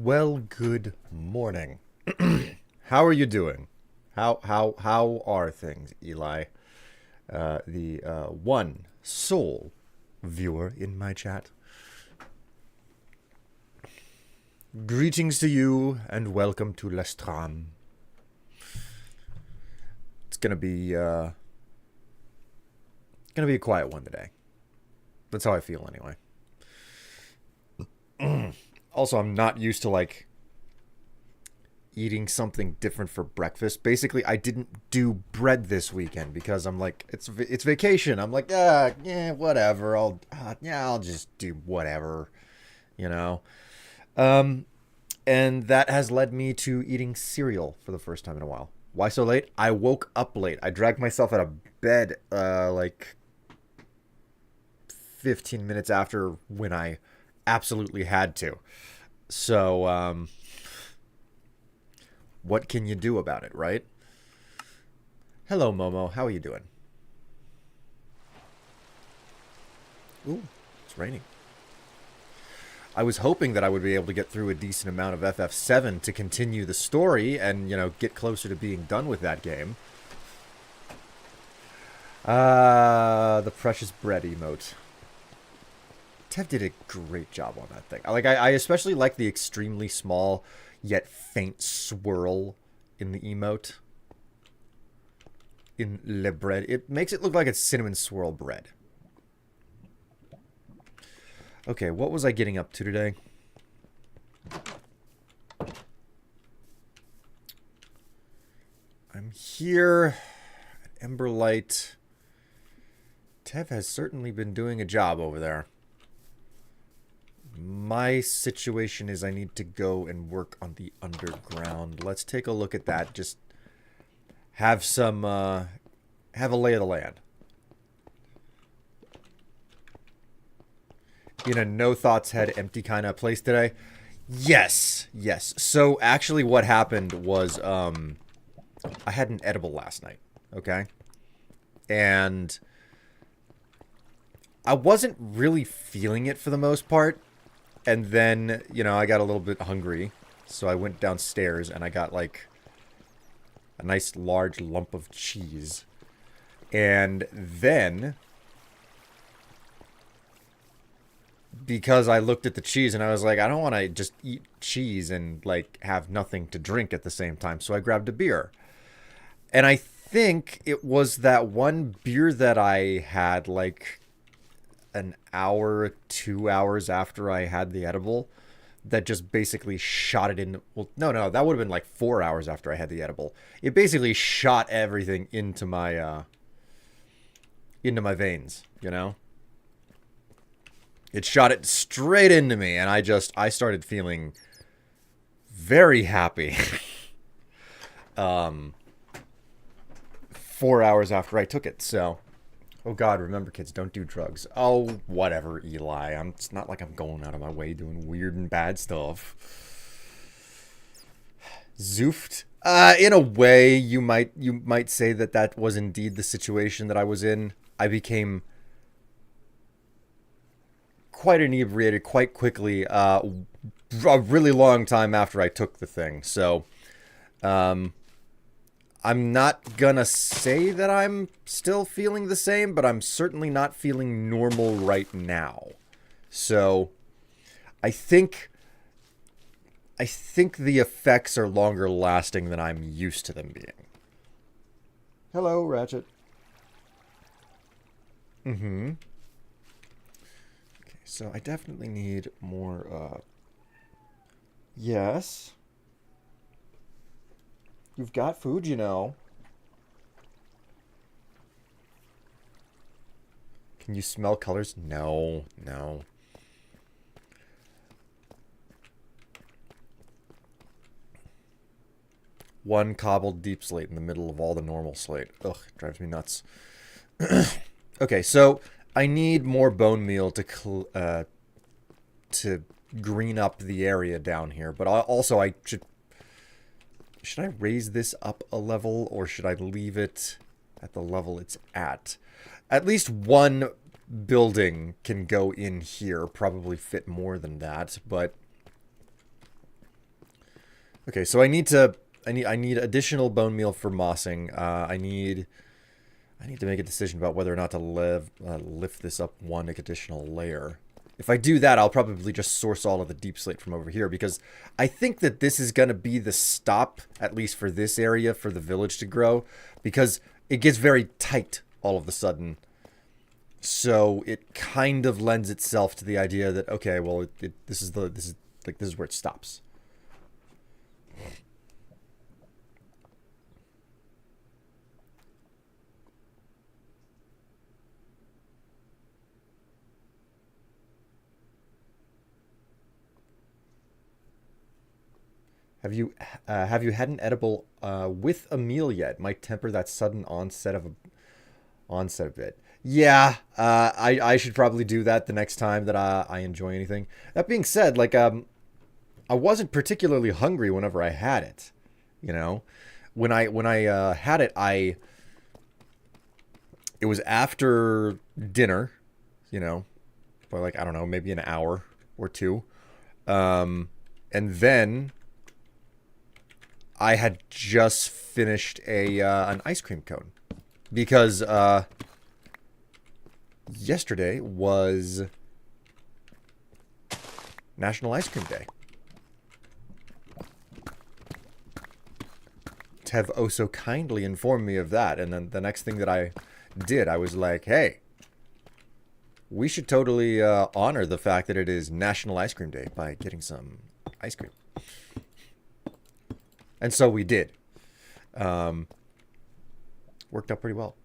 Well, good morning. How are you doing? How are things, Eli? The one sole viewer in my chat. Greetings to you and welcome to Lestram. It's gonna be a quiet one today. That's how I feel anyway. Also, I'm not used to eating something different for breakfast. Basically, I didn't do bread this weekend because I'm like, it's vacation. I'm like, yeah, whatever. I'll just do whatever, you know. Um, and that has led me to eating cereal for the first time in a while. Why so late? I woke up late. I dragged myself out of bed like 15 minutes after when I absolutely had to. So, what can you do about it, right? Hello, Momo. How are you doing? Ooh, it's raining. I was hoping that I would be able to get through a decent amount of FF7 to continue the story and, get closer to being done with that game. The precious bread emote. Tev did a great job on that thing. I especially like the extremely small yet faint swirl in the emote. In le bread. It makes it look like it's cinnamon swirl bread. Okay, what was I getting up to today? I'm here at Emberlight. Tev has certainly been doing a job over there. My situation is I need to go and work on the underground. Let's take a look at that. Just have have a lay of the land. In a no thoughts head empty kind of place today. Yes. So actually what happened was I had an edible last night, okay? And I wasn't really feeling it for the most part. And then, I got a little bit hungry. So I went downstairs and I got like a nice large lump of cheese. And then, because I looked at the cheese and I was like, I don't want to just eat cheese and like have nothing to drink at the same time. So I grabbed a beer. And I think it was that one beer that I had like an hour, 2 hours after I had the edible that just basically shot it in. Well, no, that would have been like 4 hours after I had the edible. It basically shot everything into my veins, It shot it straight into me, and I started feeling very happy. 4 hours after I took it, so. Oh God, remember kids, don't do drugs. Oh, whatever, Eli. It's not like I'm going out of my way doing weird and bad stuff. Zoofed. In a way, you might say that was indeed the situation that I was in. I became quite inebriated quite quickly, a really long time after I took the thing. So, I'm not gonna say that I'm still feeling the same, but I'm certainly not feeling normal right now. So, I think the effects are longer lasting than I'm used to them being. Hello, Ratchet. Mm-hmm. Okay, so I definitely need more, Yes. You've got food, Can you smell colors? No. One cobbled deep slate in the middle of all the normal slate. Ugh, drives me nuts. Okay, so I need more bone meal to green up the area down here, but I should I raise this up a level, or should I leave it at the level it's at? At least one building can go in here, probably fit more than that, but Okay, so I need additional bone meal for mossing. I need to make a decision about whether or not to lift this up one additional layer. If I do that, I'll probably just source all of the deep slate from over here, because I think that this is going to be the stop, at least for this area, for the village to grow, because it gets very tight all of a sudden. So it kind of lends itself to the idea that, okay, well, this is where it stops. Have you had an edible with a meal yet? Might temper that sudden onset of it. Yeah, I should probably do that the next time that I enjoy anything. That being said, I wasn't particularly hungry whenever I had it. You know, when I had it, it was after dinner. You know, by like I don't know, maybe an hour or two, and then I had just finished a an ice cream cone because yesterday was National Ice Cream Day. Tev oh so kindly informed me of that, and then the next thing that I did, I was like, hey, we should totally honor the fact that it is National Ice Cream Day by getting some ice cream. And so we did. Worked out pretty well.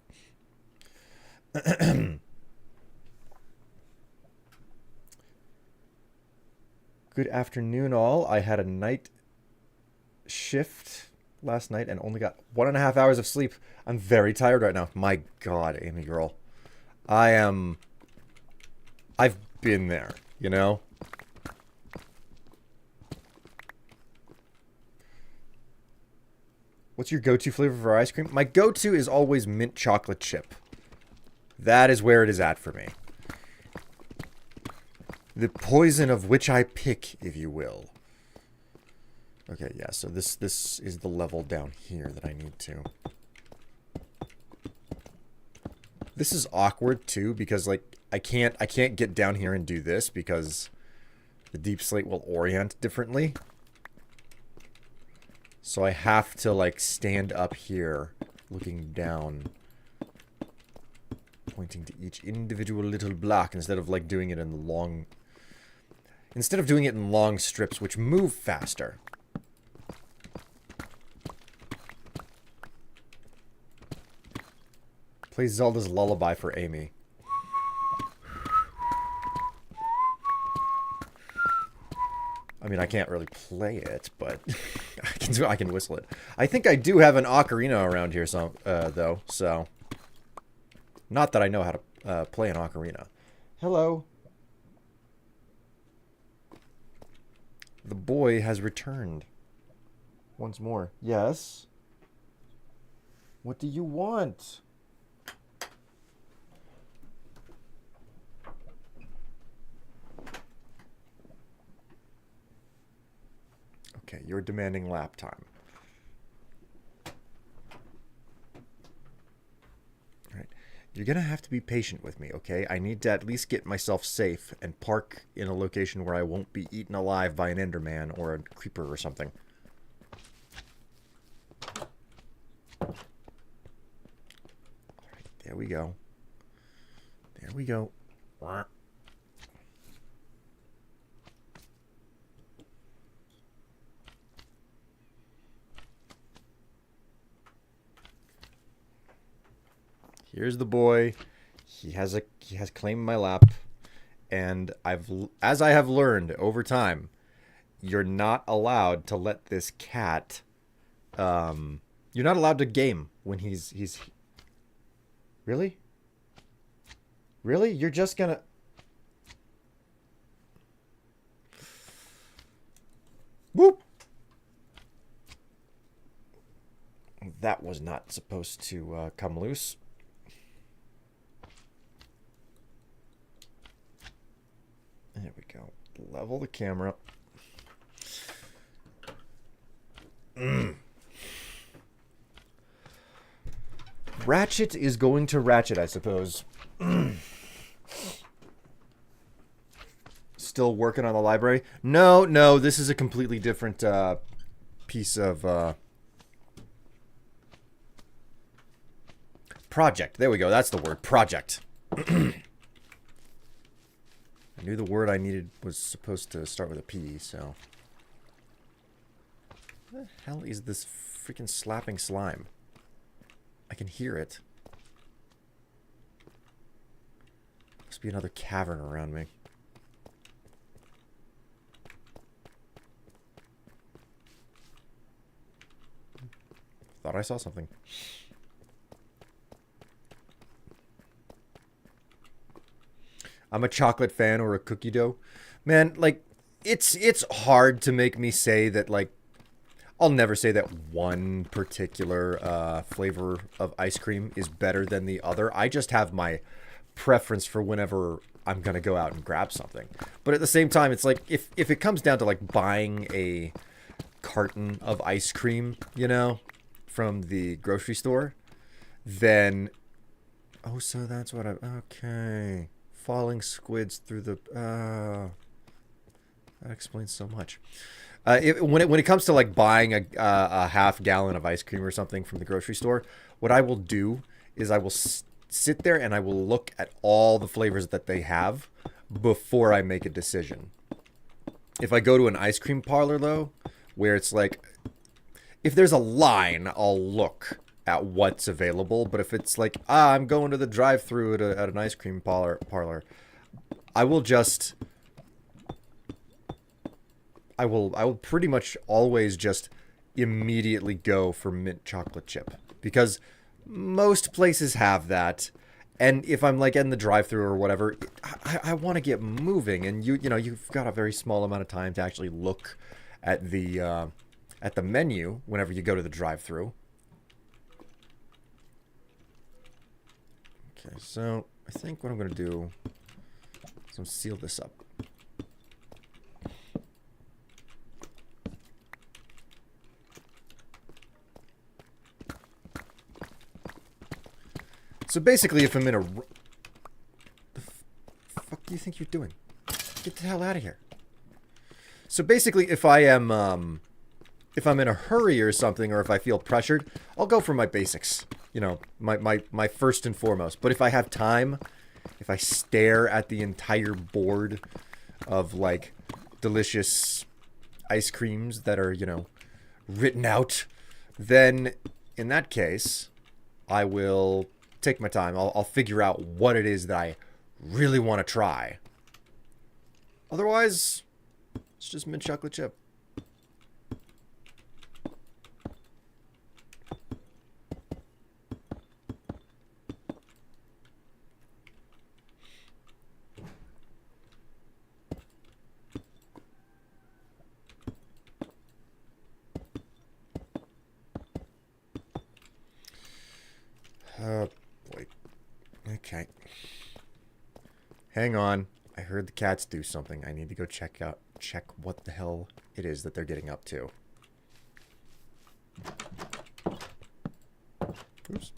Good afternoon, all. I had a night shift last night and only got 1.5 hours of sleep. I'm very tired right now. My God, Amy girl. I've been there, you know? What's your go-to flavor for ice cream? My go-to is always mint chocolate chip. That is where it is at for me. The poison of which I pick, if you will. Okay, yeah, so this is the level down here that I need to. This is awkward too, because like I can't get down here and do this because the deep slate will orient differently. So I have to like stand up here looking down, pointing to each individual little block instead of like doing it in long strips which move faster. Play Zelda's Lullaby for Amy. I mean, I can't really play it, but I can whistle it. I think I do have an ocarina around here, though. So, not that I know how to play an ocarina. Hello. The boy has returned. Once more. Yes. What do you want? Okay, you're demanding lap time. Alright. You're gonna have to be patient with me, okay? I need to at least get myself safe and park in a location where I won't be eaten alive by an Enderman or a creeper or something. Alright, there we go. There we go. Here's the boy. He has claimed my lap, and as I have learned over time, you're not allowed to let this cat. You're not allowed to game when he's. Really? Really? You're just gonna. Whoop. That was not supposed to come loose. There we go. Level the camera. Ratchet is going to ratchet, I suppose. Still working on the library? No, no, this is a completely different piece of project. There we go. That's the word. Project. I knew the word I needed was supposed to start with a P, so. What the hell is this freaking slapping slime? I can hear it. Must be another cavern around me. Thought I saw something. I'm a chocolate fan or a cookie dough. Man, like, it's hard to make me say that, like, I'll never say that one particular flavor of ice cream is better than the other. I just have my preference for whenever I'm going to go out and grab something. But at the same time, it's like, if it comes down to, like, buying a carton of ice cream, you know, from the grocery store, then... Oh, so that's what I... Okay. Falling squids through the... that explains so much. When it comes to like buying a half gallon of ice cream or something from the grocery store, what I will do is I will sit there and I will look at all the flavors that they have before I make a decision. If I go to an ice cream parlor though, where it's like, if there's a line, I'll look at what's available. But if it's like, I'm going to the drive-thru at an ice cream parlor, I will just... I will pretty much always just immediately go for mint chocolate chip, because most places have that. And if I'm like in the drive-thru or whatever, I want to get moving, and you know you've got a very small amount of time to actually look at the menu whenever you go to the drive-thru. Okay, so I think what I'm gonna do is seal this up. So basically, if I'm in a... The fuck do you think you're doing? Get the hell out of here. So basically, if I am... if I'm in a hurry or something, or if I feel pressured, I'll go for my basics. You know, my first and foremost. But if I have time, if I stare at the entire board of, like, delicious ice creams that are, you know, written out, then in that case, I will... take my time. I'll figure out what it is that I really want to try. Otherwise, it's just mint chocolate chip. Boy. Okay. Hang on. I heard the cats do something. I need to go check what the hell it is that they're getting up to. Oops.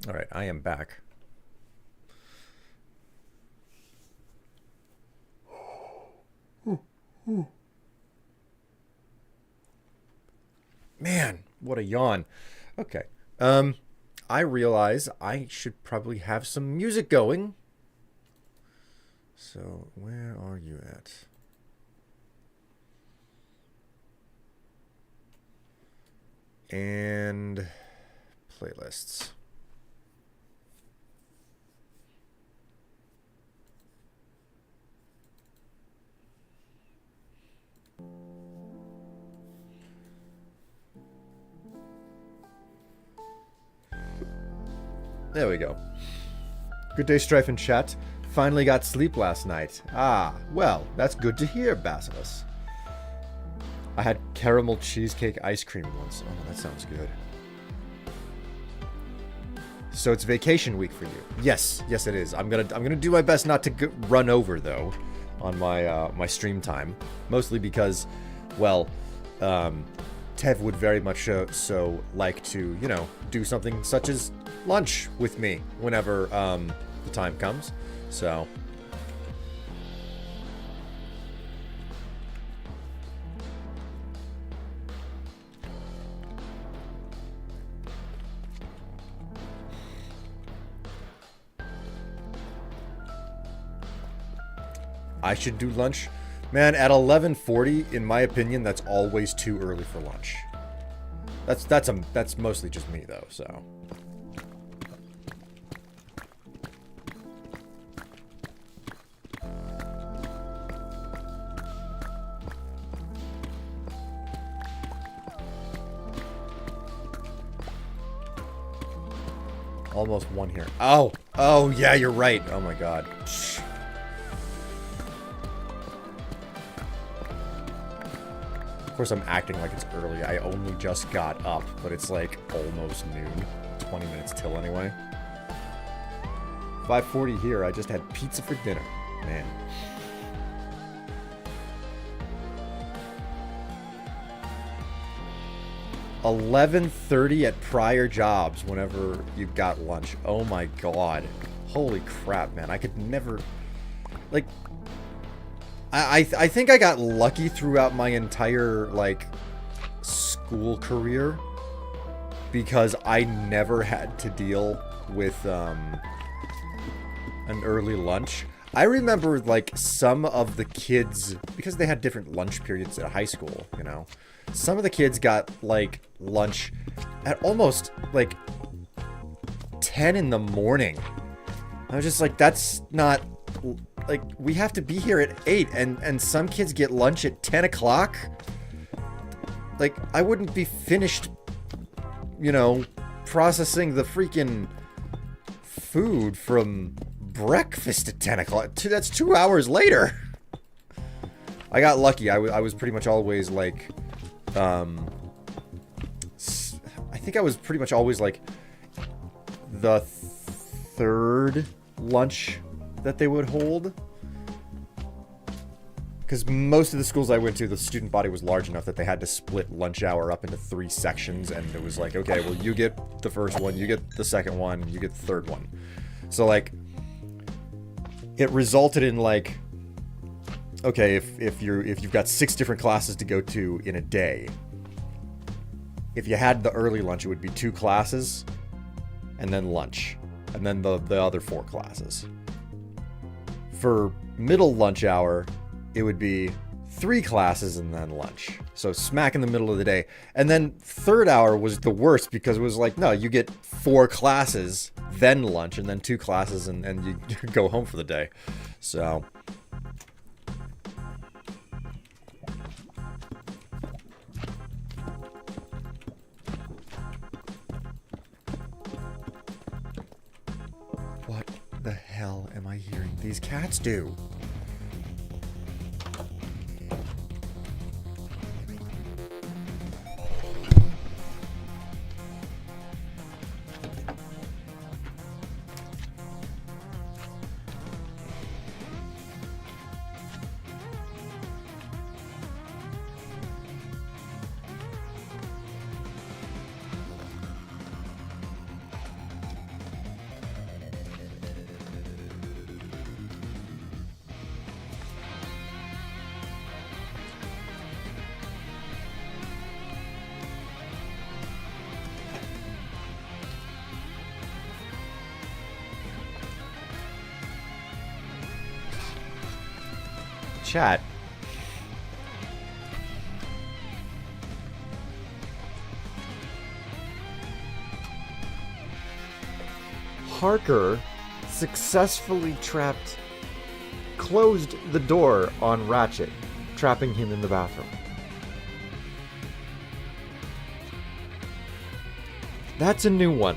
All right, I am back. Man, what a yawn. Okay. I realize I should probably have some music going. So, where are you at? And playlists. There we go. Good day, Strife and chat. Finally got sleep last night. Ah, well, that's good to hear, Basilis. I had caramel cheesecake ice cream once. Oh, that sounds good. So it's vacation week for you. Yes, yes it is. I'm gonna do my best not to run over though on my my stream time, mostly because, well, Tev would very much so like to, you know, do something such as lunch with me whenever the time comes. So I should do lunch. Man, at 11:40, in my opinion, that's always too early for lunch. That's mostly just me though, so. Almost one here. Oh, oh yeah, you're right. Oh my god. Of course, I'm acting like it's early. I only just got up, but it's like almost noon. 20 minutes till anyway. 5:40 here. I just had pizza for dinner. Man. $11:30 at prior jobs whenever you got lunch. Oh my god. Holy crap, man. I could never... Like... I think I got lucky throughout my entire, like, school career. Because I never had to deal with, an early lunch. I remember, like, some of the kids... Because they had different lunch periods at high school, you know? Some of the kids got, like, lunch at almost, like, 10 in the morning. I was just like, that's not... Like, we have to be here at 8, and some kids get lunch at 10 o'clock? Like, I wouldn't be finished, you know, processing the freaking food from breakfast at 10 o'clock. That's 2 hours later. I got lucky. I was pretty much always, like... I think I was pretty much always, like, the third lunch that they would hold. Because most of the schools I went to, the student body was large enough that they had to split lunch hour up into 3 sections, and it was like, okay, well, you get the first one, you get the second one, you get the third one. So, like, it resulted in, like, okay, if you've got 6 different classes to go to in a day, if you had the early lunch, it would be 2 classes, and then lunch, and then the other 4 classes. For middle lunch hour, it would be 3 classes and then lunch. So smack in the middle of the day. And then third hour was the worst because it was like, no, you get 4 classes, then lunch, and then 2 classes, and you go home for the day. So... What the hell am I hearing these cats do? Chat. Harker successfully closed the door on Ratchet, trapping him in the bathroom. That's a new one.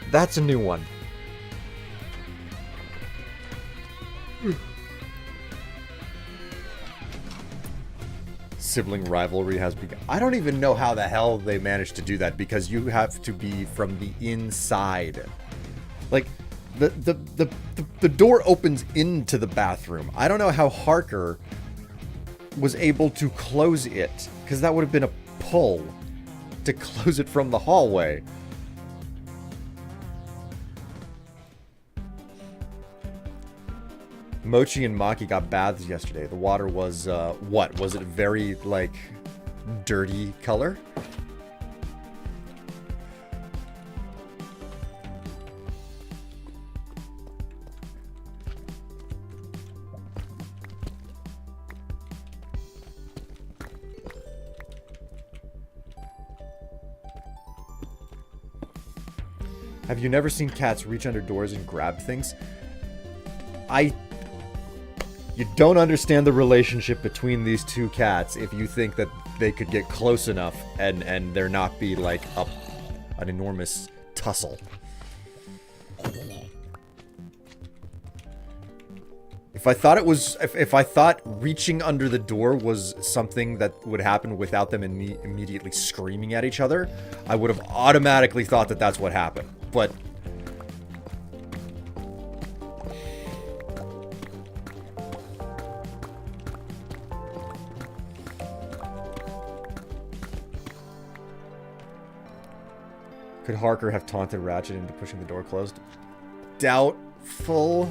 That's a new one. Sibling rivalry has begun. I don't even know how the hell they managed to do that, because you have to be from the inside. Like, the door opens into the bathroom. I don't know how Harker was able to close it, because that would have been a pull to close it from the hallway. Mochi and Maki got baths yesterday. The water was, what? Was it very, like, dirty color? Have you never seen cats reach under doors and grab things? You don't understand the relationship between these two cats if you think that they could get close enough and there not be like an enormous tussle. If I thought reaching under the door was something that would happen without them immediately screaming at each other, I would have automatically thought that that's what happened. But could Harker have taunted Ratchet into pushing the door closed? Doubtful,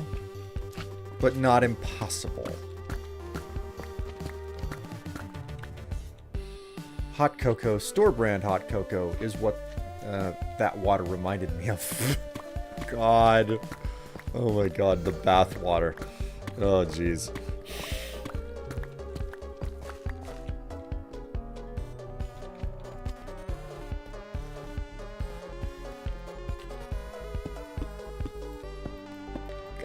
but not impossible. Hot cocoa, store brand hot cocoa, is what that water reminded me of. God. Oh my god, the bath water. Oh jeez.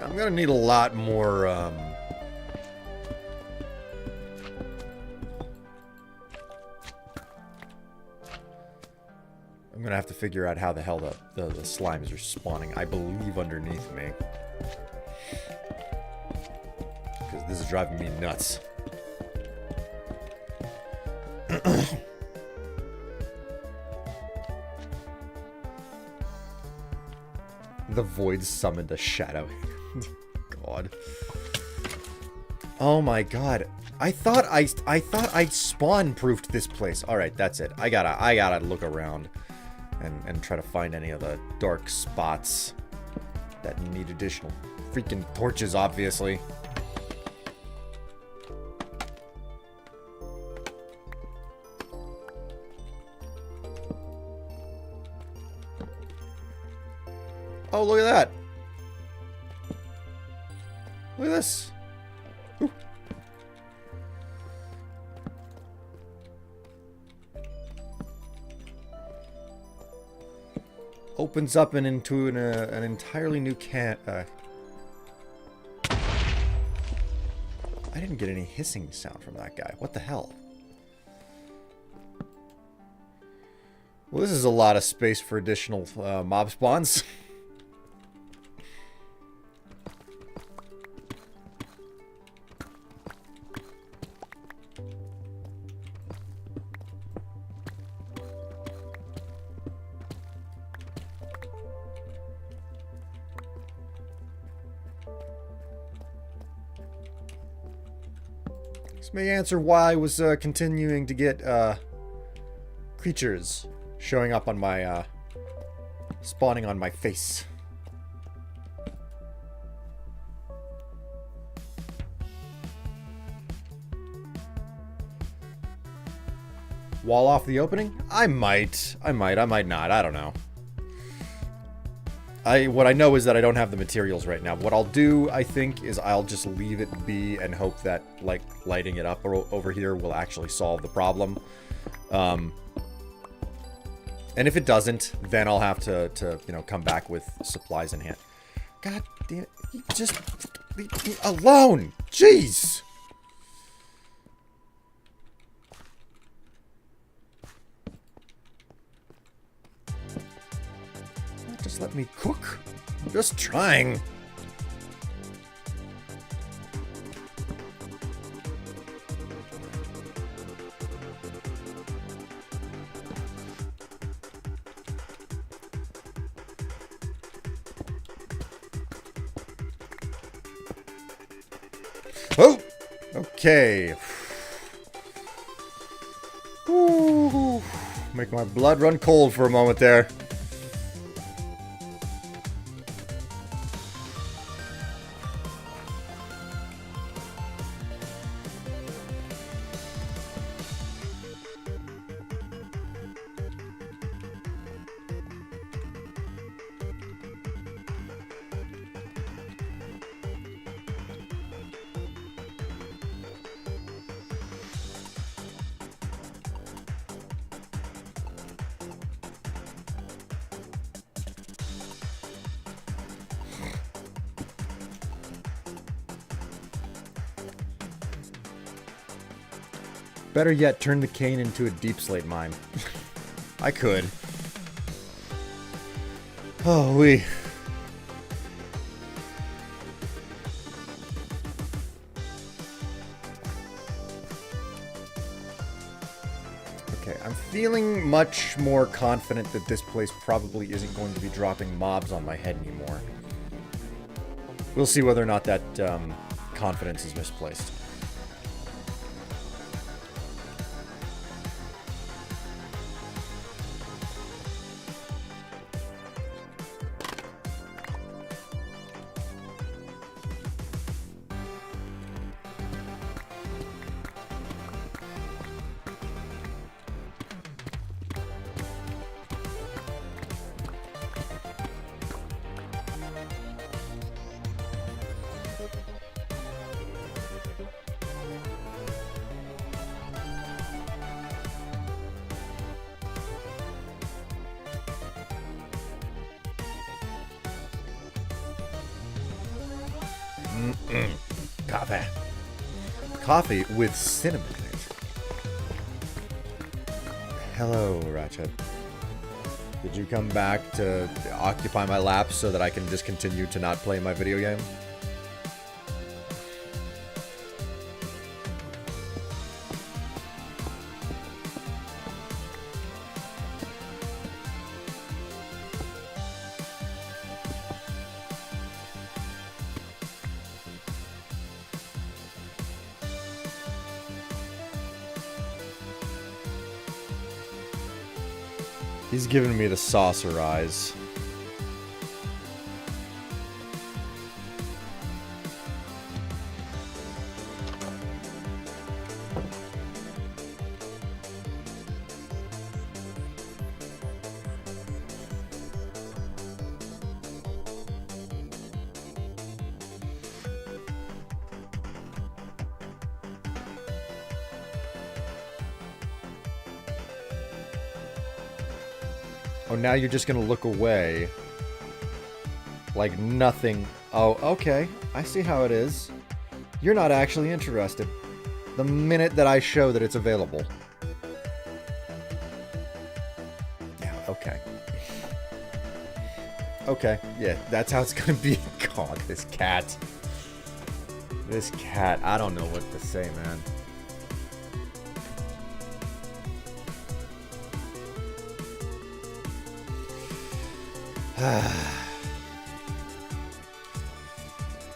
I'm gonna need a lot more, I'm gonna have to figure out how the hell the slimes are spawning. I believe underneath me. Because this is driving me nuts. The void summoned a shadow. God. Oh my god. I thought I spawn-proofed this place. Alright, that's it. I gotta look around and try to find any of the dark spots that need additional freaking torches, obviously. Oh, look at that. Look at this. Ooh. Opens up and into an entirely new can. I didn't get any hissing sound from that guy. What the hell? Well, this is a lot of space for additional mob spawns. This may answer why I was continuing to get creatures showing up on my spawning on my face. Wall off the opening? I might not. I don't know. What I know is that I don't have the materials right now. What I'll do, I think, is I'll just leave it be and hope that, like, lighting it up over here will actually solve the problem. And if it doesn't, then I'll have to you know, come back with supplies in hand. God damn it. Just leave me alone. Jeez. Just let me cook. I'm just trying. Oh! Okay. Ooh. Make my blood run cold for a moment there. Better yet, turn the cane into a deep slate mine. I could. Oh, we. Okay, I'm feeling much more confident that this place probably isn't going to be dropping mobs on my head anymore. We'll see whether or not that confidence is misplaced. Coffee. Coffee with cinnamon in it. Hello, Ratchet. Did you come back to occupy my lap so that I can just continue to not play my video game? He's giving me the saucer eyes. Oh, now you're just gonna look away. Like nothing. Oh, okay. I see how it is. You're not actually interested. The minute that I show that it's available. Yeah, okay. Okay, yeah, that's how it's gonna be. God, this cat. This cat. I don't know what to say, man.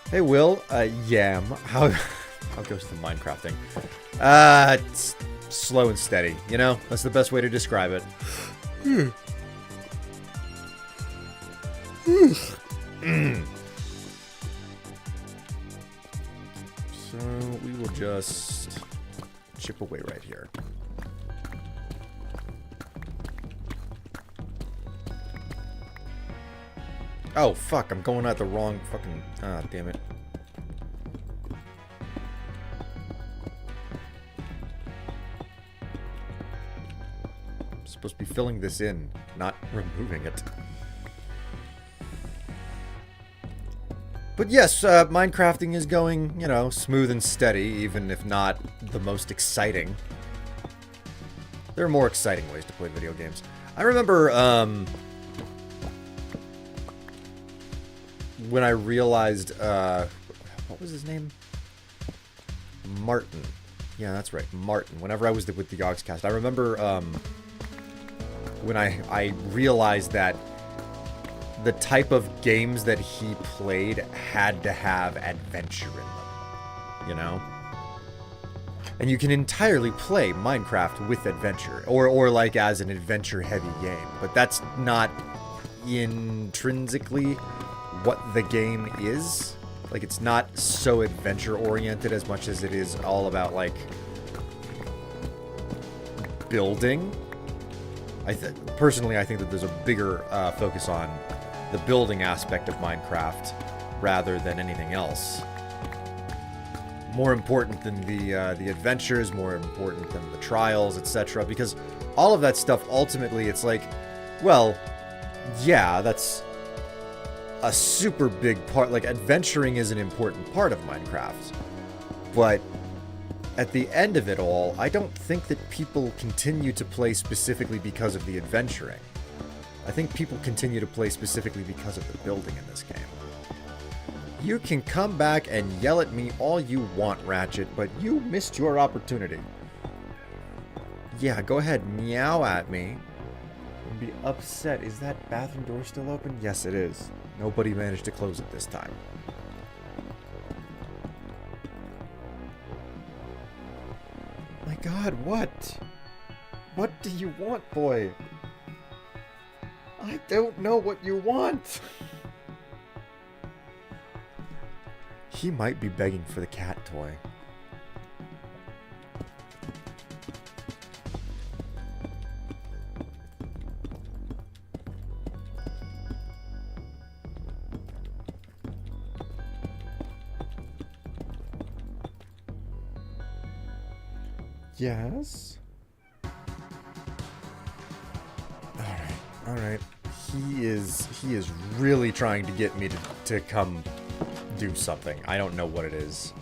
Hey, Will. Yam. How goes the Minecraft thing? It's slow and steady. You know, that's the best way to describe it. So we will just chip away right here. Oh, fuck, I'm going at the wrong fucking... Ah, damn it. supposed to be filling this in, not removing it. But yes, Minecrafting is going, you know, smooth and steady, even if not the most exciting. There are more exciting ways to play video games. I remember, when I realized, what was his name? Martin. Yeah, that's right, Martin. Whenever I was with the Yogscast, I remember, when I realized that the type of games that he played had to have adventure in them, you know? And you can entirely play Minecraft with adventure, or like as an adventure-heavy game, but that's not intrinsically what the game is. Like, it's not so adventure-oriented as much as it is all about, like, building. Personally, I think that there's a bigger focus on the building aspect of Minecraft rather than anything else. More important than the adventures, more important than the trials, etc. Because all of that stuff, ultimately, it's like, well, yeah, that's a super big part. Like, adventuring is an important part of Minecraft. But at the end of it all, I don't think that people continue to play specifically because of the adventuring. I think people continue to play specifically because of the building in this game. You can come back and yell at me all you want, Ratchet, but you missed your opportunity. Yeah, go ahead, meow at me. And be upset. Is that bathroom door still open? Yes, it is. Nobody managed to close it this time. My God, what? What do you want, boy? I don't know what you want. He might be begging for the cat toy. Yes. All right. He is really trying to get me to come do something. I don't know what it is.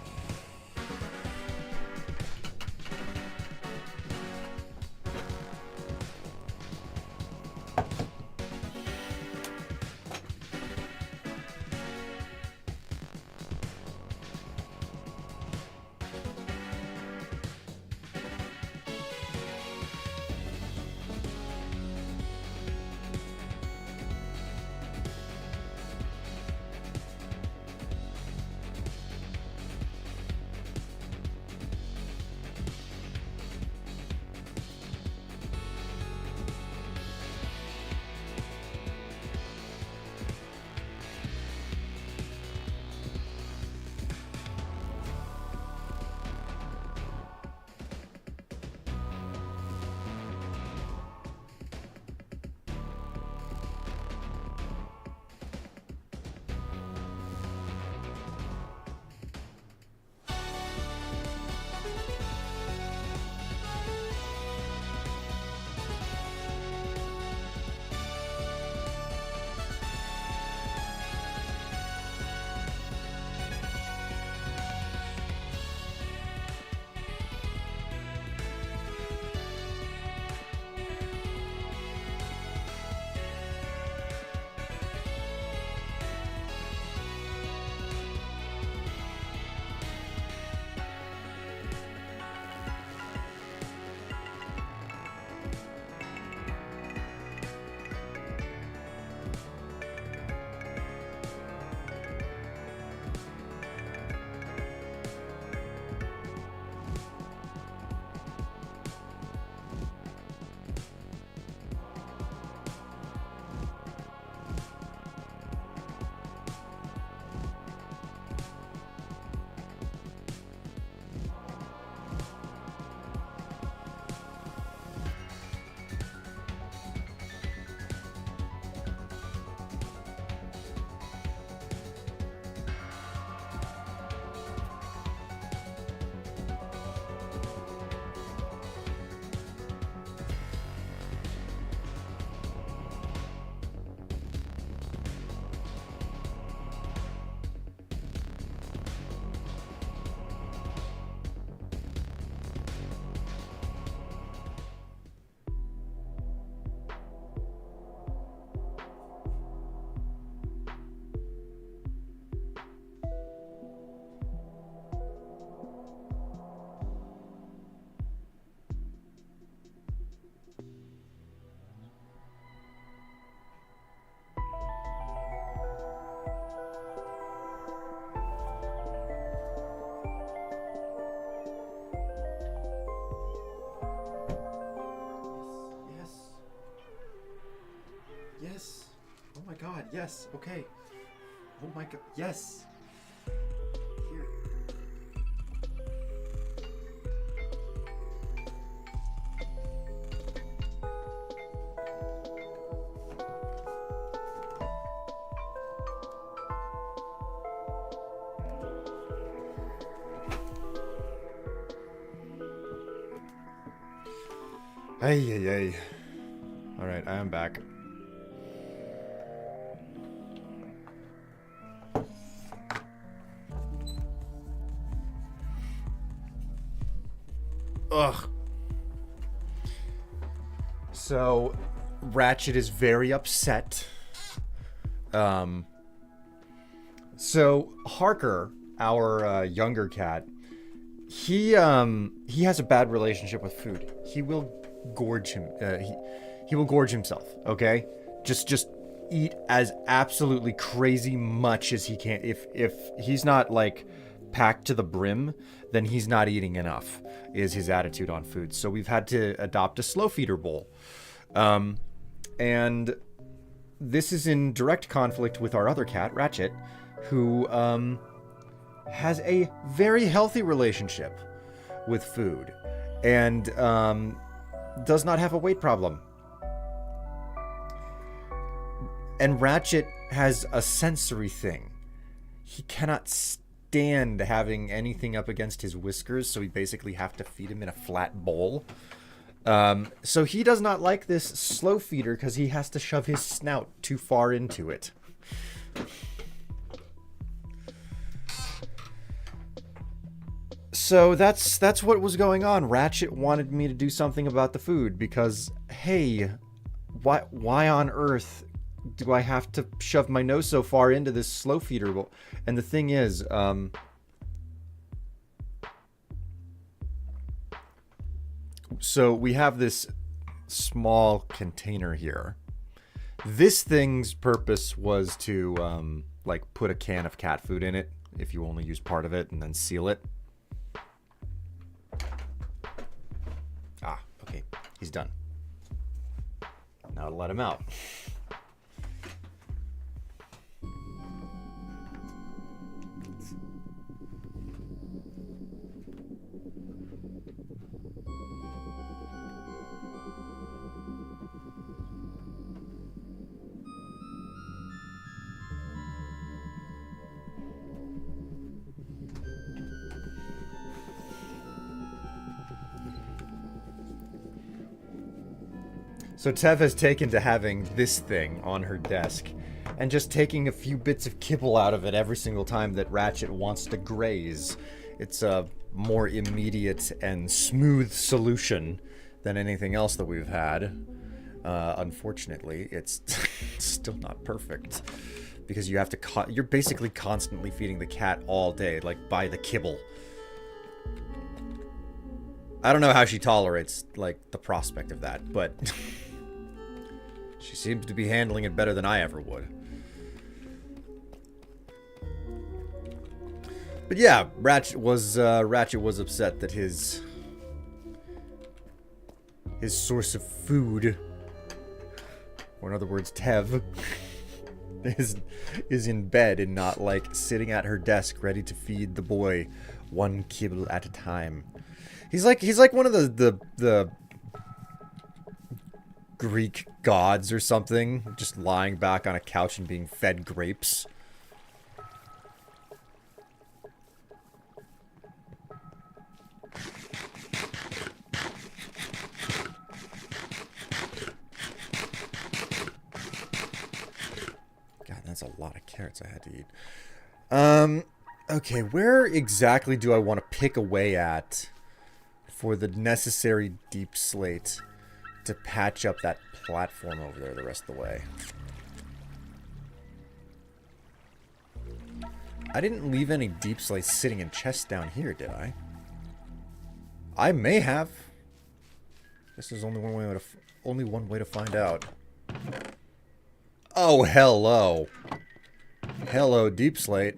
yes, okay. Oh my god, yes. Here. Ay, ay, ay. Alright, I am back. Ugh. So, Ratchet is very upset. So Harker, our younger cat, he has a bad relationship with food. He will gorge him. He will gorge himself. Okay, just eat as absolutely crazy much as he can. If he's not like packed to the brim, then he's not eating enough. Is his attitude on food. So we've had to adopt a slow feeder bowl, and this is in direct conflict with our other cat, Ratchet, who has a very healthy relationship with food and does not have a weight problem. And Ratchet has a sensory thing. He cannot stand having anything up against his whiskers, so we basically have to feed him in a flat bowl. So he does not like this slow feeder because he has to shove his snout too far into it. So that's what was going on. Ratchet wanted me to do something about the food because, hey, why on earth do I have to shove my nose so far into this slow feeder bowl? And the thing is, so we have this small container here. This thing's purpose was to like put a can of cat food in it if you only use part of it and then seal it. Ah, okay, he's done. Now to let him out. So Tev has taken to having this thing on her desk and just taking a few bits of kibble out of it every single time that Ratchet wants to graze. It's a more immediate and smooth solution than anything else that we've had. Unfortunately, it's still not perfect because you have to you're basically constantly feeding the cat all day, like by the kibble. I don't know how she tolerates like the prospect of that, but she seems to be handling it better than I ever would. But yeah, Ratchet was upset that his source of food, or in other words, Tev, is in bed and not like sitting at her desk ready to feed the boy one kibble at a time. He's like one of the Greek gods or something, just lying back on a couch and being fed grapes. God, that's a lot of carrots I had to eat. Okay, where exactly do I want to pick away at for the necessary deep slate to patch up that platform over there the rest of the way? I didn't leave any deep slate sitting in chests down here, did I? I may have. This is only one way to find out. Oh, hello. Hello, deep slate.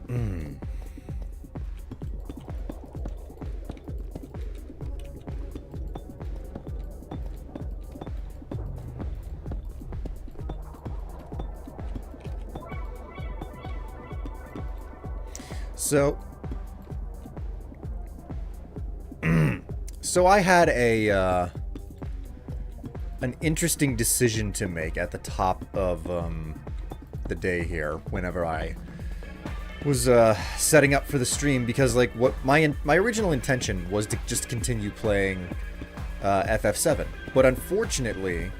Mm. So, so I had an interesting decision to make at the top of the day here. Whenever I was setting up for the stream, because like what my original intention was to just continue playing FF7, but unfortunately,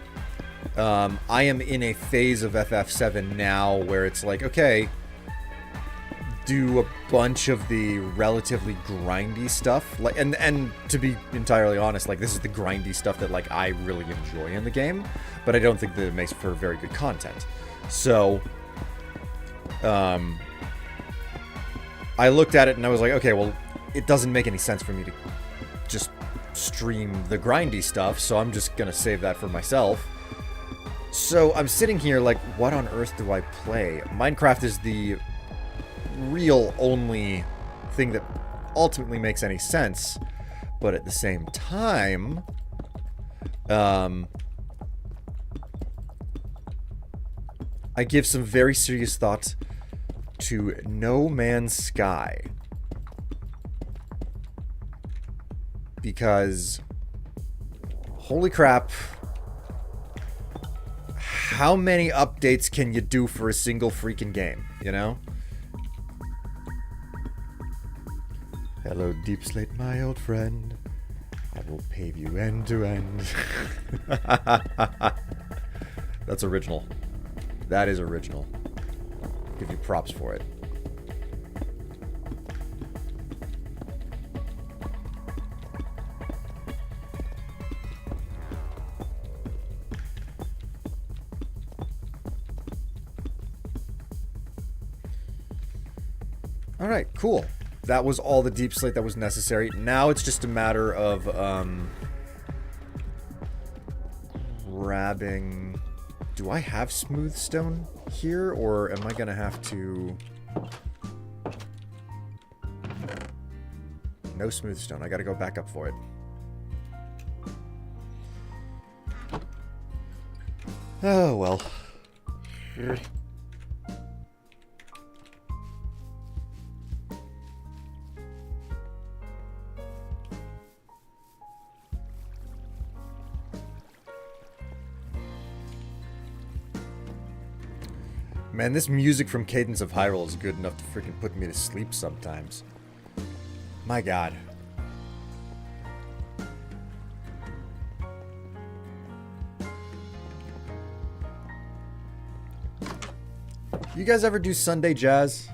I am in a phase of FF7 now where it's like, okay, do a bunch of the relatively grindy stuff, like, and to be entirely honest, like, this is the grindy stuff that like I really enjoy in the game, but I don't think that it makes for very good content. So I looked at it and I was like, okay, well, it doesn't make any sense for me to just stream the grindy stuff, so I'm just gonna save that for myself. So I'm sitting here like, what on earth do I play? Minecraft is the real only thing that ultimately makes any sense, but at the same time, I give some very serious thought to No Man's Sky, because holy crap, how many updates can you do for a single freaking game, you know? Hello, Deep Slate, my old friend. I will pave you end to end. That's original. That is original. Give you props for it. All right, cool. That was all the deep slate that was necessary. Now it's just a matter of grabbing... Do I have smooth stone here, or am I gonna have to... No smooth stone. I gotta go back up for it. Oh, well. Man, this music from Cadence of Hyrule is good enough to freaking put me to sleep sometimes. My god. You guys ever do Sunday jazz?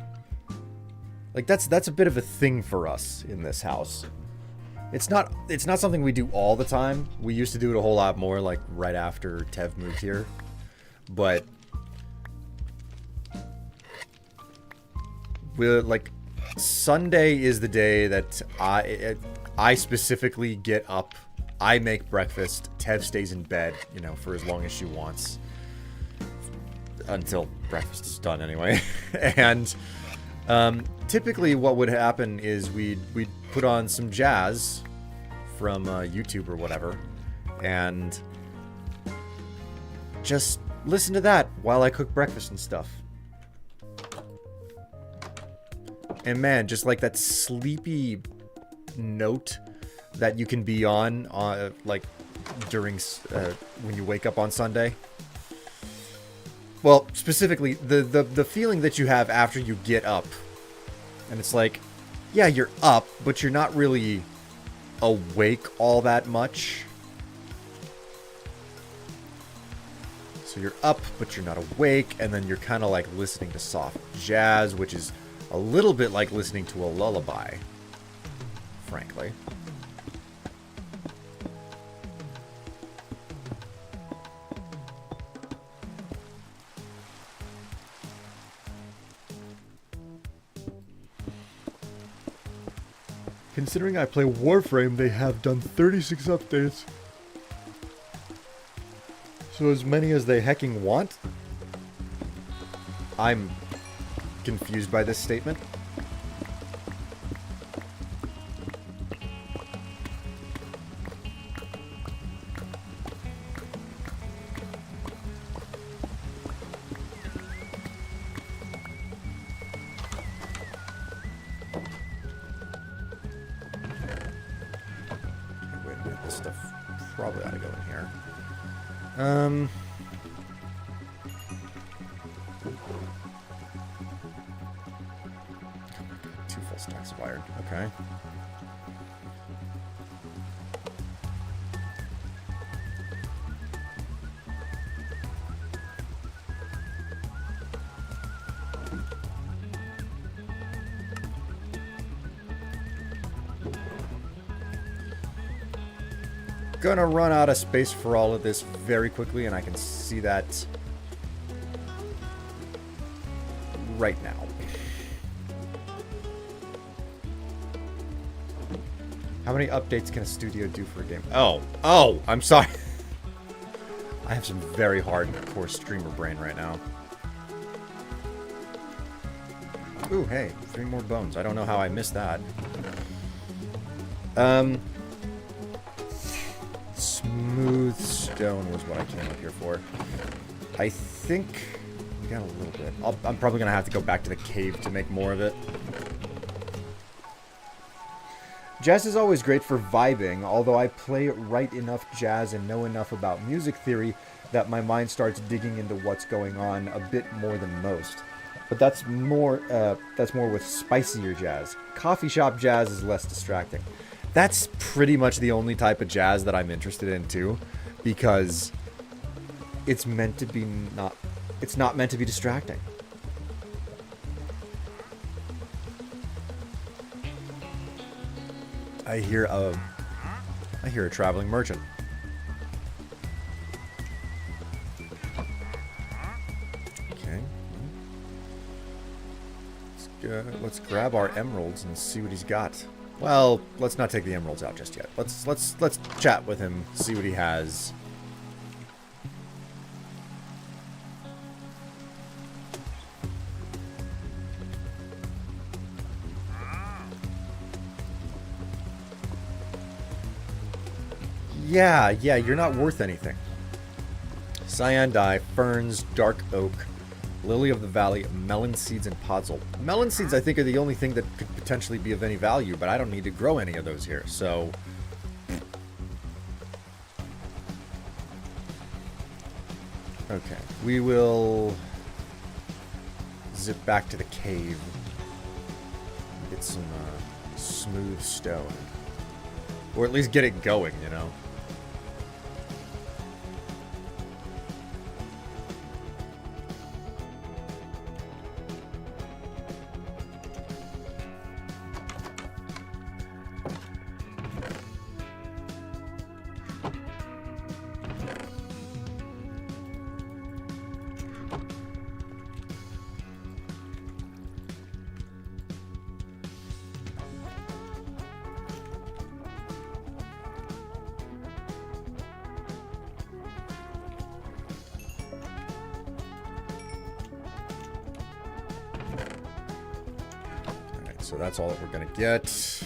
Like, that's a bit of a thing for us in this house. It's not something we do all the time. We used to do it a whole lot more, like, right after Tev moved here. But we're like, Sunday is the day that I specifically get up. I make breakfast. Tev stays in bed, you know, for as long as she wants, until breakfast is done anyway. And typically, what would happen is we'd put on some jazz from YouTube or whatever, and just listen to that while I cook breakfast and stuff. And man, just like that sleepy note that you can be on like during when you wake up on Sunday. Well, specifically the feeling that you have after you get up, and it's like, yeah, you're up, but you're not really awake all that much. So you're up, but you're not awake, and then you're kind of like listening to soft jazz, which is a little bit like listening to a lullaby, frankly. Considering I play Warframe, they have done 36 updates. So as many as they hecking want? I'm confused by this statement. probably ought to go in here. 2 full stacks of iron. Okay. Gonna run out of space for all of this very quickly, and I can see that right now. How many updates can a studio do for a game? Oh, I'm sorry. I have some very hardcore streamer brain right now. Ooh, hey, 3 more bones. I don't know how I missed that. Smooth stone was what I came up here for. I think we got a little bit. I'm probably going to have to go back to the cave to make more of it. Jazz is always great for vibing, although I play right enough jazz and know enough about music theory that my mind starts digging into what's going on a bit more than most. But that's more with spicier jazz. Coffee shop jazz is less distracting. That's pretty much the only type of jazz that I'm interested in too, because it's meant to be it's not meant to be distracting. I hear a traveling merchant. Okay. Let's grab our emeralds and see what he's got. Well, let's not take the emeralds out just yet. Let's chat with him, see what he has. Yeah, you're not worth anything. Cyan dye, ferns, dark oak, lily of the valley, melon seeds, and podzol. Melon seeds, I think, are the only thing that could potentially be of any value, but I don't need to grow any of those here, so... Okay, we will zip back to the cave. Get some smooth stone. Or at least get it going, you know? So that's all that we're going to get.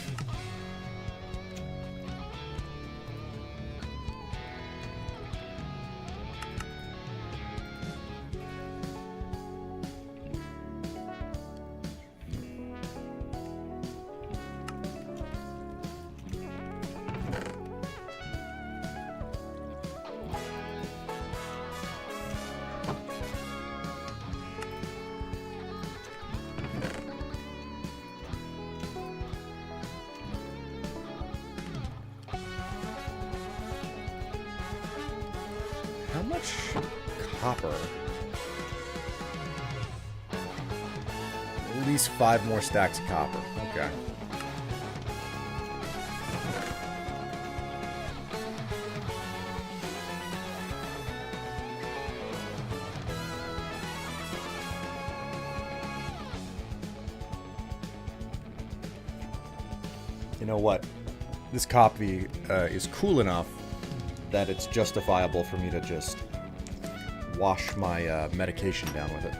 How much copper? At least 5 more stacks of copper. Okay. You know what? This copy is cool enough that it's justifiable for me to just wash my medication down with it.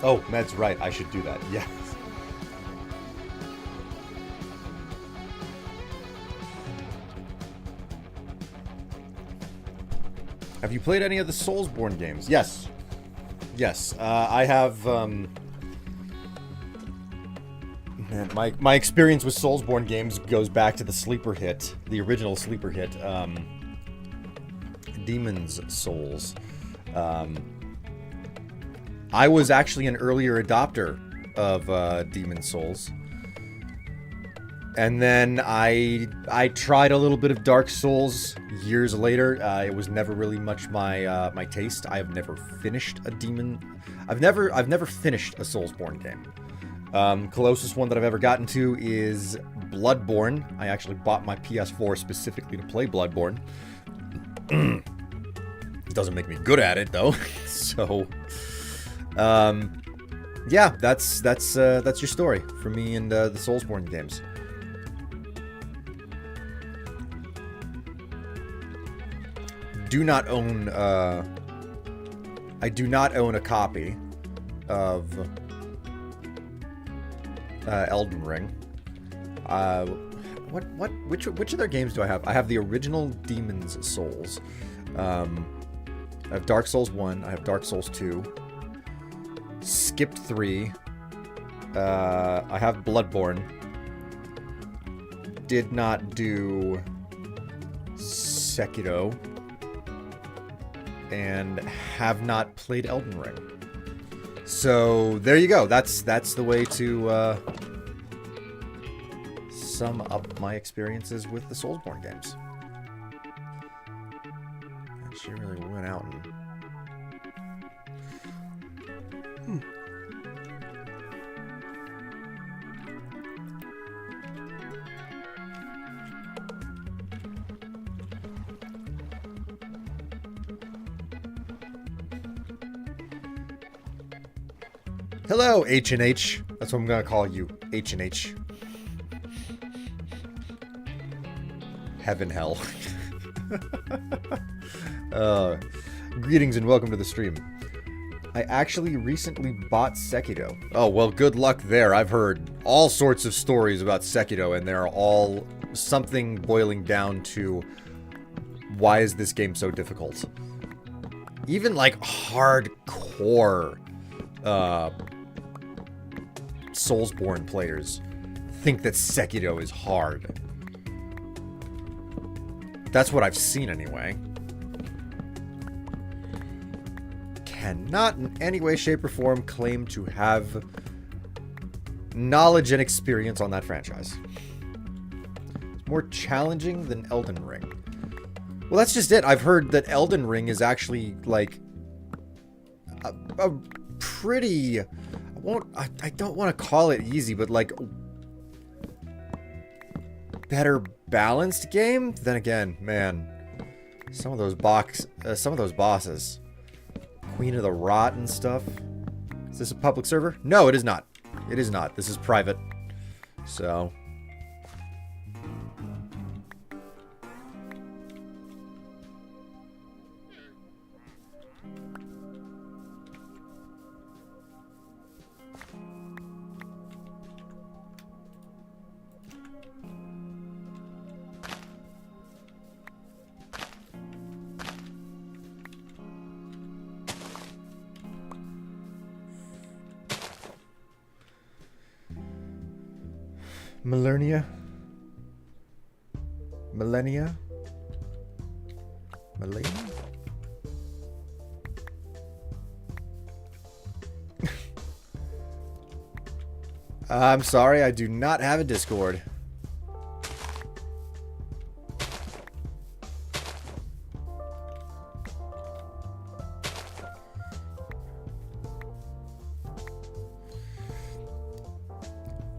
Oh, Med's right. I should do that. Yes. Have you played any of the Soulsborne games? Yes. Yes. I have... Man, my experience with Soulsborne games goes back to the sleeper hit. The original sleeper hit. Demon's Souls. I was actually an earlier adopter of Demon's Souls. And then I tried a little bit of Dark Souls years later. It was never really much my taste. I have never finished a demon. I've never finished a Soulsborne game. Closest one that I've ever gotten to is Bloodborne. I actually bought my PS4 specifically to play Bloodborne. It doesn't make me good at it though. So, yeah, that's your story for me and the Soulsborne games. Do not own I do not own a copy of Elden Ring. Which other games do I have? I have the original Demon's Souls. I have Dark Souls 1, I have Dark Souls 2. Skipped 3. I have Bloodborne. Did not do Sekiro. And have not played Elden Ring. So there you go. That's the way to sum up my experiences with the Soulsborne games. And she really went out and... Hello, H&H. That's what I'm gonna call you, H&H. Heaven, hell. Greetings and welcome to the stream. I actually recently bought Sekiro. Oh, well, good luck there. I've heard all sorts of stories about Sekiro, and they're all something boiling down to why is this game so difficult? Even, like, hardcore Soulsborne players think that Sekiro is hard. That's what I've seen anyway. Cannot in any way, shape, or form claim to have knowledge and experience on that franchise. It's more challenging than Elden Ring. Well, that's just it. I've heard that Elden Ring is actually, like, a pretty... I don't want to call it easy, but like better balanced game. Then again, man, some of those bosses, Queen of the Rot and stuff. Is this a public server? No, it is not. It is not. This is private. So. Millennia? Millennia? I'm sorry, I do not have a Discord.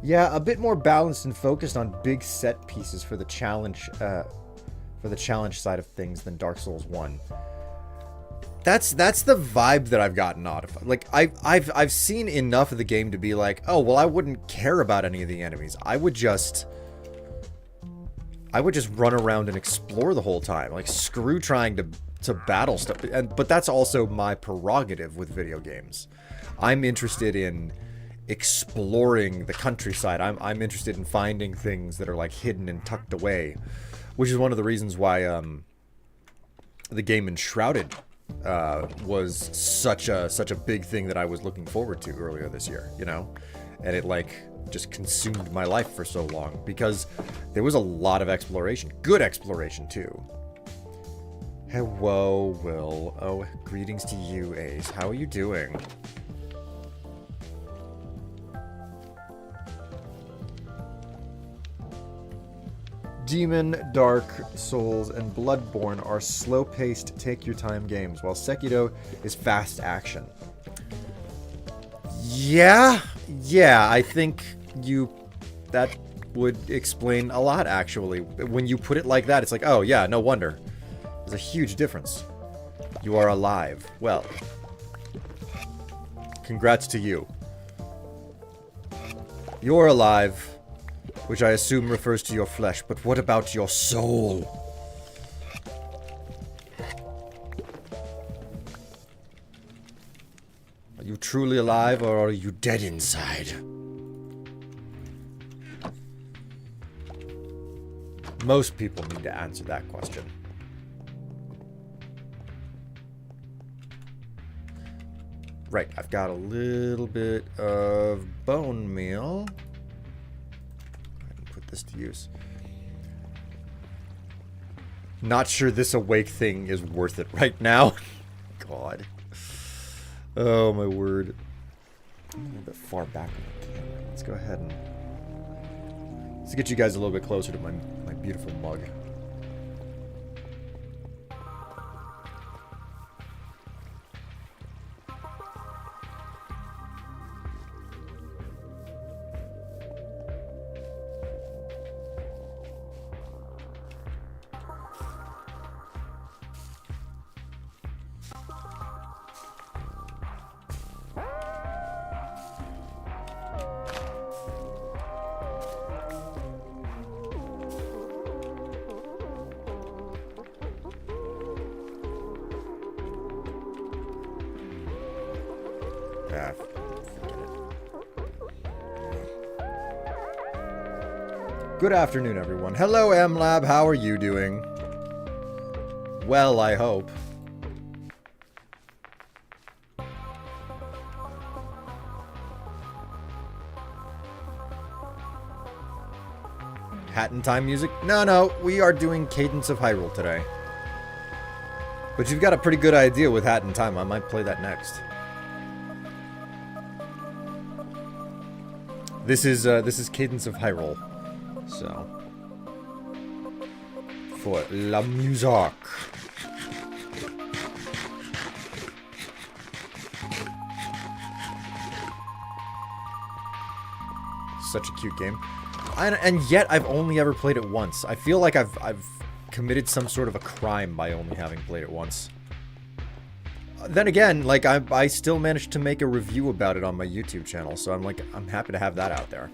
Yeah, a bit more balanced and focused on big set pieces for the challenge side of things than Dark Souls 1. That's the vibe that I've gotten out of. Like I've seen enough of the game to be like, oh well, I wouldn't care about any of the enemies. I would just run around and explore the whole time. Like screw trying battle stuff. But that's also my prerogative with video games. I'm interested in exploring the countryside. I'm interested in finding things that are like hidden and tucked away, which is one of the reasons why the game Enshrouded was such a big thing that I was looking forward to earlier this year, you know? And it like just consumed my life for so long because there was a lot of exploration, good exploration too. Hello, Will. Oh, greetings to you, Ace. How are you doing? Demon, Dark Souls, and Bloodborne are slow-paced, take-your-time games, while Sekiro is fast action. Yeah, I think that would explain a lot, actually. When you put it like that, it's like, oh yeah, no wonder. There's a huge difference. You are alive. Well, congrats to you. You're alive, which I assume refers to your flesh, but what about your soul? Are you truly alive, or are you dead inside? Most people need to answer that question. Right, I've got a little bit of bone meal. Put this to use. Not sure this awake thing is worth it right now. God. Oh, my word. I'm a little bit far back on the camera. Let's go ahead and... let's get you guys a little bit closer to my beautiful mug. Good afternoon, everyone. Hello, MLab. How are you doing? Well, I hope. Hat in Time music? No, we are doing Cadence of Hyrule today. But you've got a pretty good idea with Hat in Time. I might play that next. This is Cadence of Hyrule. So, for la musique. Such a cute game. And yet I've only ever played it once. I feel like I've committed some sort of a crime by only having played it once. Then again, like I still managed to make a review about it on my YouTube channel, so I'm happy to have that out there.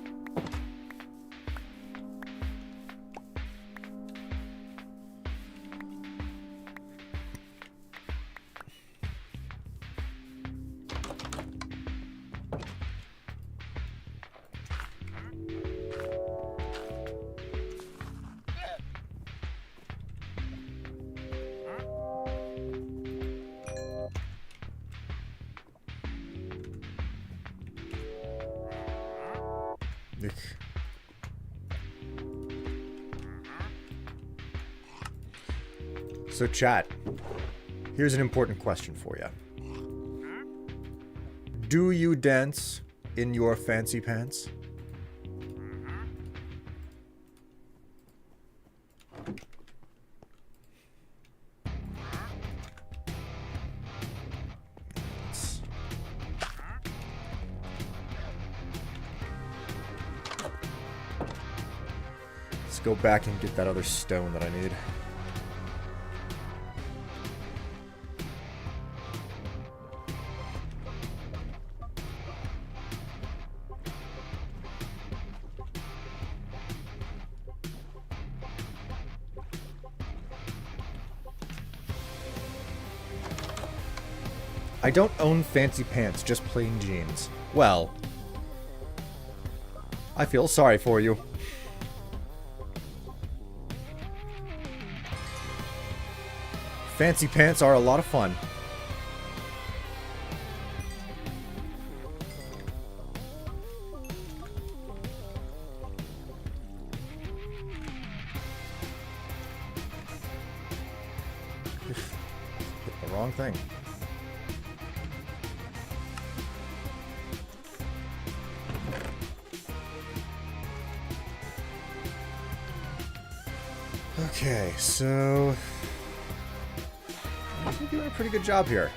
So chat, here's an important question for you. Do you dance in your fancy pants? Let's go back and get that other stone that I need. I don't own fancy pants, just plain jeans. Well, I feel sorry for you. Fancy pants are a lot of fun. Hit the wrong thing. Okay, so I think you're doing a pretty good job here.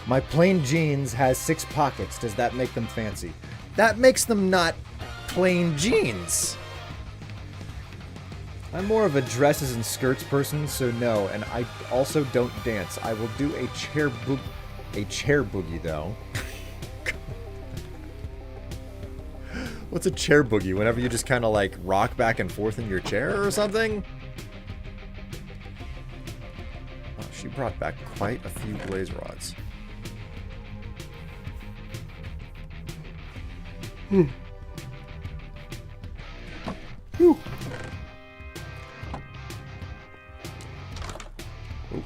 My plain jeans has 6 pockets. Does that make them fancy? That makes them not plain jeans. I'm more of a dresses and skirts person, so no. And I also don't dance. I will do a chair boogie though. What's a chair boogie? Whenever you just kind of like rock back and forth in your chair or something? Oh, she brought back quite a few blaze rods. Whew. Whew. Oh.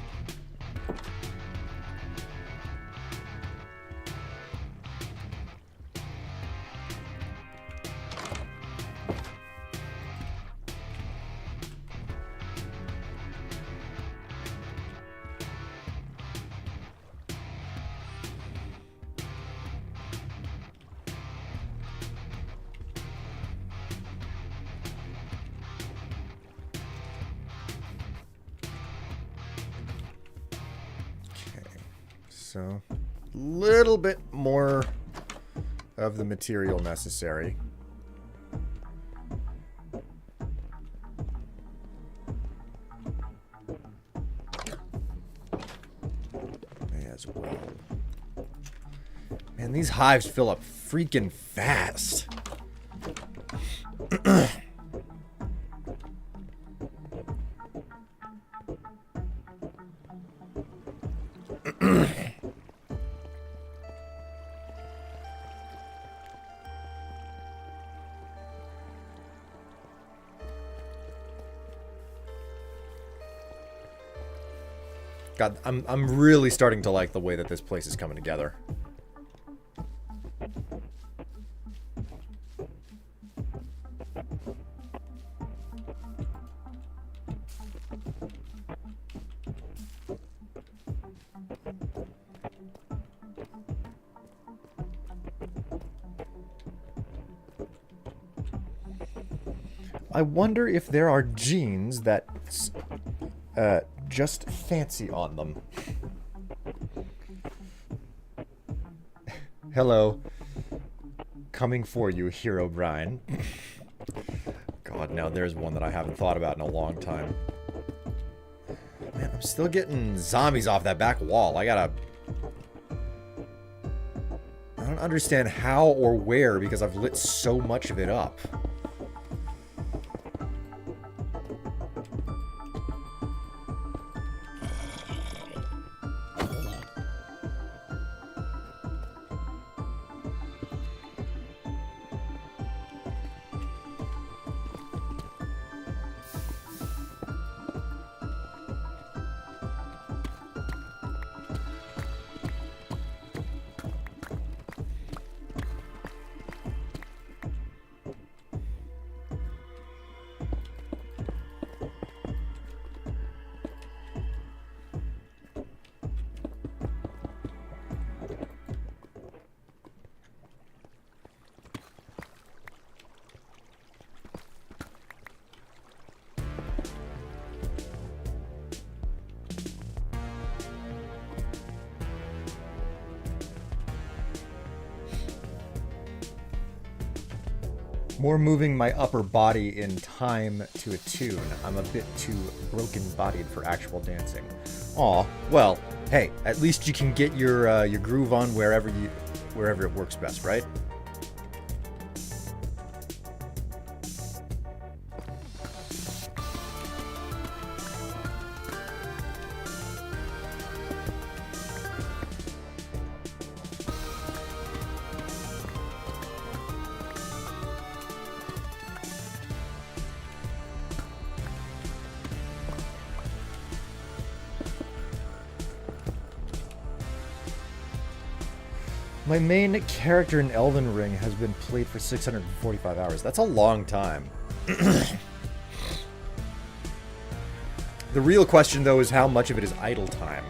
So, a little bit more of the material necessary. May as well. Man, these hives fill up freaking fast. God, I'm really starting to like the way that this place is coming together. I wonder if there are genes that just fancy on them. Hello. Coming for you, Hero Brian. God, now there's one that I haven't thought about in a long time. Man, I'm still getting zombies off that back wall. I don't understand how or where because I've lit so much of it up. More moving my upper body in time to a tune. I'm a bit too broken-bodied for actual dancing. Aw, well, hey, at least you can get your groove on wherever it works best, right? My main character in Elden Ring has been played for 645 hours. That's a long time. The real question, though, is how much of it is idle time.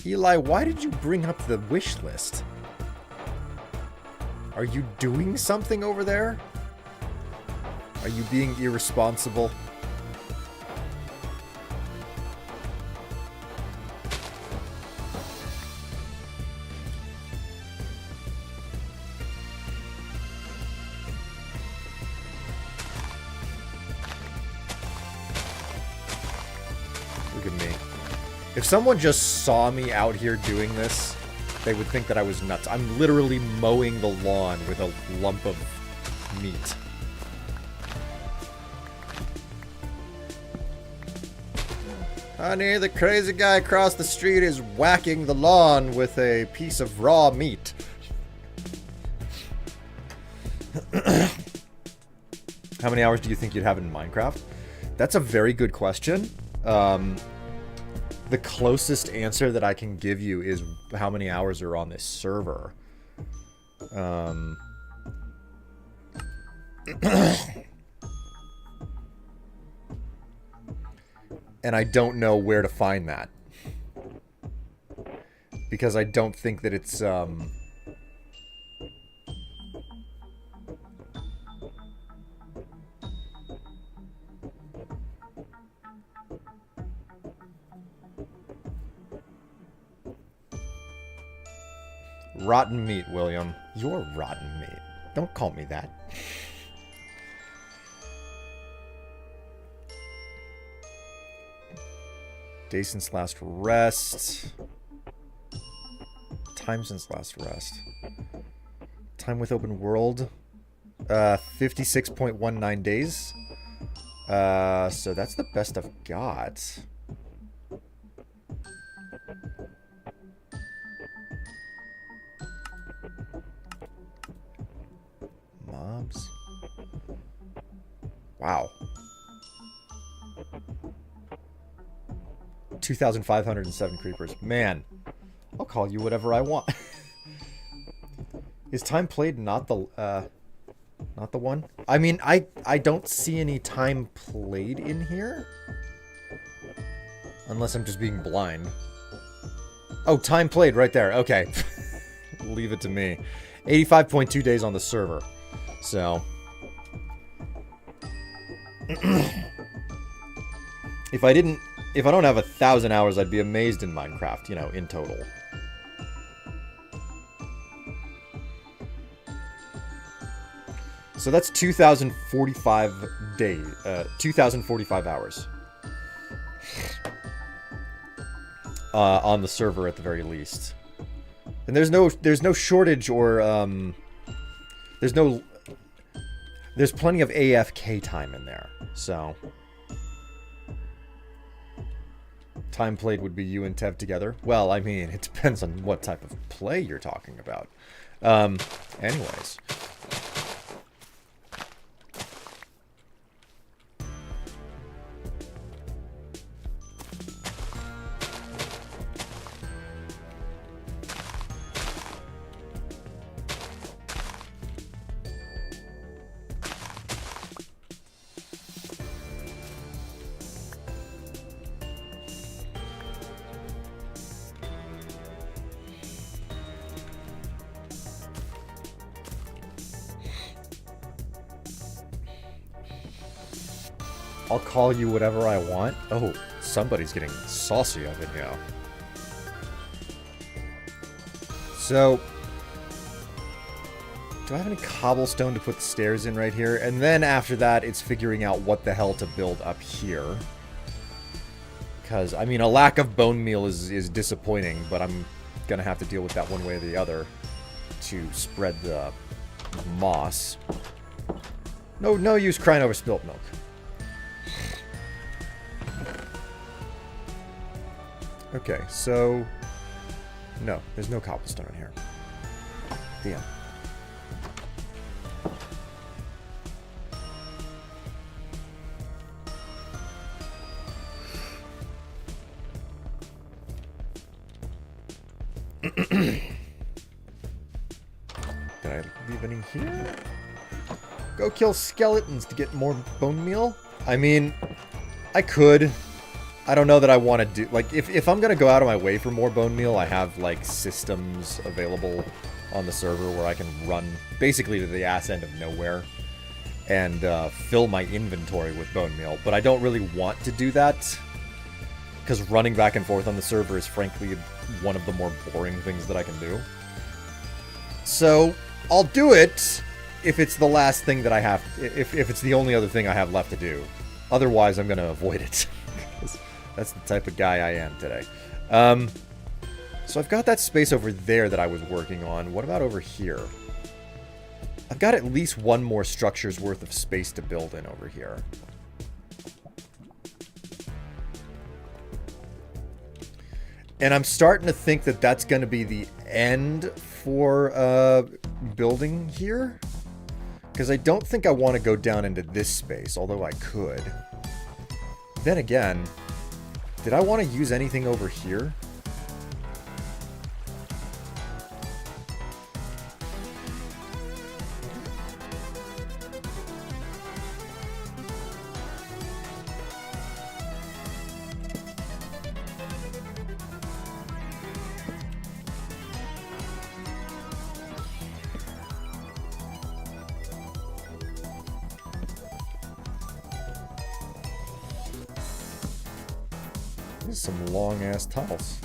Eli, why did you bring up the wish list? Are you doing something over there? Are you being irresponsible? Look at me. If someone just saw me out here doing this, they would think that I was nuts. I'm literally mowing the lawn with a lump of meat. Honey, the crazy guy across the street is whacking the lawn with a piece of raw meat. How many hours do you think you'd have in Minecraft? That's a very good question. The closest answer that I can give you is how many hours are on this server. And I don't know where to find that. Because I don't think that it's, rotten meat, William. You're rotten meat. Don't call me that. Day since last rest. Time since last rest. Time with open world. 56.19 days. So that's the best I've got. Mobs. Wow. 2,507 creepers. Man, I'll call you whatever I want. Is time played not the one? I mean, I don't see any time played in here. Unless I'm just being blind. Oh, time played right there. Okay. Leave it to me. 85.2 days on the server. So. If I don't have 1,000 hours, I'd be amazed in Minecraft, you know, in total. So that's 2,045 days, 2,045 hours. On the server at the very least. And there's no shortage or, there's plenty of AFK time in there, so. Time played would be you and Tev together. Well, I mean, it depends on what type of play you're talking about. Anyways. I'll call you whatever I want. Oh, somebody's getting saucy up in here. So, do I have any cobblestone to put the stairs in right here? And then after that, it's figuring out what the hell to build up here. Because, I mean, a lack of bone meal is disappointing, but I'm going to have to deal with that one way or the other to spread the moss. No use crying over spilt milk. Okay, so... No, there's no cobblestone in here. Damn. Did I leave any here? Go kill skeletons to get more bone meal? I mean, I could. I don't know that I want to do... Like, if I'm going to go out of my way for more bone meal, I have, like, systems available on the server where I can run basically to the ass end of nowhere and fill my inventory with bone meal. But I don't really want to do that because running back and forth on the server is, frankly, one of the more boring things that I can do. So, I'll do it if it's the last thing that I have... If it's the only other thing I have left to do. Otherwise, I'm going to avoid it. That's the type of guy I am today. So I've got that space over there that I was working on. What about over here? I've got at least one more structure's worth of space to build in over here. And I'm starting to think that that's going to be the end for building here. Because I don't think I want to go down into this space, although I could. Then again... Did I want to use anything over here? Some long-ass tunnels.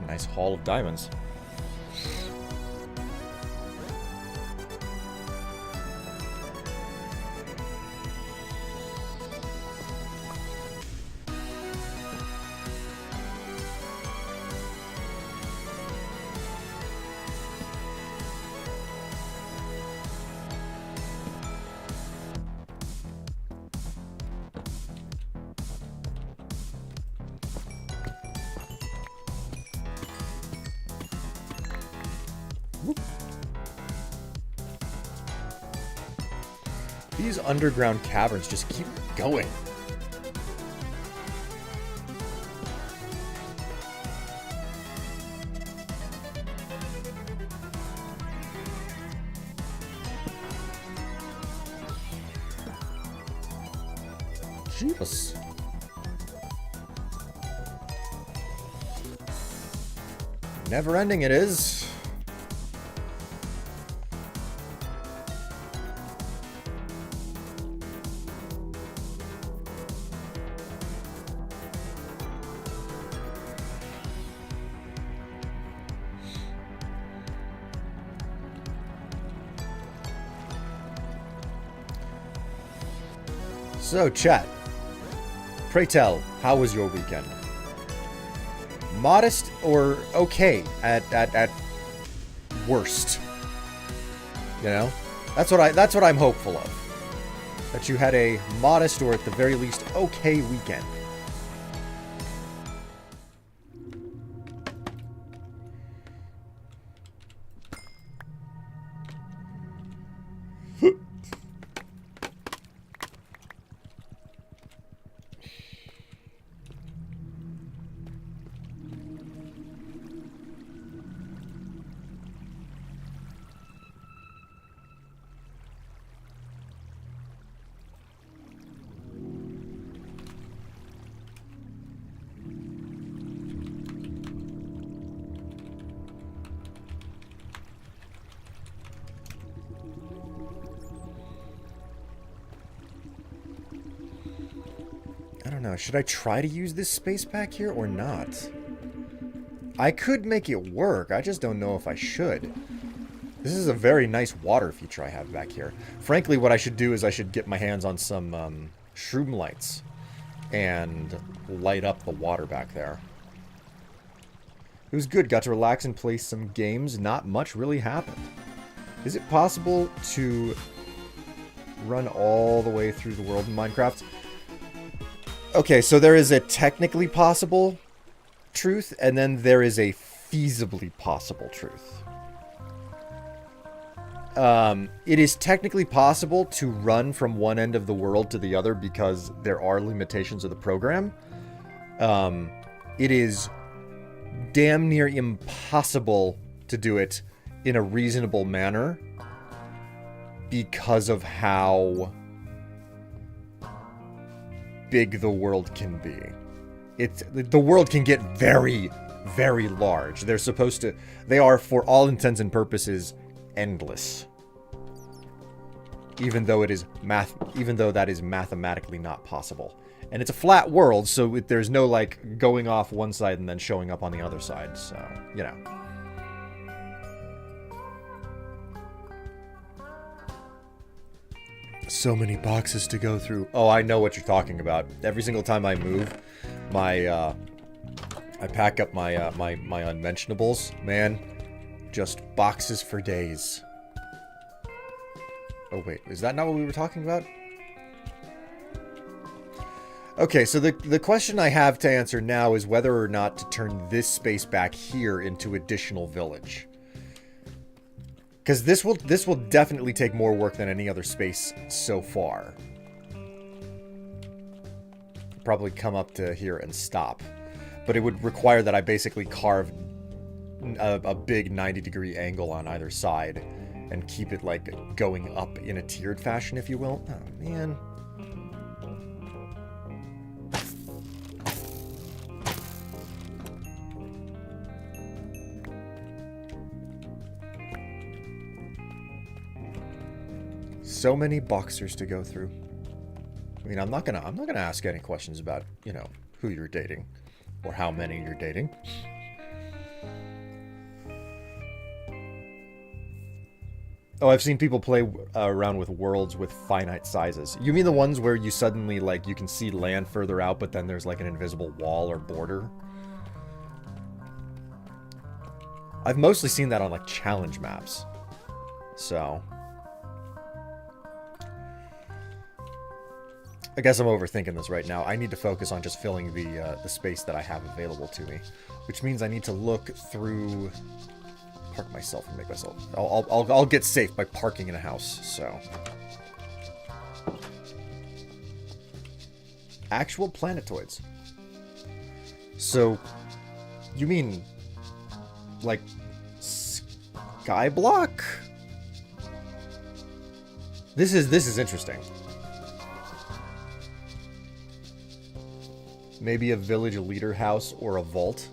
Nice haul of diamonds. These underground caverns just keep going. Jeebus. Never ending it is. So, chat, pray tell, how was your weekend? Modest or okay at worst? You know, that's what I'm hopeful of. That you had a modest or at the very least okay weekend. don't know. Should I try to use this space back here or not? I could make it work. I just don't know if I should. This is a very nice water feature I have back here. Frankly, what I should do is I should get my hands on some shroom lights and light up the water back there. It was good. Got to relax and play some games. Not much really happened. Is it possible to run all the way through the world in Minecraft? Okay, so there is a technically possible truth, and then there is a feasibly possible truth. It is technically possible to run from one end of the world to the other because there are limitations of the program. It is damn near impossible to do it in a reasonable manner because of how big the world can be. The world can get very, very large. They are, for all intents and purposes, endless. Even though that is mathematically not possible. And it's a flat world, so there's no, like, going off one side and then showing up on the other side, so, you know. So many boxes to go through. Oh, I know what you're talking about. Every single time I move, I pack up my unmentionables, man. Just boxes for days. Oh, wait. Is that not what we were talking about? Okay, so the question I have to answer now is whether or not to turn this space back here into additional village. Because this will definitely take more work than any other space so far. Probably come up to here and stop. But it would require that I basically carve a big 90-degree angle on either side and keep it, like, going up in a tiered fashion, if you will. Oh, man. So many boxers to go through. I mean, I'm not gonna ask any questions about, you know, who you're dating or how many you're dating. Oh, I've seen people play around with worlds with finite sizes. You mean the ones where you suddenly, like, you can see land further out, but then there's, like, an invisible wall or border? I've mostly seen that on, like, challenge maps. So I guess I'm overthinking this right now. I need to focus on just filling the space that I have available to me, which means I need to look through, park myself and make myself. I'll get safe by parking in a house. So actual planetoids. So you mean like skyblock? This is interesting. Maybe a village leader house or a vault.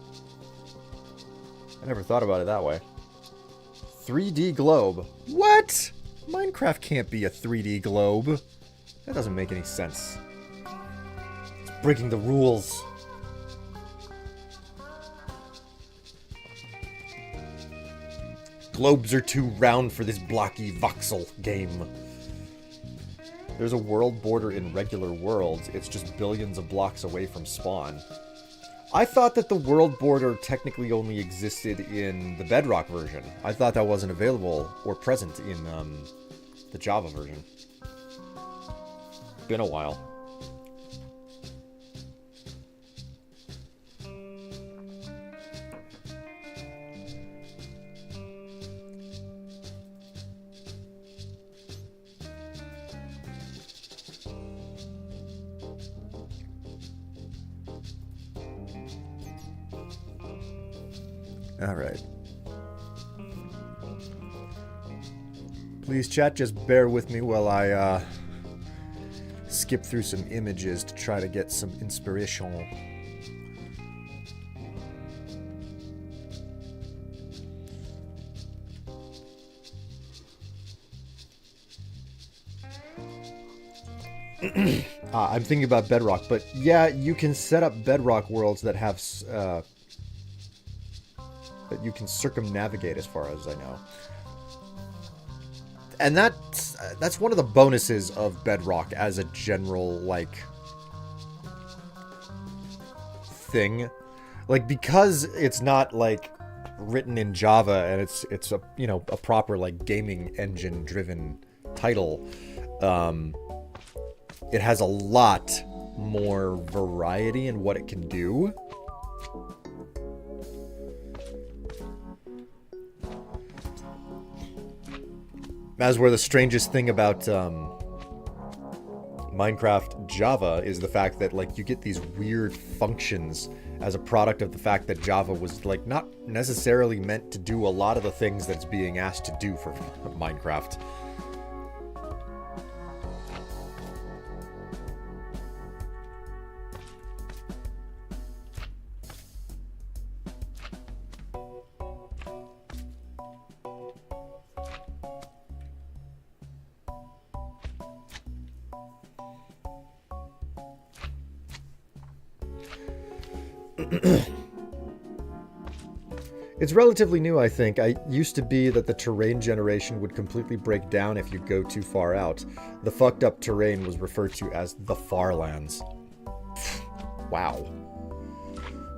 I never thought about it that way. 3D globe. What? Minecraft can't be a 3D globe. That doesn't make any sense. It's breaking the rules. Globes are too round for this blocky voxel game. There's a world border in regular worlds. It's just billions of blocks away from spawn. I thought that the world border technically only existed in the Bedrock version. I thought that wasn't available or present in the Java version. Been a while. All right. Please, chat, just bear with me while I skip through some images to try to get some inspiration. I'm thinking about Bedrock, but yeah, you can set up Bedrock worlds that have that you can circumnavigate, as far as I know. And that's one of the bonuses of Bedrock as a general like thing. Like, because it's not like written in Java and it's a, you know, a proper like gaming engine driven title, it has a lot more variety in what it can do. As where the strangest thing about Minecraft Java is the fact that like you get these weird functions as a product of the fact that Java was like not necessarily meant to do a lot of the things that it's being asked to do for Minecraft. It's relatively new, I think. I used to be that the terrain generation would completely break down if you go too far out. The fucked up terrain was referred to as the Farlands. Wow.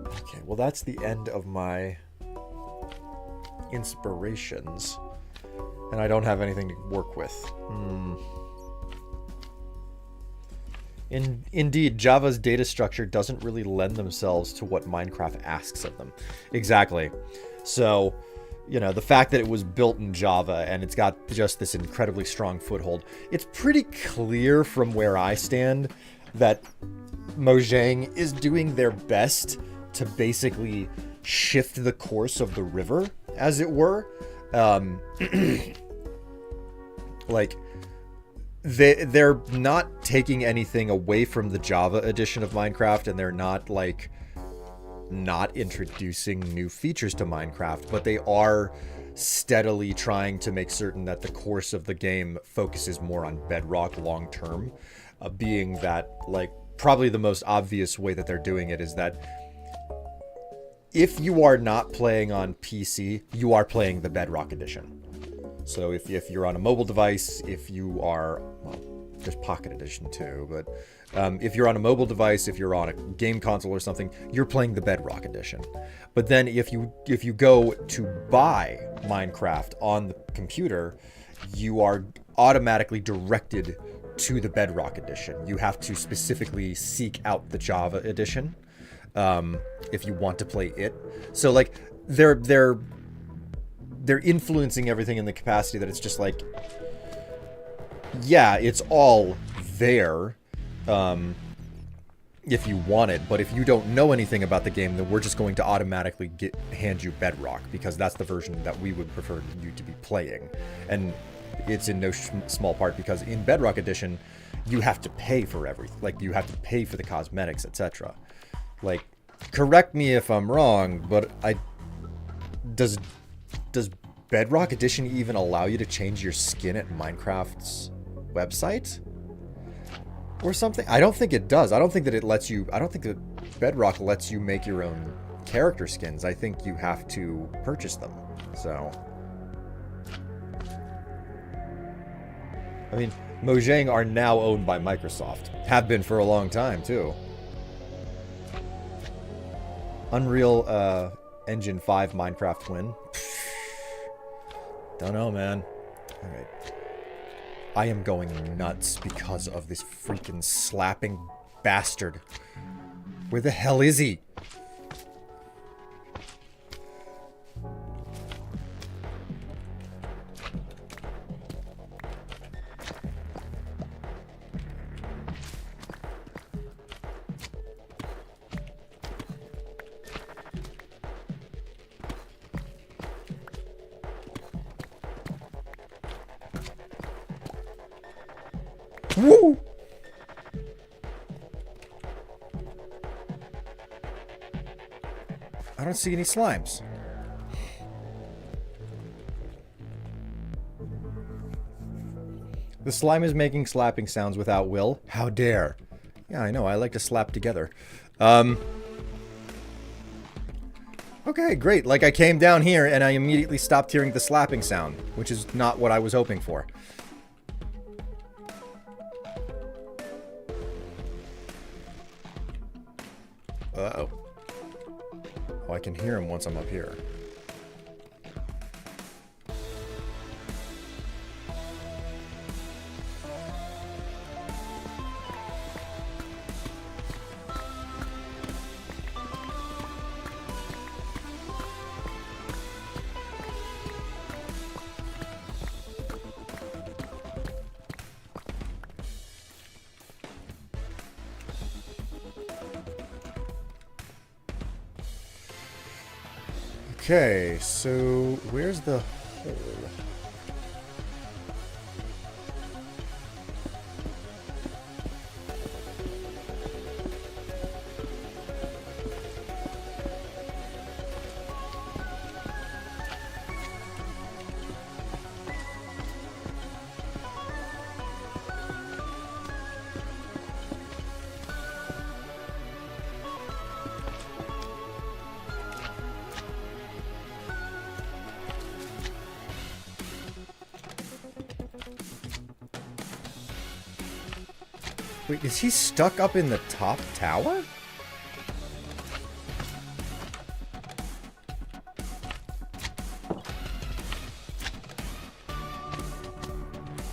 Okay, well that's the end of my inspirations. And I don't have anything to work with. Indeed, Java's data structure doesn't really lend themselves to what Minecraft asks of them. Exactly. So, you know, the fact that it was built in Java and it's got just this incredibly strong foothold, it's pretty clear from where I stand that Mojang is doing their best to basically shift the course of the river, as it were. Like, they're not taking anything away from the Java edition of Minecraft, and they're not like not introducing new features to Minecraft, but they are steadily trying to make certain that the course of the game focuses more on Bedrock long term, being that like probably the most obvious way that they're doing it is that if you are not playing on PC, you are playing the Bedrock edition. So if you're on a mobile device, if you are, well, there's Pocket Edition too, but if you're on a mobile device, if you're on a game console or something, you're playing the Bedrock Edition. But then if you go to buy Minecraft on the computer, you are automatically directed to the Bedrock Edition. You have to specifically seek out the Java Edition if you want to play it. So like they're influencing everything in the capacity that it's just like, yeah, it's all there if you want it, but if you don't know anything about the game, then we're just going to automatically hand you Bedrock, because that's the version that we would prefer you to be playing. And it's in no small part because in Bedrock Edition, you have to pay for everything. Like, you have to pay for the cosmetics, etc. Like, correct me if I'm wrong, but does Bedrock Edition even allow you to change your skin at Minecraft's website or something? I don't think it does. I don't think that it lets you. I don't think that Bedrock lets you make your own character skins. I think you have to purchase them. So, I mean, Mojang are now owned by Microsoft. Have been for a long time too. Unreal Engine 5 Minecraft win. Don't know, man. Alright. I am going nuts because of this freaking slapping bastard. Where the hell is he? Woo! I don't see any slimes. The slime is making slapping sounds without will. How dare. Yeah, I know. I like to slap together. Okay, great. Like, I came down here and I immediately stopped hearing the slapping sound, which is not what I was hoping for. Uh-oh. Oh, I can hear him once I'm up here. Okay, so where's the hole? Wait, is he stuck up in the top tower?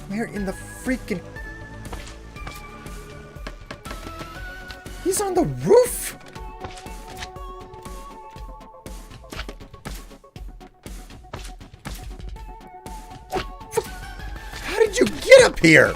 Where in the freaking... He's on the roof! How did you get up here?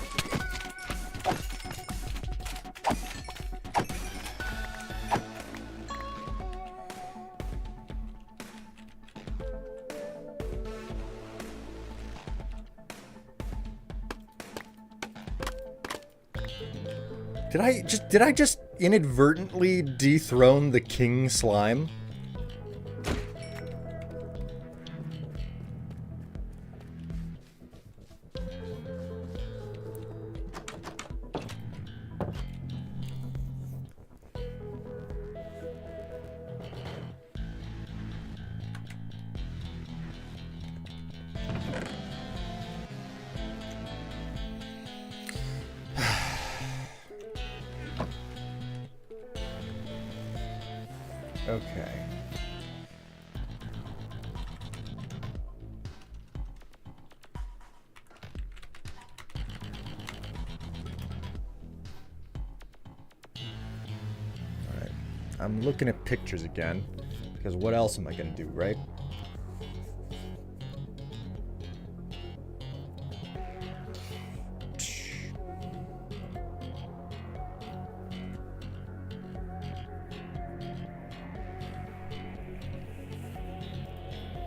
Did I just inadvertently dethrone the king slime? Okay. Alright. I'm looking at pictures again, because what else am I gonna do, right?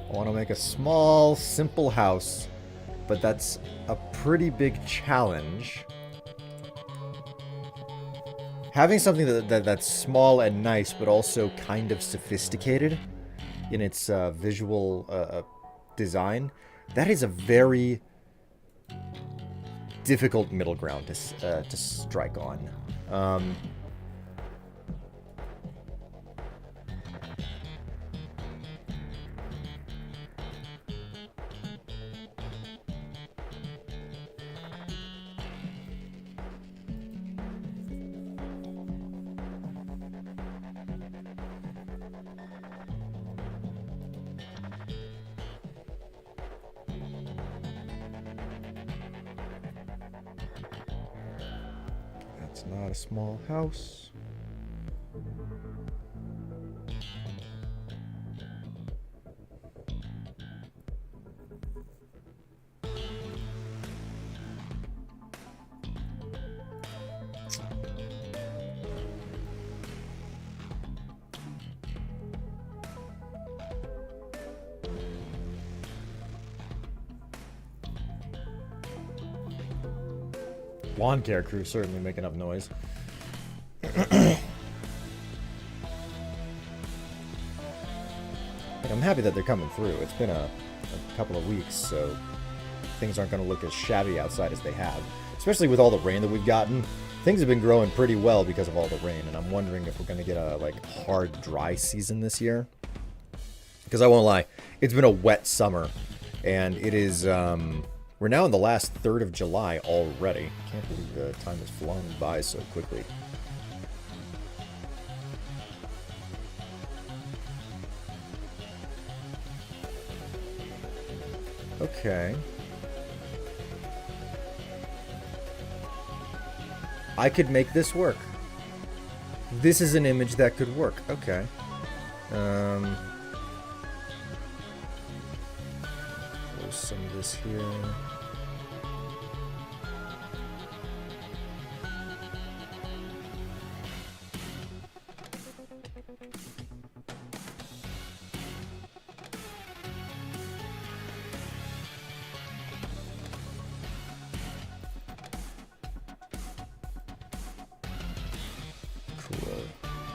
I want to make a small, simple house, but that's a pretty big challenge. Having something that's small and nice, but also kind of sophisticated in its visual design, that is a very difficult middle ground to strike on. That's not a small house. Lawn care crew certainly make enough noise. But I'm happy that they're coming through. It's been a couple of weeks, so things aren't going to look as shabby outside as they have. Especially with all the rain that we've gotten. Things have been growing pretty well because of all the rain, and I'm wondering if we're going to get a, like, hard, dry season this year. Because I won't lie, it's been a wet summer, and it is, we're now in the last third of July already. Can't believe the time has flown by so quickly. Okay. I could make this work. This is an image that could work. Okay. Throw some of this here.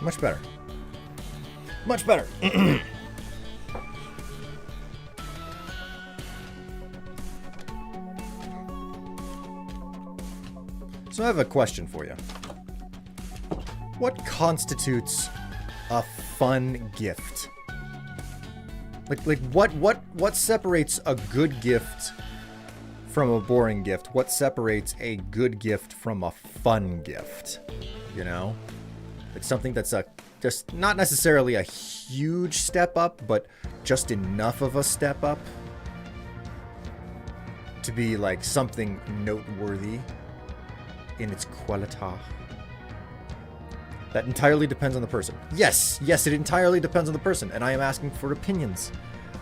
Much better. Much better. So I have a question for you. What constitutes a fun gift? Like what separates a good gift from a boring gift? What separates a good gift from a fun gift? You know? Like something that's just not necessarily a huge step up, but just enough of a step up to be like something noteworthy in its quality. That entirely depends on the person. Yes, it entirely depends on the person, and I am asking for opinions.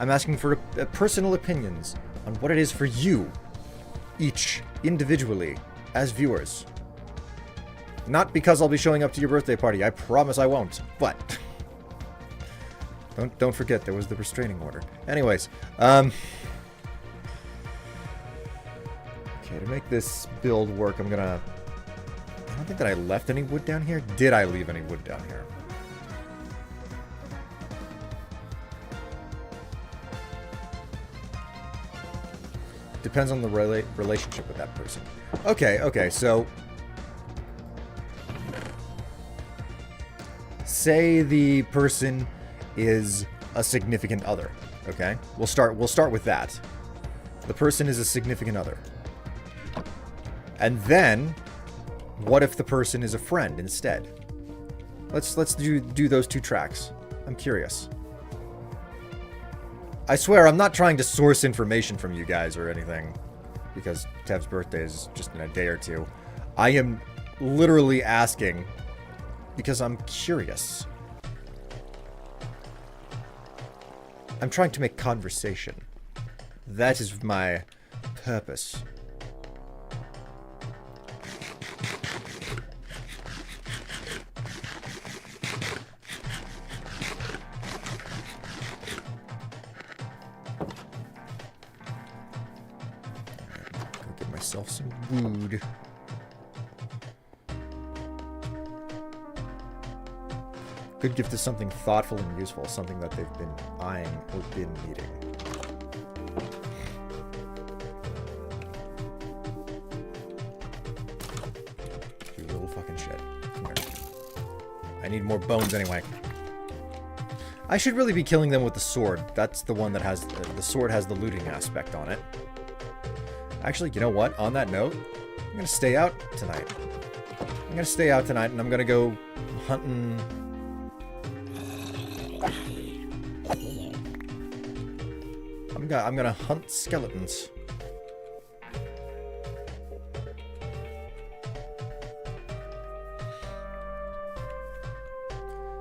I'm asking for personal opinions on what it is for you, each individually, as viewers. Not because I'll be showing up to your birthday party. I promise I won't. But don't forget there was the restraining order. Anyways, okay, to make this build work, I don't think that I left any wood down here. Did I leave any wood down here? Depends on the relationship with that person. Okay, so say the person is a significant other, okay? We'll start with that. The person is a significant other. And then what if the person is a friend instead? Let's do those two tracks. I'm curious. I swear I'm not trying to source information from you guys or anything because Tev's birthday is just in a day or two. I am literally asking because I'm curious. I'm trying to make conversation. That is my purpose. Go get myself some wood. Good gift is something thoughtful and useful, something that they've been eyeing or been needing. You little fucking shit. Come here. I need more bones anyway. I should really be killing them with the sword. That's the one that has... the sword has the looting aspect on it. Actually, you know what? On that note, I'm gonna stay out tonight. And I'm gonna go hunting... I'm gonna hunt skeletons.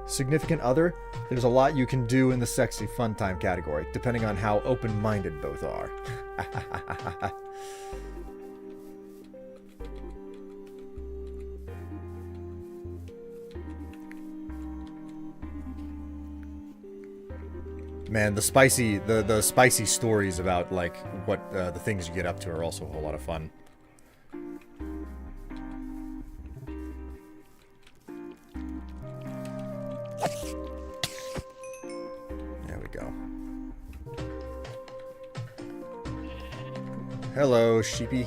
Significant other? There's a lot you can do in the sexy fun time category, depending on how open-minded both are. Man, the spicy stories about like what the things you get up to are also a whole lot of fun. There we go. Hello, sheepy.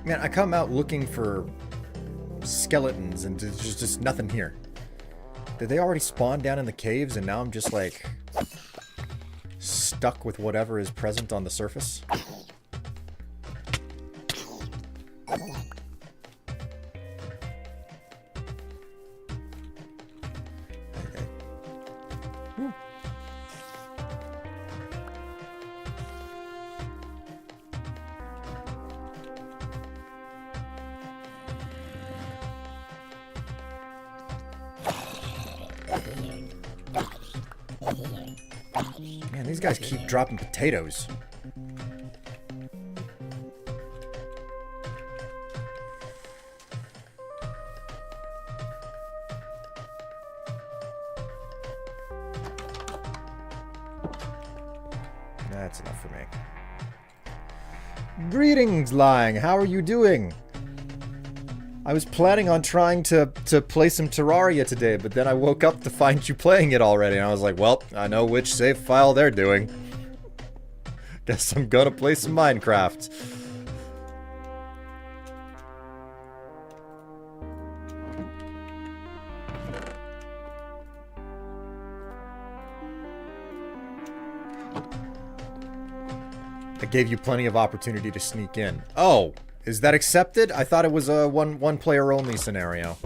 Man, I come out looking for skeletons and there's just nothing here. Did they already spawn down in the caves and now I'm just like stuck with whatever is present on the surface? Man, these guys keep dropping potatoes. That's enough for me. Greetings, Lying. How are you doing? I was planning on trying to play some Terraria today, but then I woke up to find you playing it already, and I was like, well, I know which save file they're doing. Guess I'm gonna play some Minecraft. I gave you plenty of opportunity to sneak in. Oh! Is that accepted? I thought it was a one player only scenario.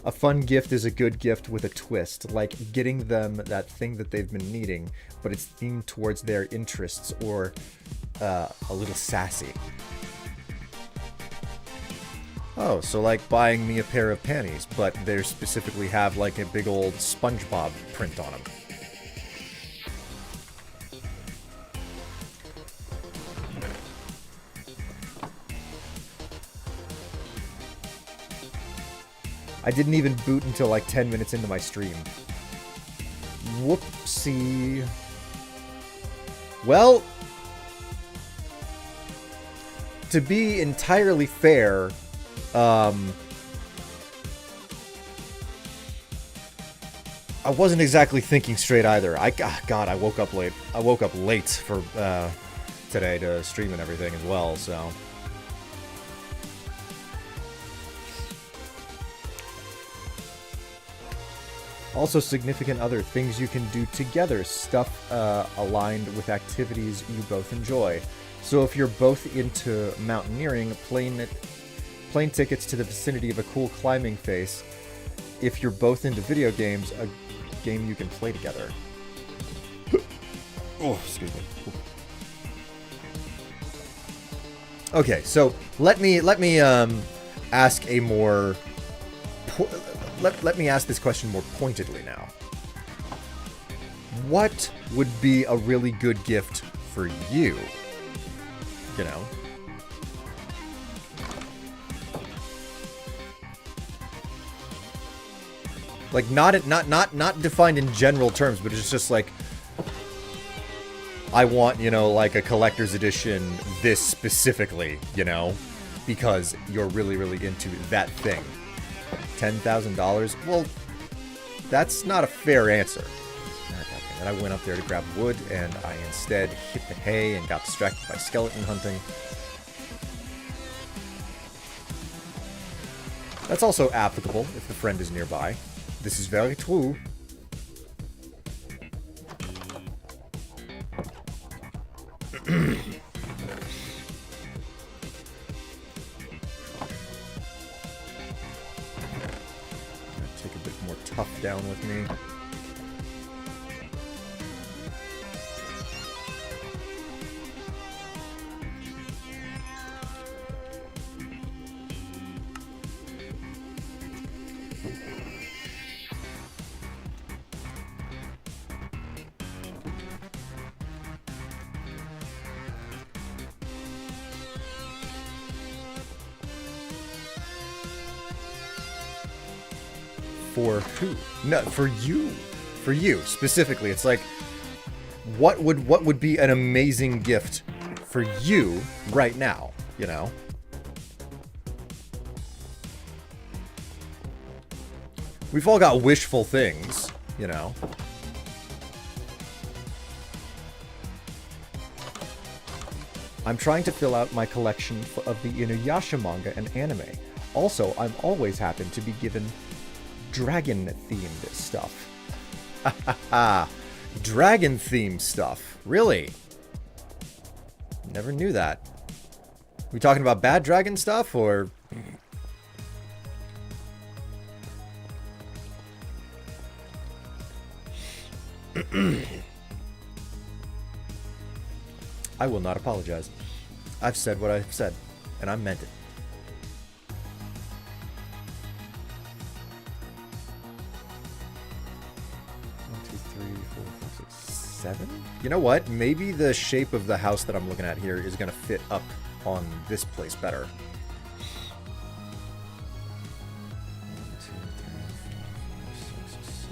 A fun gift is a good gift with a twist, like getting them that thing that they've been needing, but it's themed towards their interests or a little sassy. Oh, so like buying me a pair of panties, but they specifically have like a big old SpongeBob print on them. I didn't even boot until like 10 minutes into my stream. Whoopsie. Well, to be entirely fair, I wasn't exactly thinking straight either. God, I woke up late. I woke up late for today to stream and everything as well, so. Also, significant other things you can do together, stuff aligned with activities you both enjoy. So if you're both into mountaineering, plane tickets to the vicinity of a cool climbing face. If you're both into video games, a game you can play together. Oh, excuse me. Okay, so let me ask a more. Let me ask this question more pointedly now. What would be a really good gift for you? You know? Like not defined in general terms, but it's just like I want, you know, like a collector's edition this specifically, you know, because you're really into that thing. $10,000? Well, that's not a fair answer. And I went up there to grab wood, and I instead hit the hay and got distracted by skeleton hunting. That's also applicable if the friend is nearby. This is very true. Take a bit more tough down with me. For who? No, for you. For you, specifically. It's like, what would be an amazing gift for you right now, you know? We've all got wishful things, you know? I'm trying to fill out my collection of the Inuyasha manga and anime. Also, I'm always happen to be given dragon-themed stuff. Dragon-themed stuff. Really? Never knew that. We talking about bad dragon stuff, or... I will not apologize. I've said what I've said, and I meant it. 1, 2, 3, 4, 5, 6, 7? You know what? Maybe the shape of the house that I'm looking at here is going to fit up on this place better. 1, 2, 3, 4, 5, 6,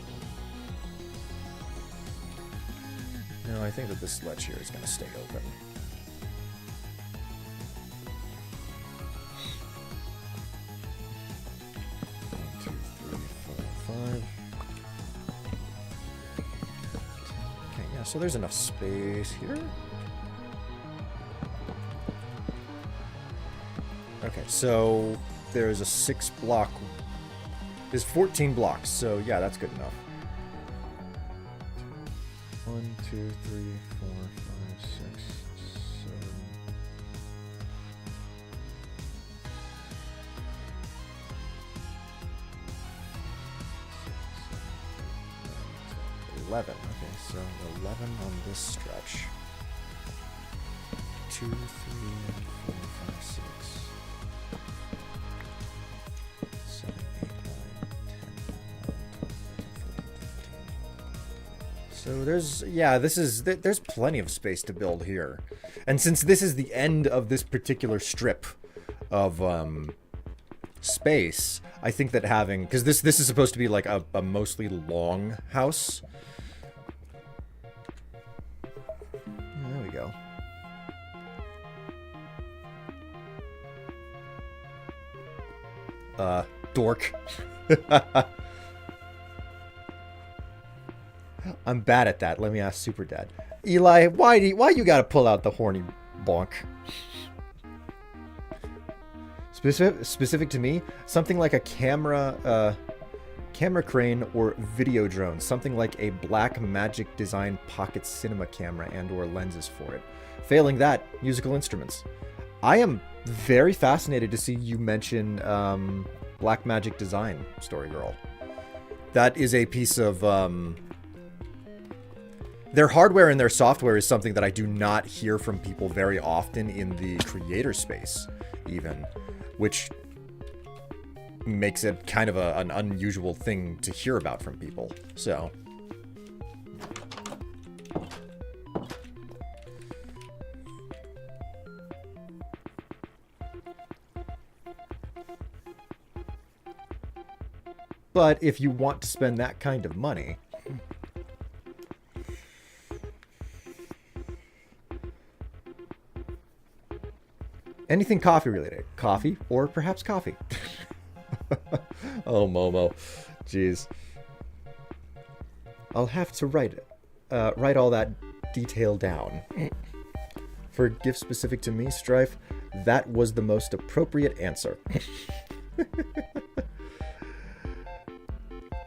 7. No, I think that this ledge here is going to stay open. 1, 2, 3, 4, 5. Okay, yeah, so there's enough space here. Okay, so there's a 6 block. There's 14 blocks, so yeah, that's good enough. 1, 2, 3, 4, 5, 6, 7. Okay, so 11 on this stretch. 2, 3, 4, 5, 6. 7, 8, 9, 10, 11, 12, 13, 14, 15. So there's plenty of space to build here. And since this is the end of this particular strip of space, I think that having, because this is supposed to be like a mostly long house. There we go. Dork. I'm bad at that. Let me ask Super Dad. Eli, why you gotta pull out the horny bonk? Specific to me, something like a camera crane or video drone, something like a black magic design pocket cinema camera and or lenses for it. Failing that, musical instruments. I am very fascinated to see you mention black magic design, Story Girl. That is a piece of their hardware and their software is something that I do not hear from people very often in the creator space, even, which makes it kind of an unusual thing to hear about from people. So, but if you want to spend that kind of money, anything coffee related, coffee or perhaps coffee. Oh, Momo. Jeez. I'll have to write all that detail down. For a gift specific to me, Strife, that was the most appropriate answer.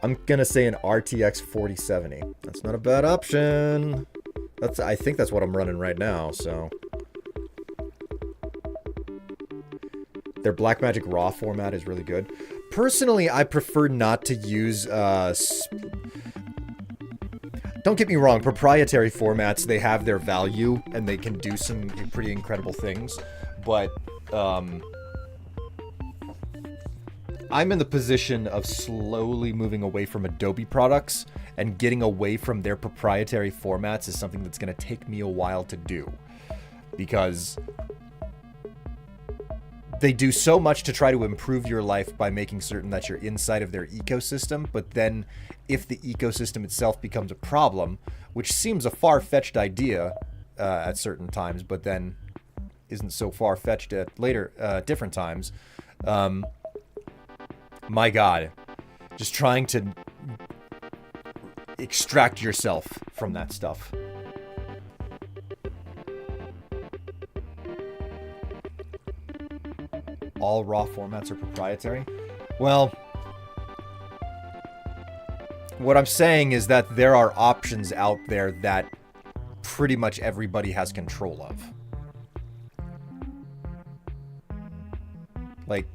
I'm gonna say an RTX 4070. That's not a bad option. I think that's what I'm running right now, so. Their Blackmagic RAW format is really good. Personally, I prefer not to use, don't get me wrong, proprietary formats, they have their value, and they can do some pretty incredible things, but, I'm in the position of slowly moving away from Adobe products, and getting away from their proprietary formats is something that's going to take me a while to do. Because they do so much to try to improve your life by making certain that you're inside of their ecosystem, but then if the ecosystem itself becomes a problem, which seems a far-fetched idea at certain times, but then isn't so far-fetched at later, different times, my God, just trying to extract yourself from that stuff. all raw formats are proprietary? Well, what I'm saying is that there are options out there that pretty much everybody has control of. Like,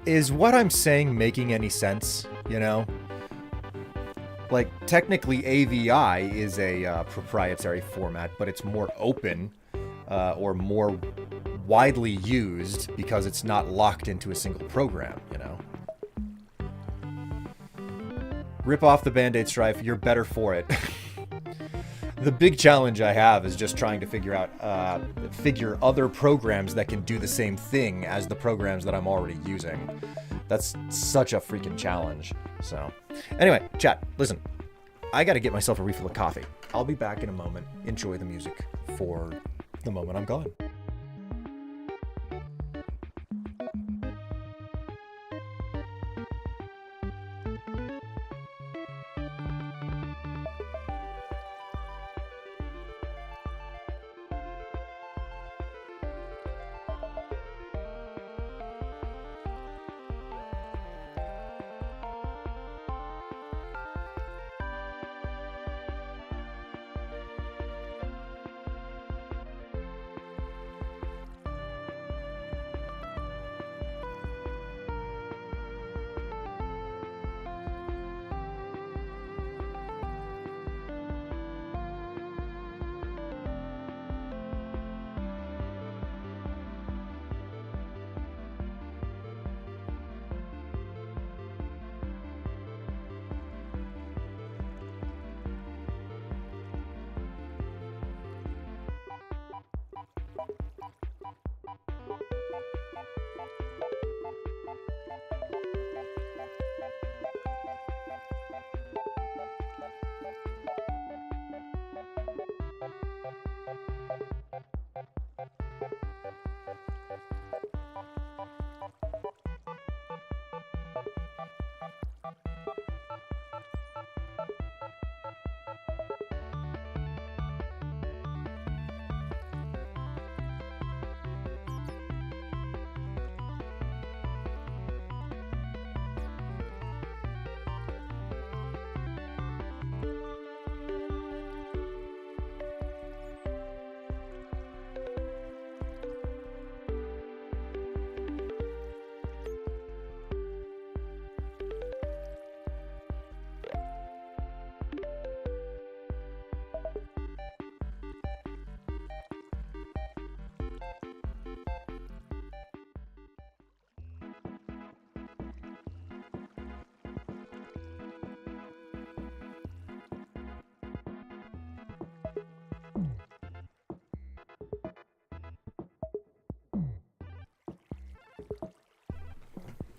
is what I'm saying making any sense, you know? Like, technically AVI is a proprietary format, but it's more open or more widely used because it's not locked into a single program, you know? Rip off the Band-Aid, Strife, you're better for it. The big challenge I have is just trying to figure other programs that can do the same thing as the programs that I'm already using. That's such a freaking challenge. So, anyway, chat, listen. I gotta get myself a refill of coffee. I'll be back in a moment. Enjoy the music for the moment I'm gone.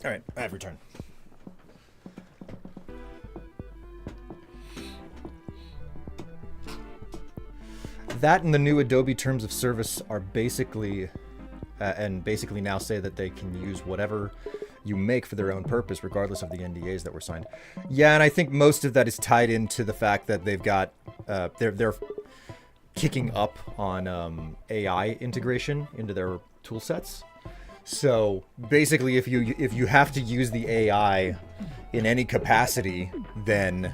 All right, I have returned. That and the new Adobe Terms of Service are basically now say that they can use whatever you make for their own purpose, regardless of the NDAs that were signed. Yeah, and I think most of that is tied into the fact that they've got they're kicking up on AI integration into their tool sets. So basically, if you have to use the AI in any capacity, then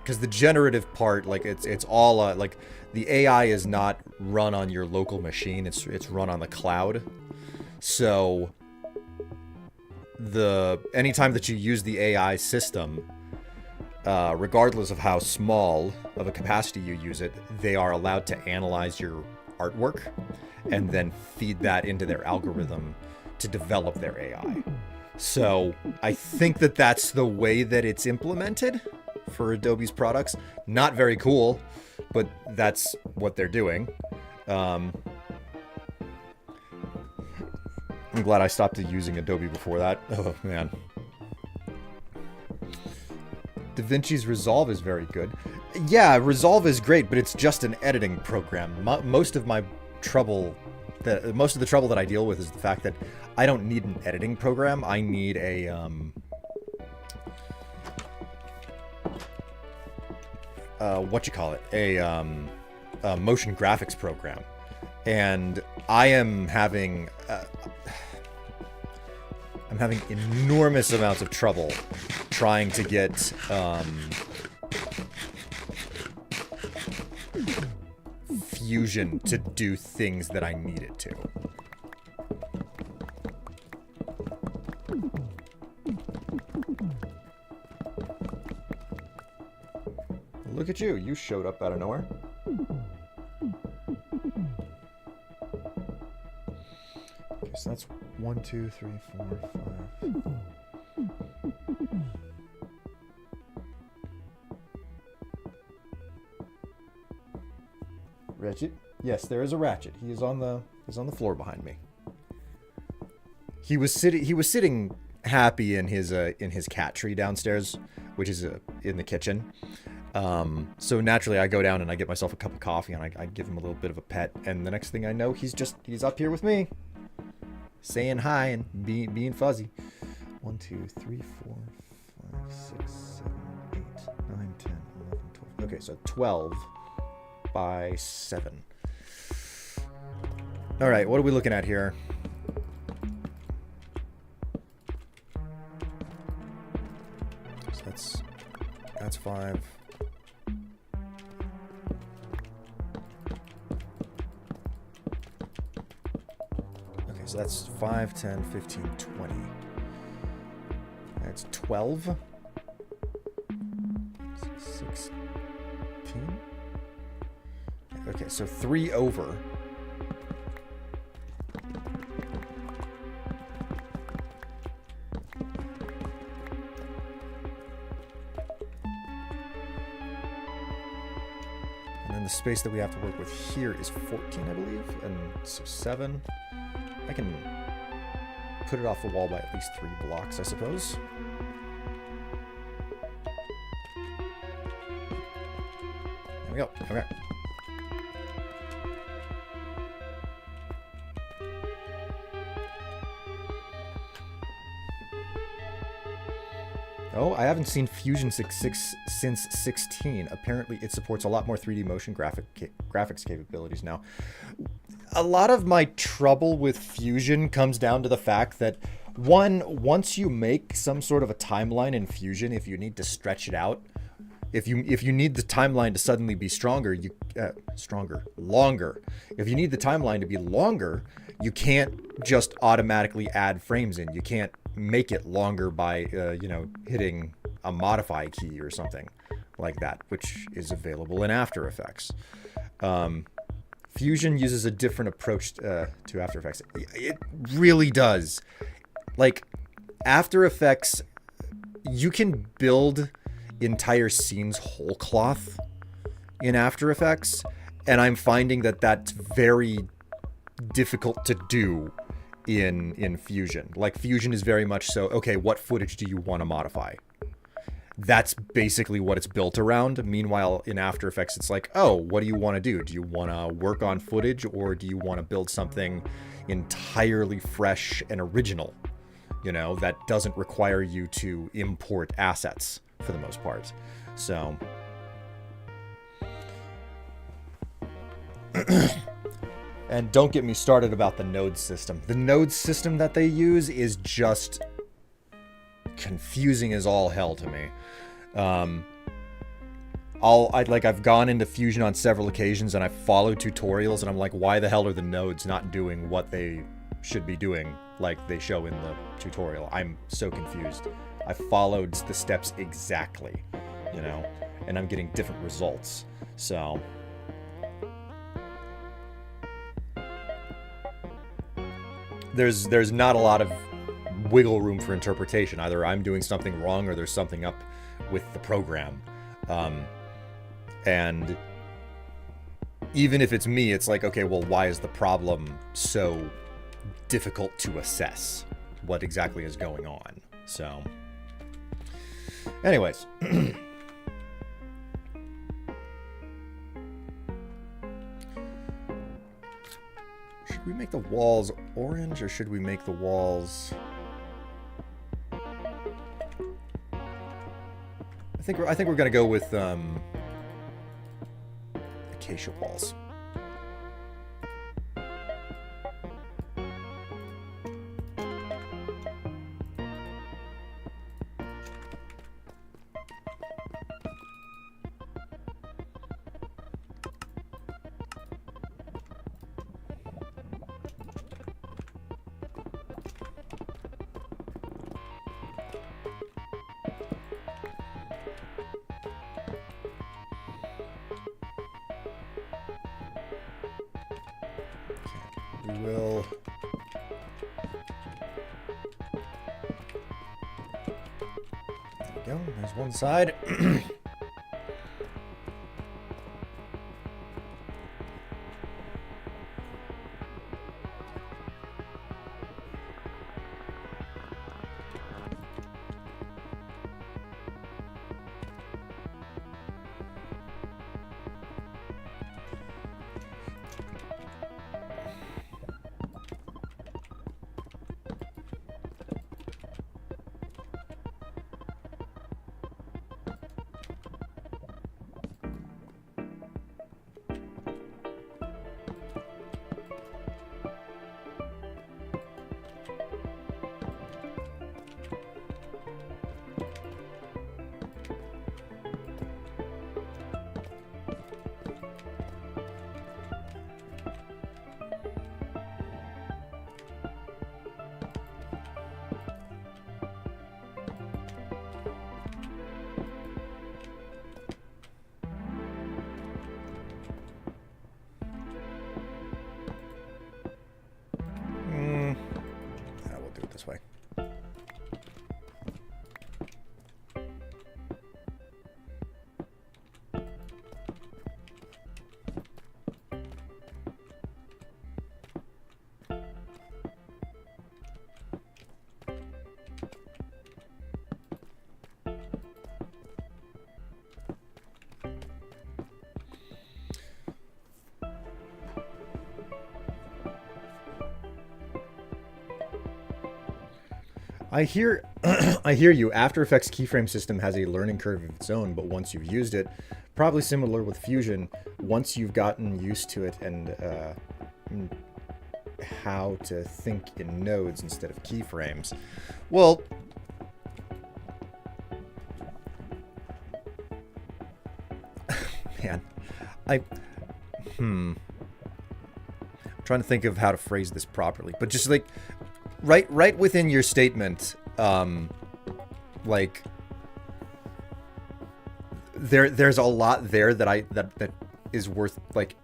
because the generative part, like it's all like the AI is not run on your local machine; it's run on the cloud. So anytime that you use the AI system, regardless of how small of a capacity you use it, they are allowed to analyze your artwork and then feed that into their algorithm to develop their AI. So I think that that's the way that it's implemented for Adobe's products. Not very cool, but that's what they're doing. I'm glad I stopped using Adobe before that. Oh, man. DaVinci's Resolve is very good. Yeah, Resolve is great, but it's just an editing program. Most of the trouble that I deal with is the fact that I don't need an editing program. I need a motion graphics program, and I am having enormous amounts of trouble trying to get Fusion to do things that I need it to. Look at you. You showed up out of nowhere. Okay, so that's 1, 2, 3, 4, 5. Ratchet? Yes, there is a Ratchet. He is on the floor behind me. He was sitting happy in his cat tree downstairs, which is in the kitchen. So naturally I go down and I get myself a cup of coffee and I give him a little bit of a pet, and the next thing I know he's up here with me, saying hi and being fuzzy. 1, 2, 3, 4, 5, 6, 7, 8, 9, 10, 11, 12. Okay, so 12 by 7. All right, what are we looking at here? So that's 5. Okay, so that's 5, 10, 15, 20. That's 12. 16. Okay, so 3 over. And then the space that we have to work with here is 14, I believe. And so 7. I can put it off the wall by at least 3 blocks, I suppose. There we go. Okay. Oh, I haven't seen Fusion 6 since 16. Apparently, it supports a lot more 3D motion graphics capabilities now. A lot of my trouble with Fusion comes down to the fact that, once you make some sort of a timeline in Fusion, if you need to stretch it out, if you need the timeline to suddenly be longer. If you need the timeline to be longer, you can't just automatically add frames in. You can't make it longer by hitting a modify key or something like that, which is available in After Effects. Fusion uses a different approach to After Effects. It really does. Like, After Effects, you can build entire scenes whole cloth in After Effects, and I'm finding that that's very difficult to do in Fusion. Like, Fusion is very much so, okay, what footage do you want to modify? That's basically what it's built around. Meanwhile, in After Effects, it's like, oh, what do you want to do? Do you want to work on footage, or do you want to build something entirely fresh and original, that doesn't require you to import assets for the most part? So and don't get me started about the node system. The node system that they use is just confusing as all hell to me. I've gone into Fusion on several occasions and I've followed tutorials and I'm like, why the hell are the nodes not doing what they should be doing like they show in the tutorial? I'm so confused. I followed the steps exactly, and I'm getting different results. So there's not a lot of wiggle room for interpretation. Either I'm doing something wrong or there's something up with the program. And even if it's me, it's like, okay, well, why is the problem so difficult to assess? What exactly is going on? So anyways. Should we make the walls orange, or should we make the walls... I think we're gonna go with I acacia walls. We will... There we go. There's one side. We'll do it this way. I hear I hear you. After Effects keyframe system has a learning curve of its own, but once you've used it, probably similar with Fusion, once you've gotten used to it and how to think in nodes instead of keyframes. Well, man, I'm trying to think of how to phrase this properly, but just like right within your statement, like there's a lot there that is worth, like,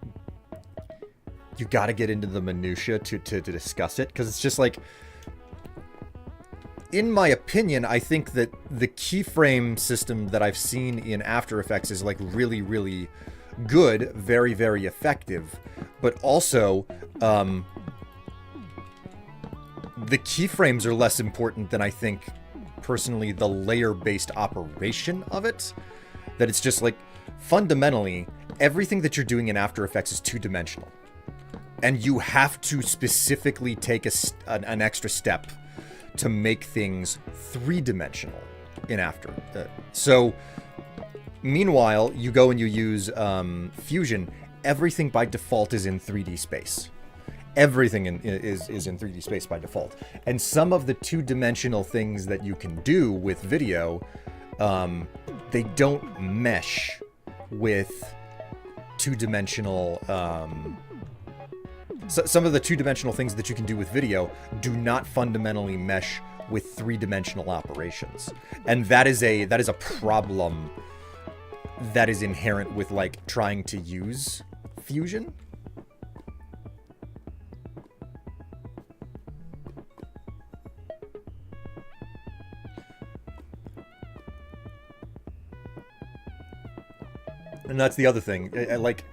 you got to get into the minutia to discuss it, because it's just like, in my opinion, I think that the keyframe system that I've seen in After Effects is like really, really good, very, very effective, but also the keyframes are less important than I think, personally, the layer-based operation of it. That it's just like, fundamentally, everything that you're doing in After Effects is two-dimensional. And you have to specifically take an extra step to make things three-dimensional in After. So, meanwhile, you go and you use Fusion, everything by default is in 3D space. Everything is in 3D space by default. And some of the two-dimensional things that you can do with video, they don't mesh with two-dimensional... some of the two-dimensional things that you can do with video do not fundamentally mesh with three-dimensional operations. And that is a problem that is inherent with, like, trying to use Fusion. And that's the other thing. Like,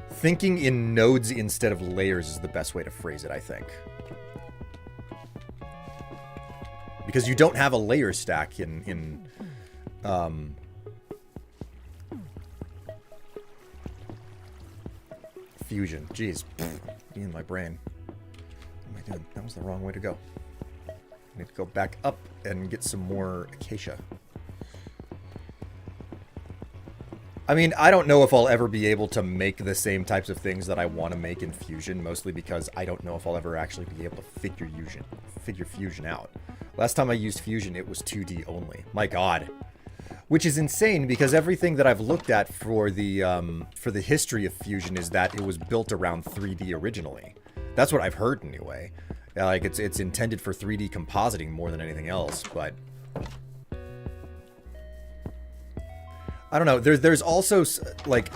thinking in nodes instead of layers is the best way to phrase it, I think. Because you don't have a layer stack in Fusion. Jeez. Be in my brain. What am I doing? That was the wrong way to go. I need to go back up and get some more acacia. I mean, I don't know if I'll ever be able to make the same types of things that I want to make in Fusion, mostly because I don't know if I'll ever actually be able to figure Fusion out. Last time I used Fusion, it was 2D only. My God. Which is insane because everything that I've looked at for the history of Fusion is that it was built around 3D originally. That's what I've heard anyway. Like it's intended for 3D compositing more than anything else, but I don't know. There's also like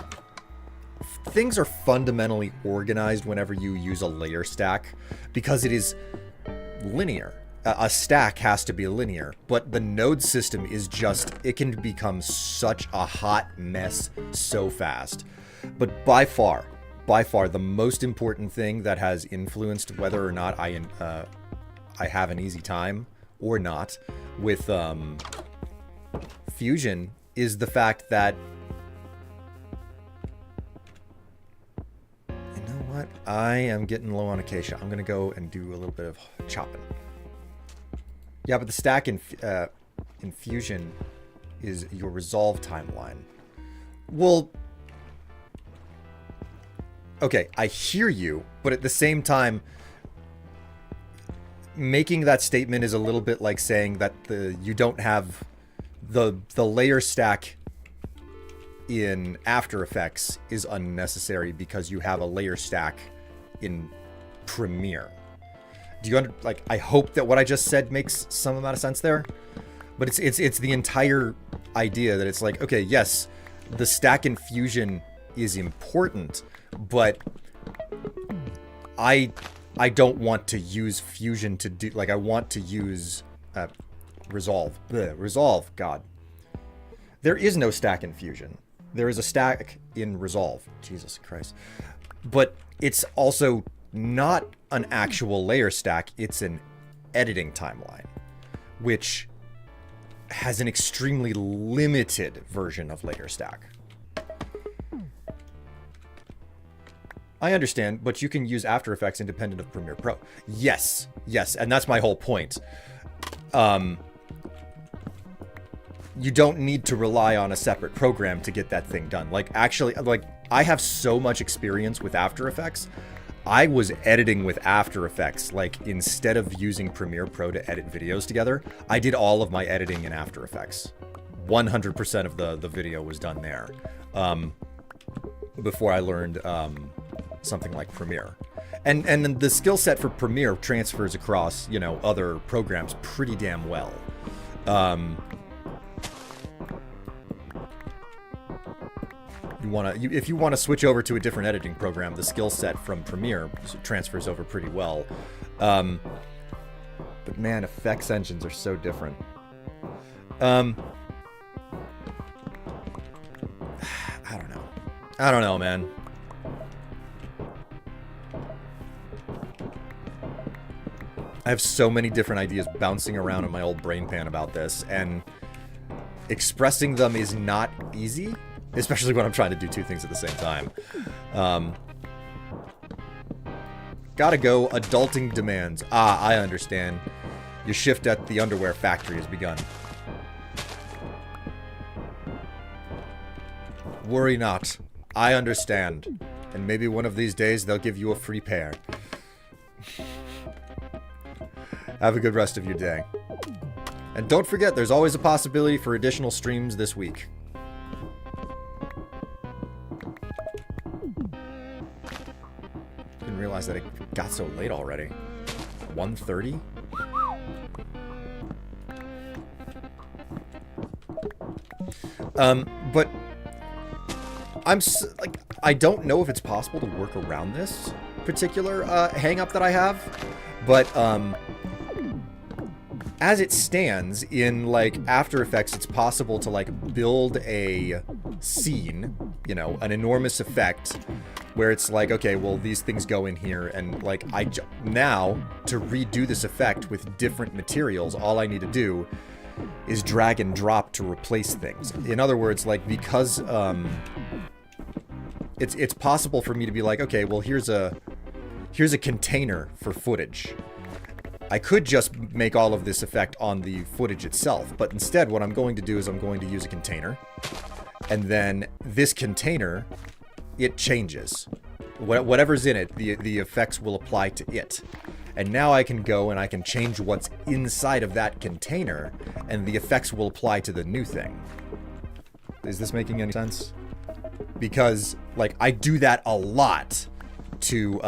things are fundamentally organized whenever you use a layer stack because it is linear. A stack has to be linear, but the node system is just, it can become such a hot mess so fast. But by far, the most important thing that has influenced whether or not I have an easy time or not with Fusion is the fact that, you know what? I am getting low on acacia. I'm going to go and do a little bit of chopping. Yeah, but the stack in Fusion is your resolve timeline. Well, okay, I hear you, but at the same time, making that statement is a little bit like saying that you don't have the layer stack in After Effects is unnecessary because you have a layer stack in Premiere. Do you like? I hope that what I just said makes some amount of sense there, but it's the entire idea that it's like, okay, yes, the stack in Fusion is important, but I don't want to use Fusion to do, like, I want to use Resolve. Resolve, God. There is no stack in Fusion. There is a stack in Resolve. Jesus Christ. But it's also not an actual layer stack. It's an editing timeline, which has an extremely limited version of layer stack. I understand, but you can use After Effects independent of Premiere Pro. Yes, and that's my whole point. You don't need to rely on a separate program to get that thing done. Like, actually, like, I have so much experience with After Effects. I was editing with After Effects, like, instead of using Premiere Pro to edit videos together, I did all of my editing in After Effects. 100% of the video was done there. Before I learned something like Premiere. And the skill set for Premiere transfers across, you know, other programs pretty damn well. If you want to switch over to a different editing program, the skill set from Premiere transfers over pretty well. But man, effects engines are so different. I don't know, man. I have so many different ideas bouncing around in my old brain pan about this, and expressing them is not easy, especially when I'm trying to do two things at the same time. Gotta go. Adulting demands. Ah, I understand. Your shift at the underwear factory has begun. Worry not. I understand. And maybe one of these days they'll give you a free pair. Have a good rest of your day. And don't forget, there's always a possibility for additional streams this week. Didn't realize that it got so late already. 1:30? But I don't know if it's possible to work around this particular hang-up that I have, but as it stands in, like, After Effects, it's possible to, like, build a scene, you know, an enormous effect where it's like, okay, well, these things go in here, and, like, now, to redo this effect with different materials, all I need to do is drag and drop to replace things. In other words, like, because it's possible for me to be like, okay, well, here's a container for footage. I could just make all of this effect on the footage itself, but instead what I'm going to do is I'm going to use a container, and then this container, it changes. Whatever's in it, the effects will apply to it. And now I can go and I can change what's inside of that container, and the effects will apply to the new thing. Is this making any sense? Because, like, I do that a lot to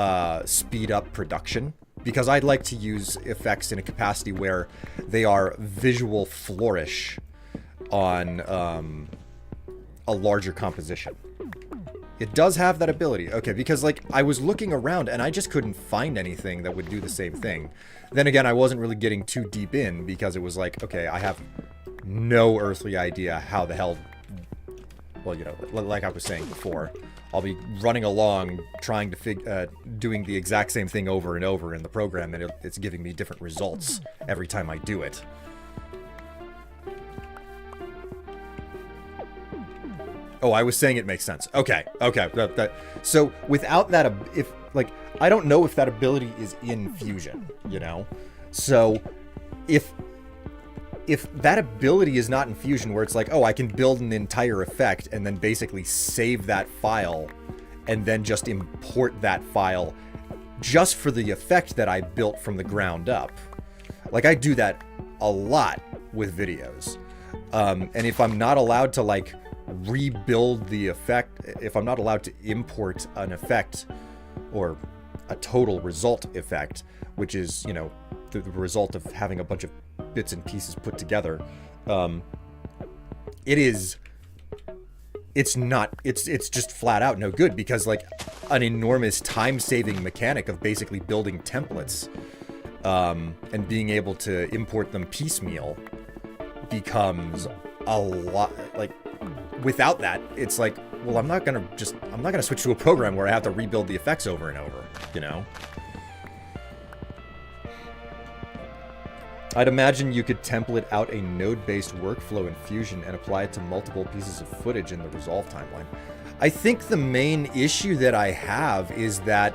speed up production, because I'd like to use effects in a capacity where they are visual flourish on a larger composition. It does have that ability. Okay, because, like, I was looking around and I just couldn't find anything that would do the same thing. Then again, I wasn't really getting too deep in, because it was like, okay, I have no earthly idea how the hell... Well, you know, like I was saying before, I'll be running along trying to doing the exact same thing over and over in the program, and it's giving me different results every time I do it. Oh, I was saying it makes sense. Okay. So without that, if, like, I don't know if that ability is in Fusion, you know? So if that ability is not in Fusion, where it's like, oh, I can build an entire effect and then basically save that file and then just import that file just for the effect that I built from the ground up. Like, I do that a lot with videos. And if I'm not allowed to, like, rebuild the effect, if I'm not allowed to import an effect or a total result effect, which is, you know, the result of having a bunch of bits and pieces put together, it's just flat out no good, because, like, an enormous time-saving mechanic of basically building templates and being able to import them piecemeal becomes a lot. Like, without that, it's like, well, I'm not gonna switch to a program where I have to rebuild the effects over and over, you know? I'd imagine you could template out a node-based workflow in Fusion and apply it to multiple pieces of footage in the resolve timeline. I think the main issue that I have is that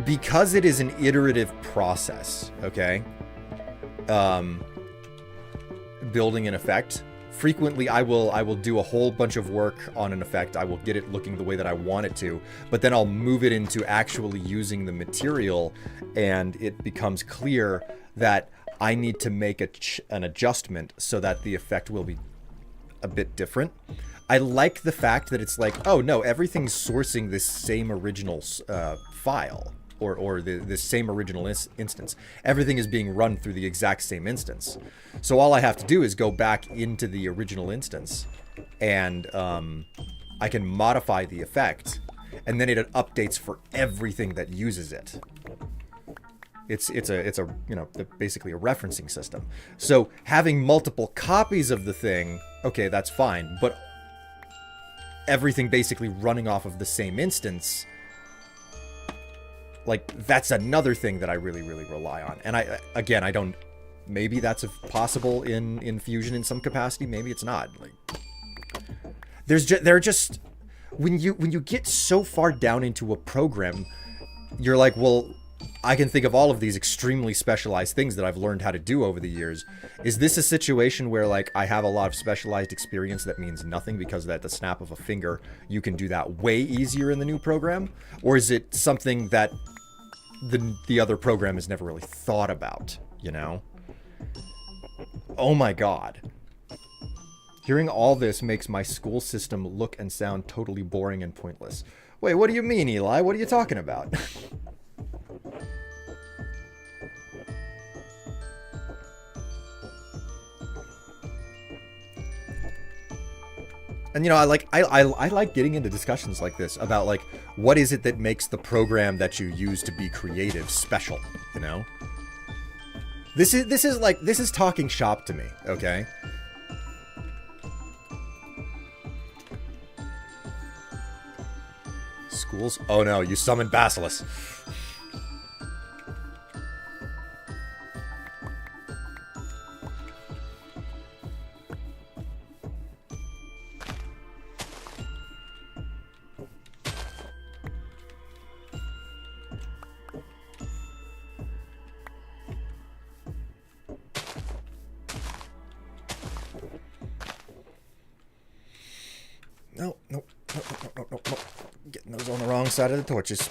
because it is an iterative process, okay? Building an effect, frequently I will do a whole bunch of work on an effect. I will get it looking the way that I want it to, but then I'll move it into actually using the material, and it becomes clear that I need to make an adjustment so that the effect will be a bit different. I like the fact that it's like, oh no, everything's sourcing this same original file, or the same original instance. Everything is being run through the exact same instance. So all I have to do is go back into the original instance, and I can modify the effect, and then it updates for everything that uses it. It's a you know, basically a referencing system. So having multiple copies of the thing, okay, that's fine, but everything basically running off of the same instance, like, that's another thing that I really rely on. And I don't, maybe that's possible in Fusion in some capacity, maybe it's not. Like, they're just, when you get so far down into a program, you're like, well, I can think of all of these extremely specialized things that I've learned how to do over the years. Is this a situation where, like, I have a lot of specialized experience that means nothing because at the snap of a finger, you can do that way easier in the new program? Or is it something that the other program has never really thought about, you know? Oh my god. Hearing all this makes my school system look and sound totally boring and pointless. Wait, what do you mean, Eli? What are you talking about? And, you know, I like getting into discussions like this about, like, what is it that makes the program that you use to be creative special, you know? This is talking shop to me, okay? Schools? Oh no, you summoned Basilisk. No, no, no, no, no, no, no. Getting those on the wrong side of the torches.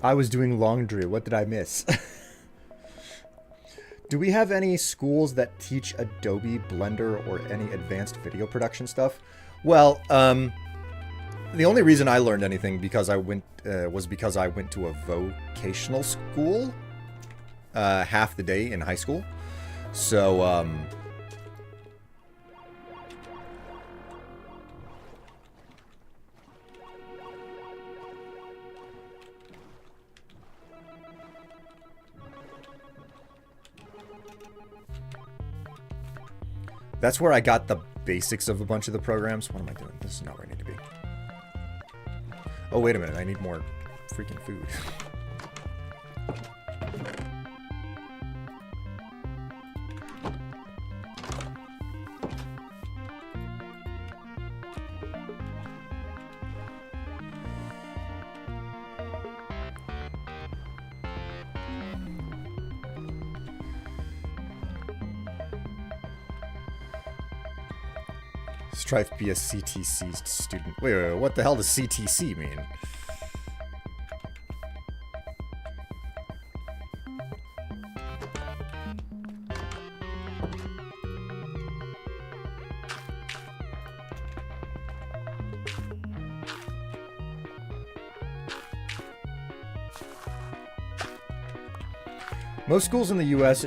I was doing laundry. What did I miss? Do we have any schools that teach Adobe, Blender, or any advanced video production stuff? Well, the only reason I learned anything was because I went to a vocational school half the day in high school. So, that's where I got the basics of a bunch of the programs. What am I doing? This is not where I need to be. Oh, wait a minute. I need more freaking food. Strife be a CTC student. Wait, what the hell does CTC mean? Most schools in the U.S.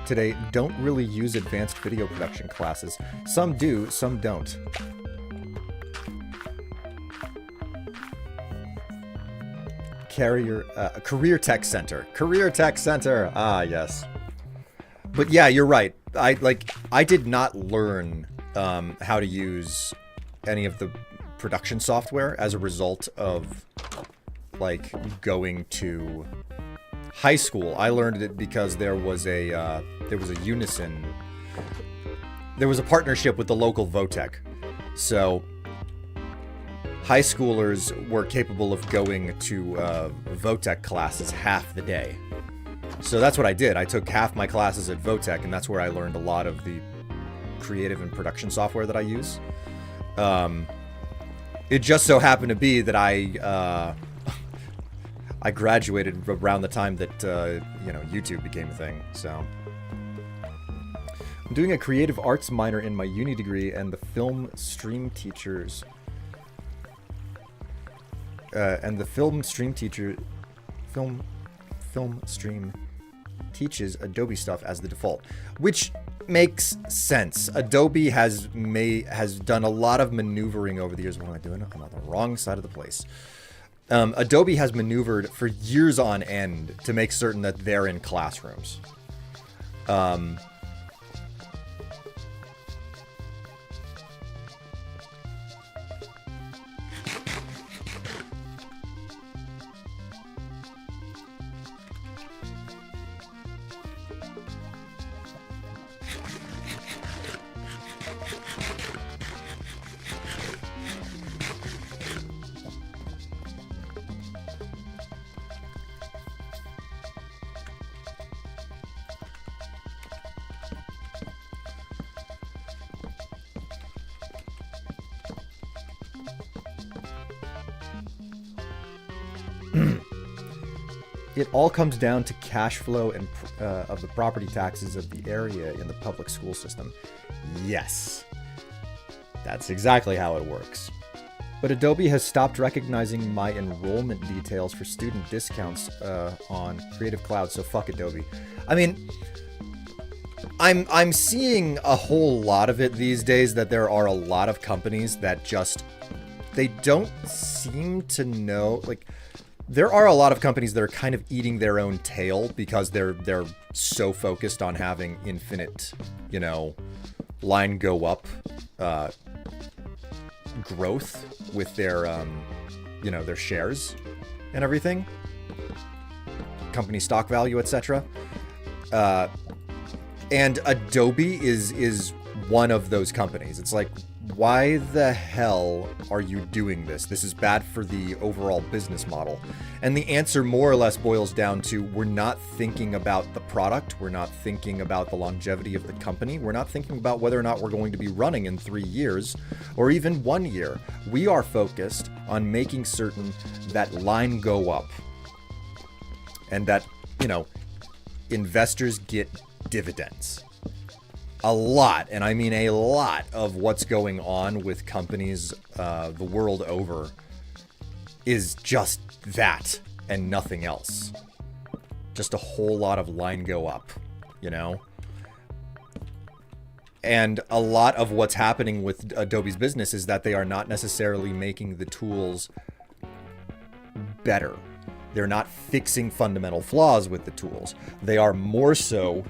Today don't really use advanced video production classes. Some do, some don't. Career Tech Center. Career Tech Center. Ah, yes. But yeah, you're right. I did not learn how to use any of the production software as a result of like going to high school. I learned it because there was a Unison. There was a partnership with the local Votech. So high schoolers were capable of going to Votech classes half the day. So that's what I did. I took half my classes at Votech, and that's where I learned a lot of the creative and production software that I use. It just so happened to be that I graduated around the time that, YouTube became a thing, so. I'm doing a creative arts minor in my uni degree, and the film stream teacher teaches Adobe stuff as the default, which makes sense. Adobe has done a lot of maneuvering over the years. What am I doing? I'm on the wrong side of the place. Adobe has maneuvered for years on end to make certain that they're in classrooms. It all comes down to cash flow and of the property taxes of the area in the public school system. Yes, that's exactly how it works. But Adobe has stopped recognizing my enrollment details for student discounts on Creative Cloud, so fuck Adobe. I mean, I'm seeing a whole lot of it these days, that there are a lot of companies that just, they don't seem to know, like, there are a lot of companies that are kind of eating their own tail because they're so focused on having infinite, line go up, growth with their, their shares and everything, company stock value, etc. And Adobe is one of those companies. It's like, why the hell are you doing this? This is bad for the overall business model. And the answer more or less boils down to, we're not thinking about the product. We're not thinking about the longevity of the company. We're not thinking about whether or not we're going to be running in 3 years or even 1 year. We are focused on making certain that line go up and that, investors get dividends. A lot, and I mean a lot, of what's going on with companies the world over is just that and nothing else. Just a whole lot of line go up, And a lot of what's happening with Adobe's business is that they are not necessarily making the tools better. They're not fixing fundamental flaws with the tools. They are more so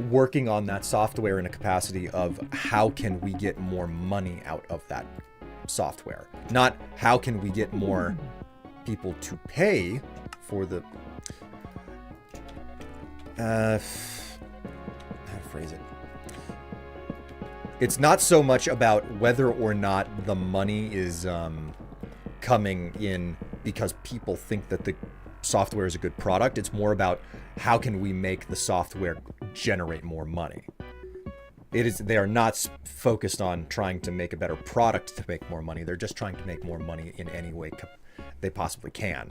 working on that software in a capacity of how can we get more money out of that software, not how can we get more people to pay for the how to phrase it. It's not so much about whether or not the money is coming in because people think that the software is a good product. It's more about how can we make the software generate more money. They are not focused on trying to make a better product to make more money. They're just trying to make more money in any way they possibly can.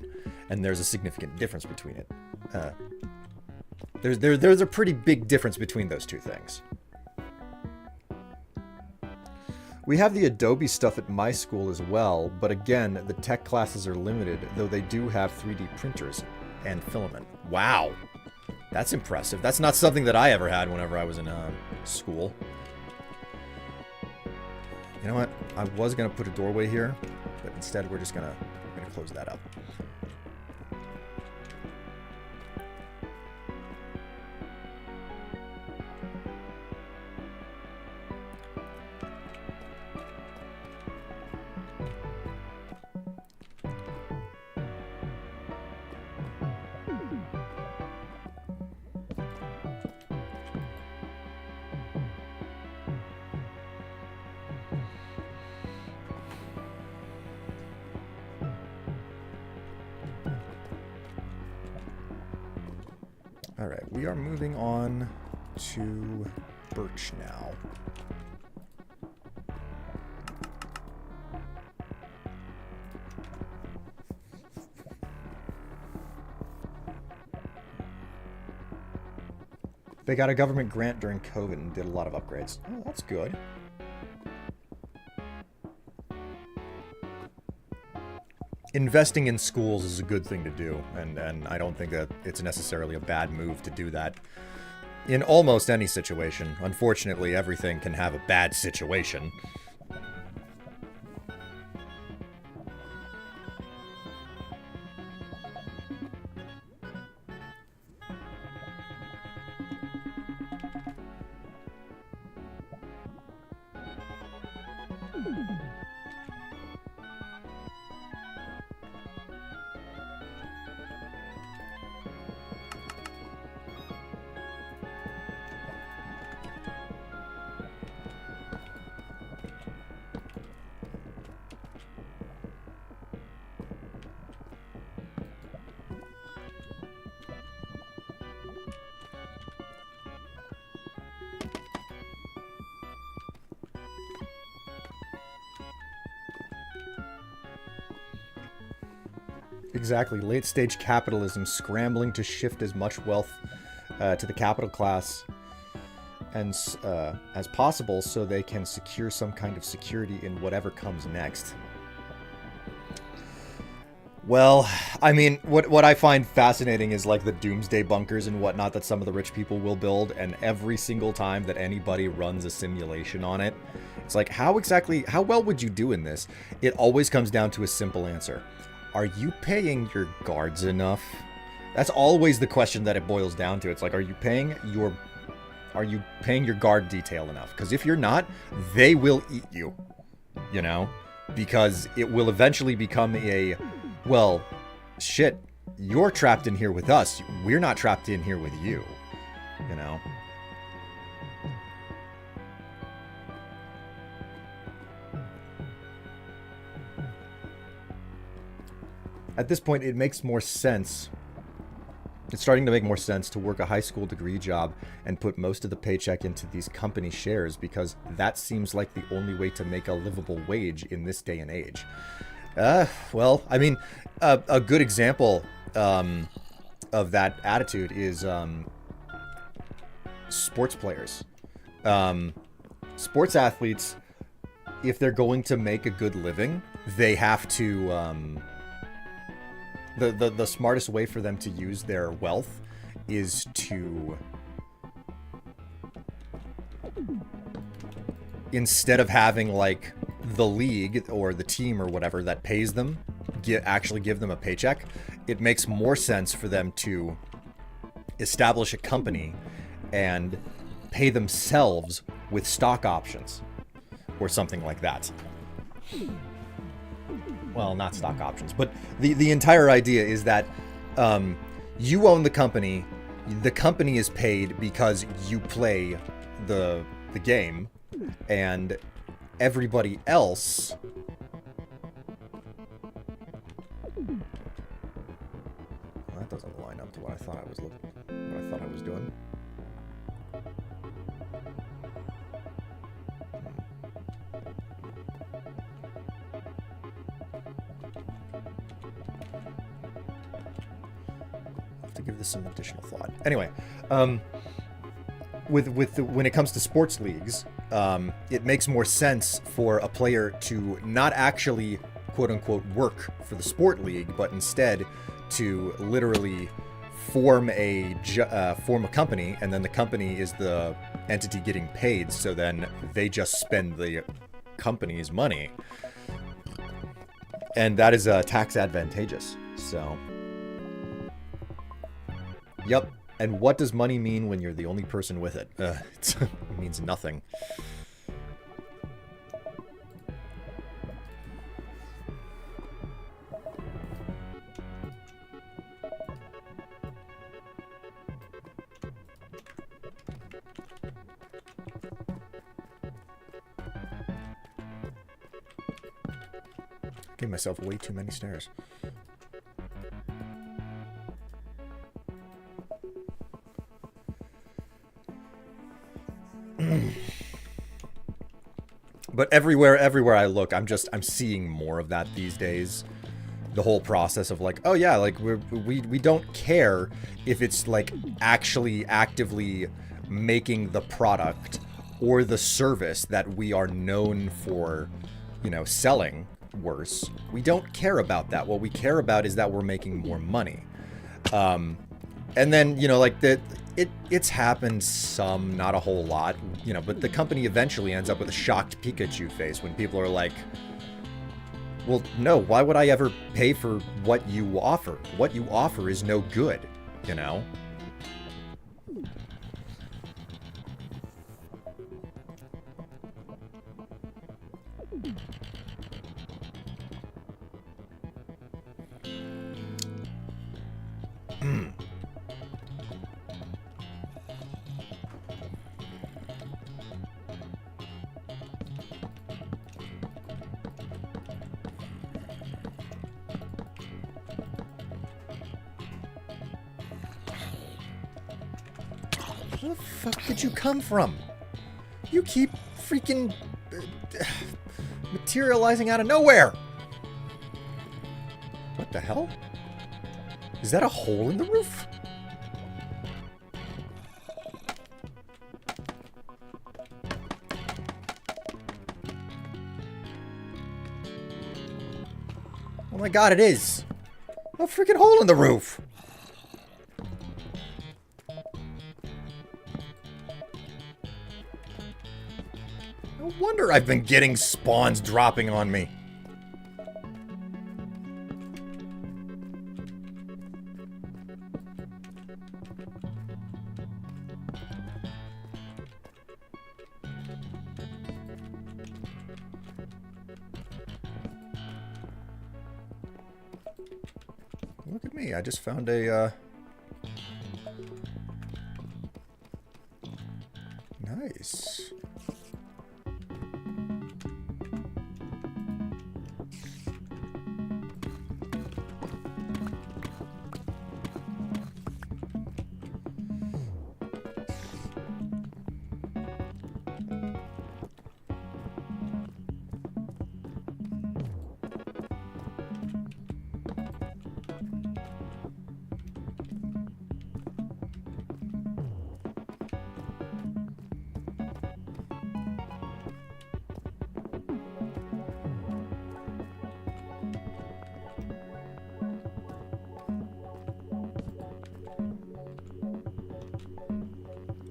And there's a significant difference between it. There's a pretty big difference between those two things. We have the Adobe stuff at my school as well, but again, the tech classes are limited, though they do have 3D printers and filament. Wow, that's impressive. That's not something that I ever had whenever I was in school. You know what? I was gonna put a doorway here, but instead we're gonna close that up. All right, we are moving on to Birch now. They got a government grant during COVID and did a lot of upgrades. Oh, that's good. Investing in schools is a good thing to do, and I don't think that it's necessarily a bad move to do that in almost any situation. Unfortunately, everything can have a bad situation. Exactly. Late-stage capitalism scrambling to shift as much wealth to the capital class and as possible so they can secure some kind of security in whatever comes next. Well, I mean, what I find fascinating is like the doomsday bunkers and whatnot that some of the rich people will build, and every single time that anybody runs a simulation on it, it's like, how well would you do in this? It always comes down to a simple answer. Are you paying your guards enough? That's always the question that it boils down to. It's like, are you paying your guard detail enough? Because if you're not, they will eat you. you know, because it will eventually become a, well, shit, you're trapped in here with us. We're not trapped in here with you, you know. At this point, it makes more sense. It's starting to make more sense to work a high school degree job and put most of the paycheck into these company shares, because that seems like the only way to make a livable wage in this day and age. Well, I mean, a good example of that attitude is sports players. Sports athletes, if they're going to make a good living, they have to... The smartest way for them to use their wealth is to, instead of having like the league or the team or whatever that pays them actually give them a paycheck, it makes more sense for them to establish a company and pay themselves with stock options or something like that. Well, not stock options, but the entire idea is that you own the company is paid because you play the game, and everybody else... Well, that doesn't line up to what I thought I was doing. To give this some additional thought. Anyway, when it comes to sports leagues, it makes more sense for a player to not actually quote unquote work for the sport league, but instead to literally form a company, and then the company is the entity getting paid. So then they just spend the company's money, and that is tax advantageous. So. Yep. And what does money mean when you're the only person with it? It means nothing. Gave myself way too many stairs. But everywhere I look, I'm seeing more of that these days. The whole process of like, oh yeah, like we don't care if it's like actually actively making the product or the service that we are known for, you know, selling worse. We don't care about that. What we care about is that we're making more money. And then, you know, like it's happened some, not a whole lot, you know, but the company eventually ends up with a shocked Pikachu face when people are like, well, no, why would I ever pay for what you offer? What you offer is no good, you know? Where the fuck did you come from? You keep freaking materializing out of nowhere. What the hell? Is that a hole in the roof? Oh my god, it is. A freaking hole in the roof. No wonder I've been getting spawns dropping on me. me. I just found a, nice.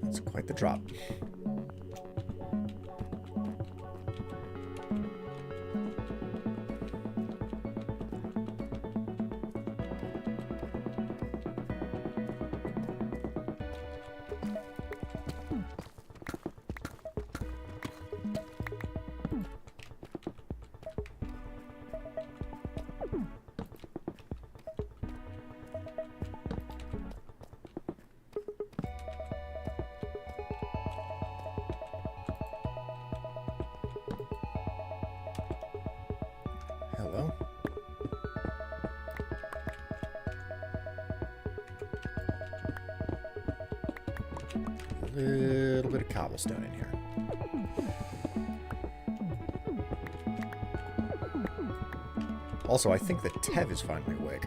That's quite the drop. Hello? A little bit of cobblestone in here. Also, I think that Tev is finally awake.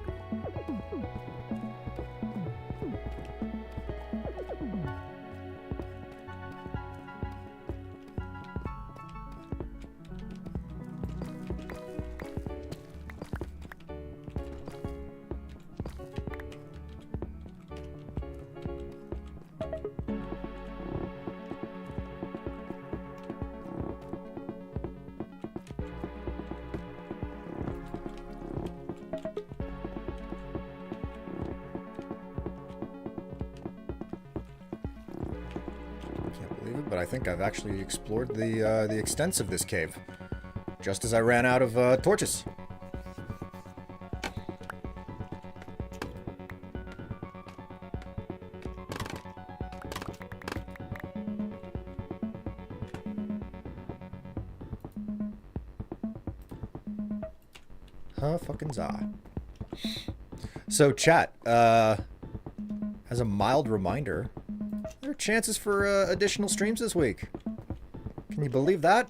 But I think I've actually explored the extents of this cave, just as I ran out of torches. Fucking za. So chat, as a mild reminder, there are chances for additional streams this week. Can you believe that?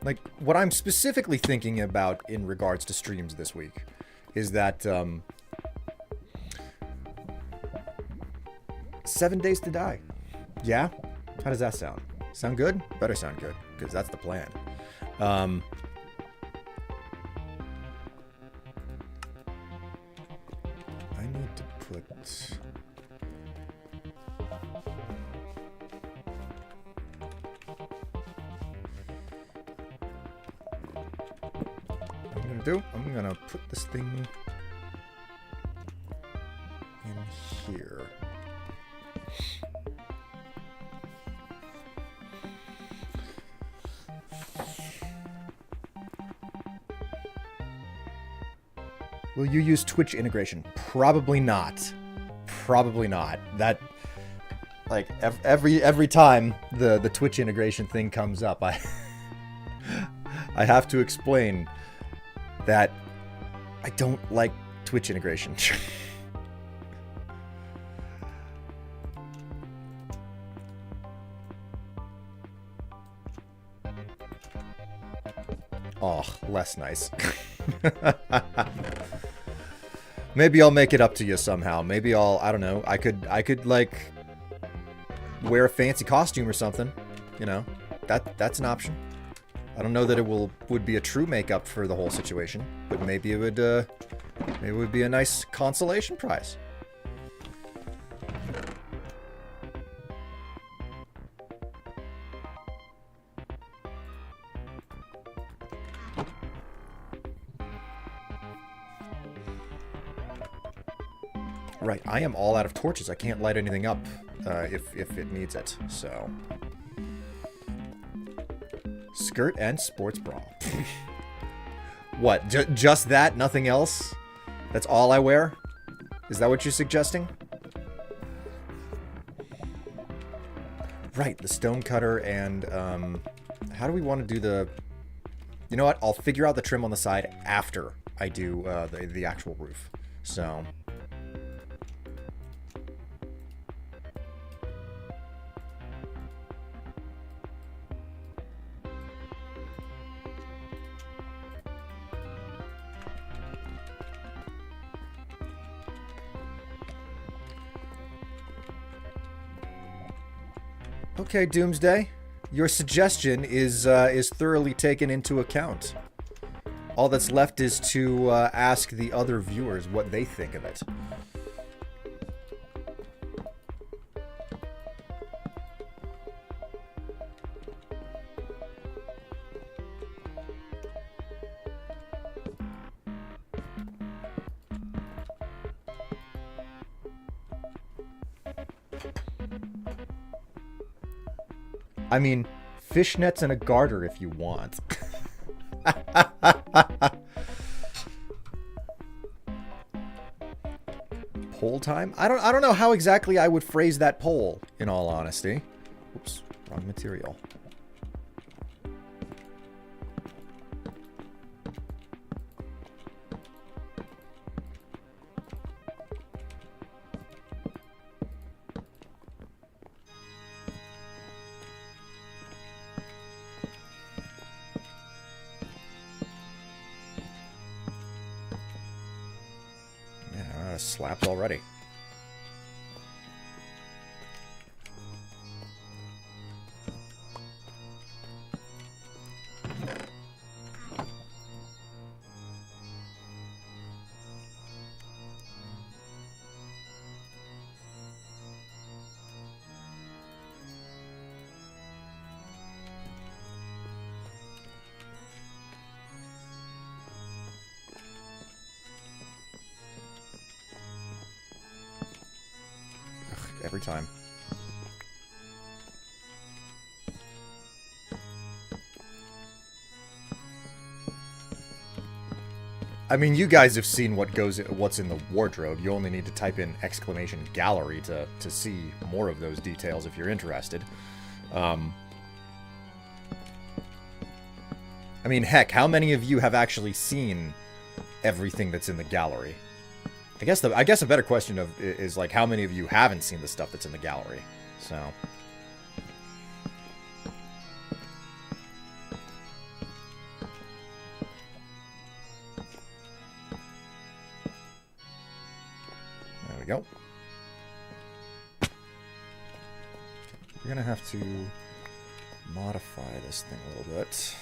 Like, what I'm specifically thinking about in regards to streams this week is that 7 Days to Die. Yeah? How does that sound? Sound good? Better sound good, because that's the plan. I'm gonna put this thing in here. Will you use Twitch integration? Probably not. Probably not. That, like, every time the Twitch integration thing comes up, I have to explain that I don't like Twitch integration. Oh, less nice. Maybe I'll make it up to you somehow. Maybe I don't know. I could like wear a fancy costume or something, you know. That's an option. I don't know that it would be a true makeup for the whole situation, but maybe it would be a nice consolation prize. Right, I am all out of torches. I can't light anything up if it needs it, so... skirt and sports bra. What? Just that? Nothing else? That's all I wear? Is that what you're suggesting? Right, the stone cutter and, how do we want to do the... You know what? I'll figure out the trim on the side after I do the actual roof. So... Okay, Doomsday. Your suggestion is thoroughly taken into account. All that's left is to ask the other viewers what they think of it. I mean, fishnets and a garter if you want. Poll time? I don't know how exactly I would phrase that poll, in all honesty. Oops, wrong material. Slapped already. Every time. I mean, you guys have seen what's in the wardrobe. You only need to type in !gallery to see more of those details if you're interested. I mean, heck, how many of you have actually seen everything that's in the gallery? I guess a better question is like, how many of you haven't seen the stuff that's in the gallery? So there we go. We're gonna have to modify this thing a little bit.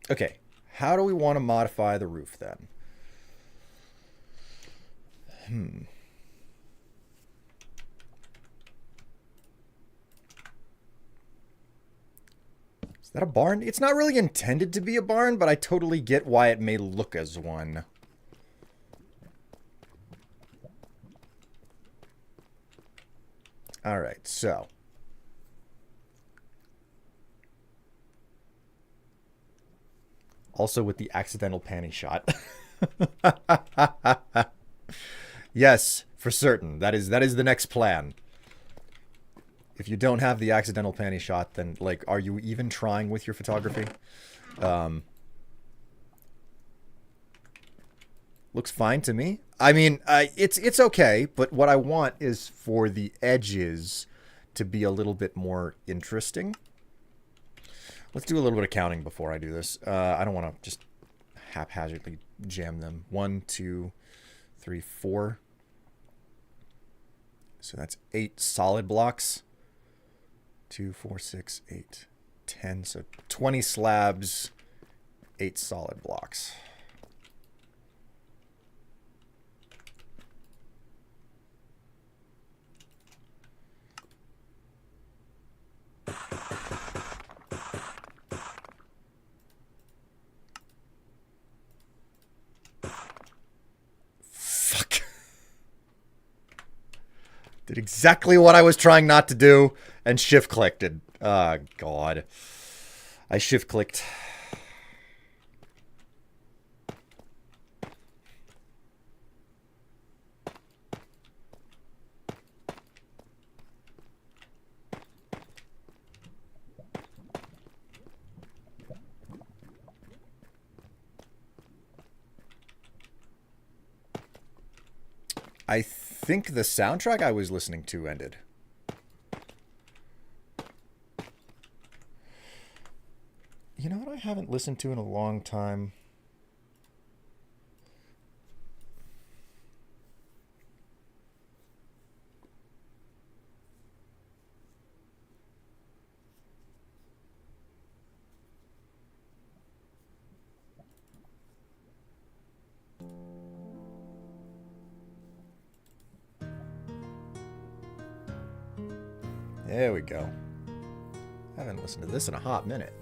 Okay, how do we want to modify the roof then? Is that a barn? It's not really intended to be a barn, but I totally get why it may look as one. All right, so... Also with the accidental panty shot. Yes, for certain. That is the next plan. If you don't have the accidental panty shot, then, like, are you even trying with your photography? Looks fine to me. I mean, it's okay, but what I want is for the edges to be a little bit more interesting. Let's do a little bit of counting before I do this. I don't want to just haphazardly jam them. 1, 2, 3, 4. So that's 8 solid blocks. 2, 4, 6, 8, 10. So 20 slabs, 8 solid blocks. Did exactly what I was trying not to do and shift clicked it. Oh, God. I shift clicked. I think the soundtrack I was listening to ended. You know what I haven't listened to in a long time? There we go. I haven't listened to this in a hot minute.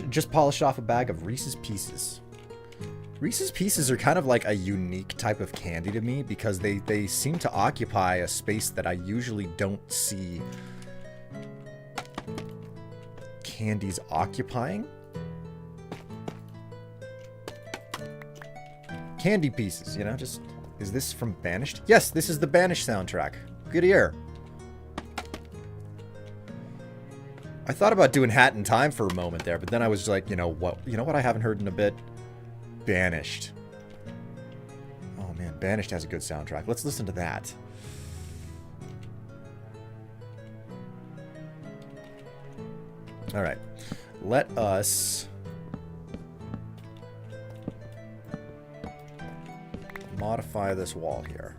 Just polished off a bag of Reese's Pieces. Reese's Pieces are kind of like a unique type of candy to me because they seem to occupy a space that I usually don't see candies occupying. Candy pieces, you know, just... Is this from Banished? Yes, this is the Banished soundtrack. Good ear. I thought about doing Hat in Time for a moment there, but then I was like, you know what I haven't heard in a bit? Banished. Oh man, Banished has a good soundtrack. Let's listen to that. All right. Let us modify this wall here.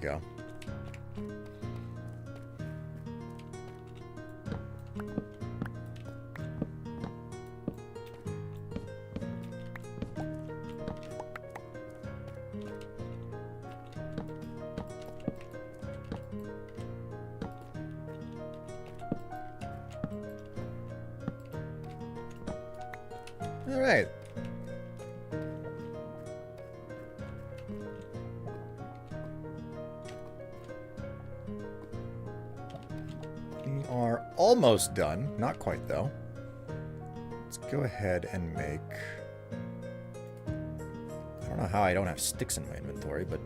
Go. All right. Are almost done. Not quite, though. Let's go ahead and make... I don't know how I don't have sticks in my inventory, but...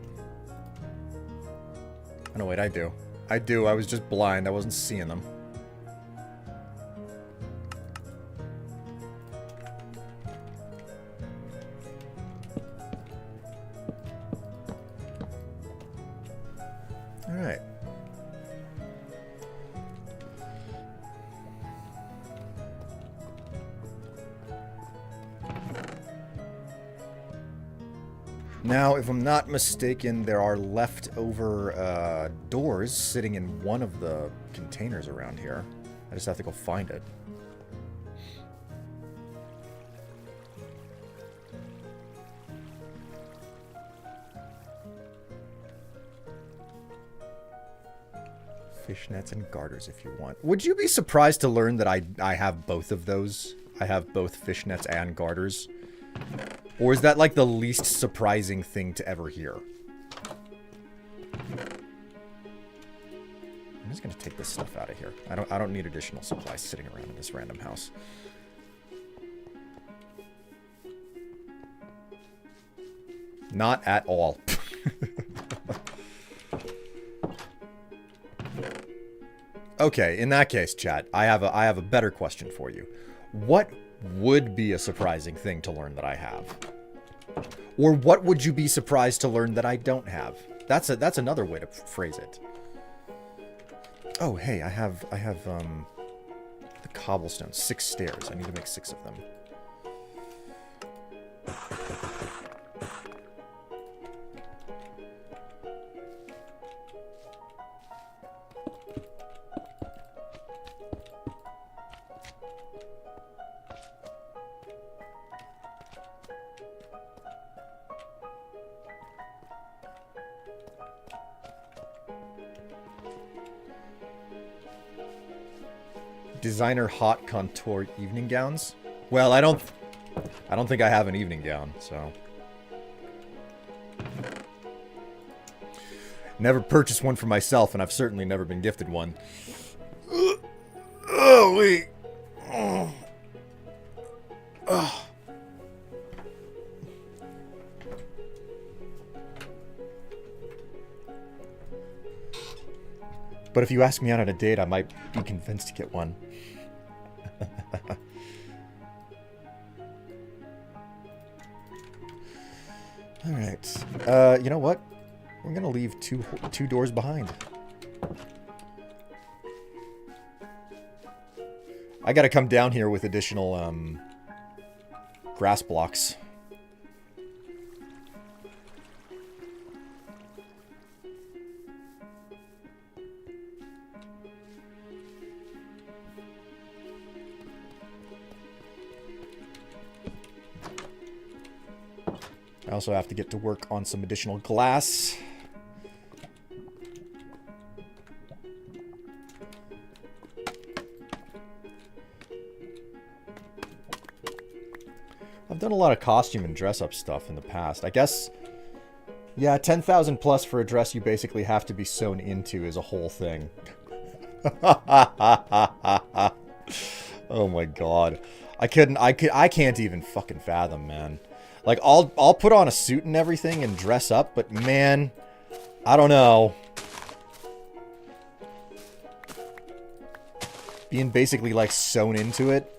Oh, no, wait, I do. I do. I was just blind. I wasn't seeing them. All right. Now, if I'm not mistaken, there are leftover doors sitting in one of the containers around here. I just have to go find it. Fishnets and garters if you want. Would you be surprised to learn that I have both of those? I have both fishnets and garters. Or is that like the least surprising thing to ever hear? I'm just gonna take this stuff out of here. I don't need additional supplies sitting around in this random house. Not at all. Okay, in that case, chat, I have a better question for you. What would be a surprising thing to learn that I have? Or what would you be surprised to learn that I don't have? That's another way to phrase it. Oh, hey, I have the cobblestone, 6 stairs. I need to make 6 of them. Designer hot contour evening gowns. Well, I don't think I have an evening gown, so. Never purchased one for myself, and I've certainly never been gifted one. Oh, wait. Oh. Oh. But if you ask me out on a date, I might be convinced to get one. Alright. You know what? I'm gonna leave two doors behind. I gotta come down here with additional, grass blocks. I also have to get to work on some additional glass. I've done a lot of costume and dress-up stuff in the past. I guess, yeah, 10,000 plus for a dress you basically have to be sewn into is a whole thing. Oh my god. I can't even fucking fathom, man. Like, I'll put on a suit and everything and dress up, but man, I don't know. Being basically, like, sewn into it.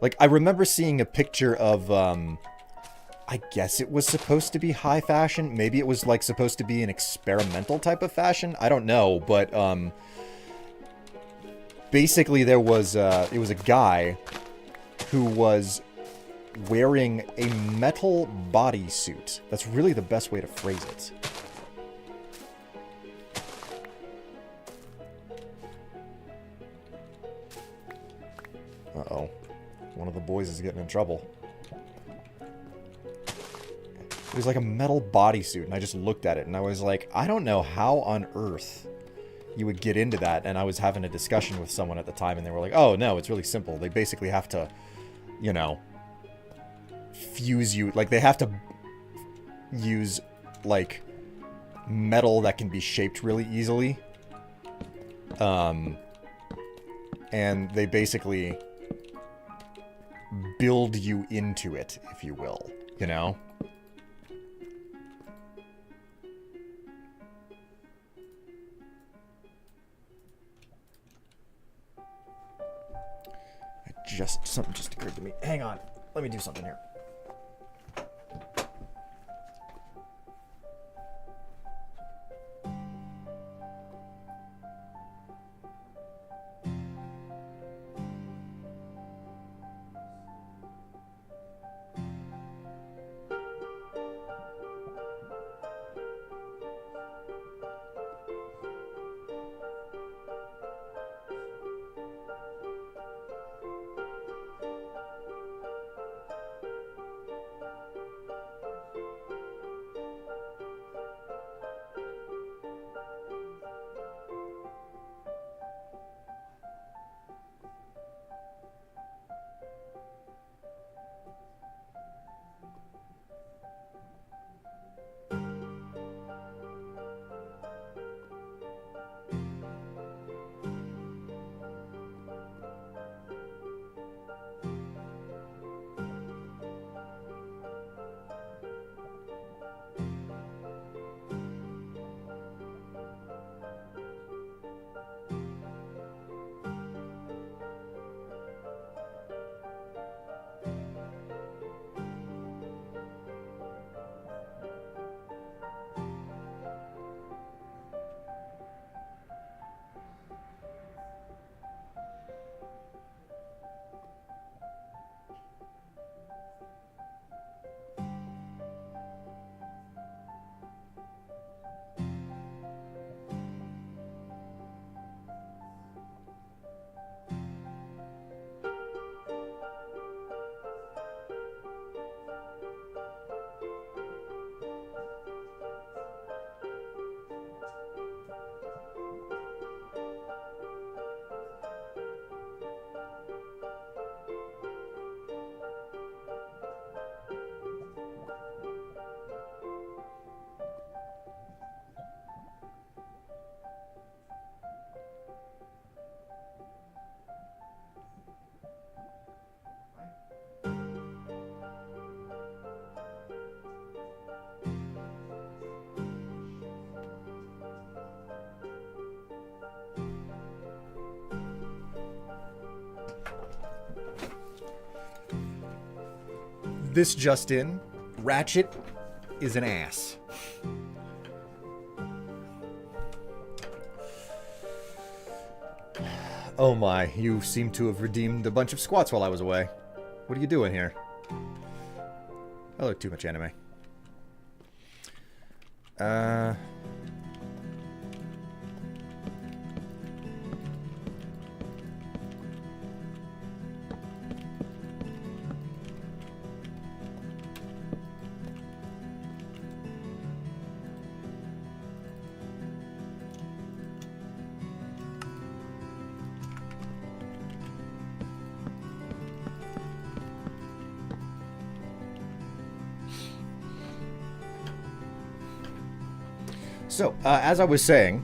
Like, I remember seeing a picture of, I guess it was supposed to be high fashion. Maybe it was, like, supposed to be an experimental type of fashion. I don't know, but, basically there was, it was a guy who was wearing a metal bodysuit. That's really the best way to phrase it. Uh-oh. One of the boys is getting in trouble. It was like a metal bodysuit, and I just looked at it, and I was like, I don't know how on earth you would get into that. And I was having a discussion with someone at the time, and they were like, oh, no, it's really simple. They basically have to, you know, fuse you. Like, they have to use, like, metal that can be shaped really easily. And they basically build you into it, if you will, you know? Something just occurred to me. Hang on. Let me do something here. this just in, Ratchet is an ass. Oh my, you seem to have redeemed a bunch of squats while I was away. What are you doing here? Hello, too much anime. So, as I was saying,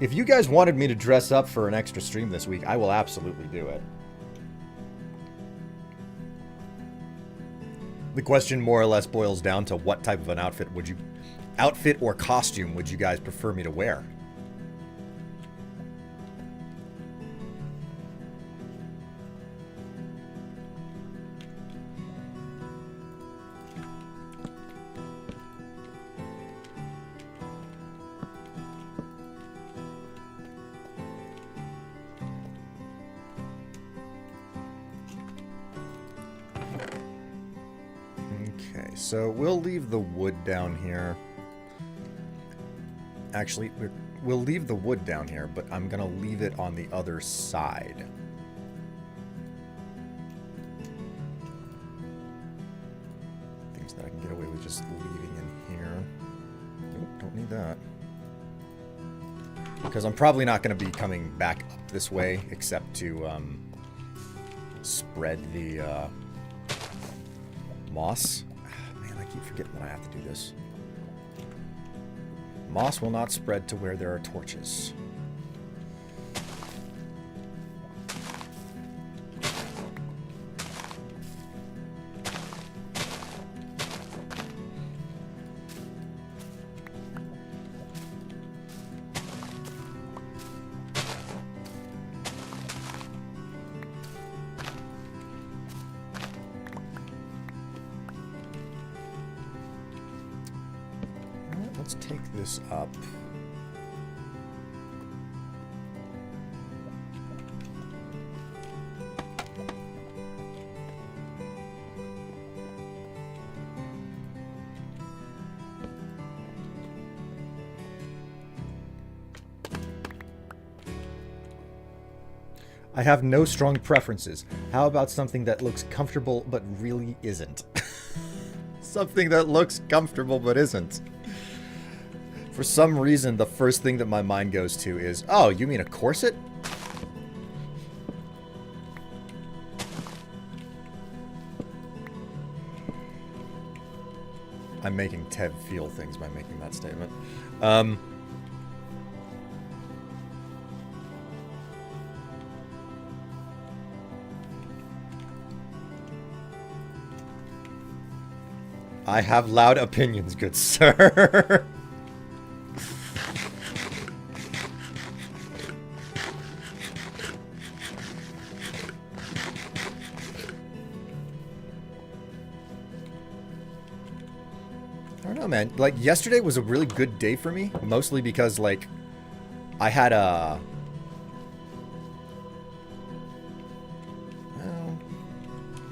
if you guys wanted me to dress up for an extra stream this week, I will absolutely do it. The question more or less boils down to what type of an outfit or costume would you guys prefer me to wear? So we'll leave the wood down here. Actually, we'll leave the wood down here, but I'm going to leave it on the other side. Things that I can get away with just leaving in here. Nope, don't need that. Because I'm probably not going to be coming back up this way, except to spread the moss. I keep forgetting that I have to do this. Moss will not spread to where there are torches. Let's take this up. I have no strong preferences. How about something that looks comfortable but really isn't? Something that looks comfortable but isn't. For some reason, the first thing that my mind goes to is, oh, you mean a corset? I'm making Tev feel things by making that statement. I have loud opinions, good sir. Man, like yesterday was a really good day for me, mostly because like I had a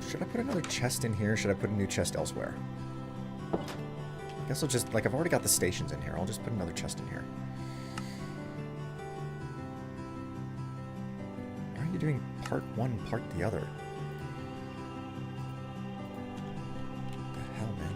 should I put another chest in here? Should I put a new chest elsewhere? I guess I'll just, like, I've already got the stations in here. I'll just put another chest in here. Why are you doing part one, part the other? What the hell, man?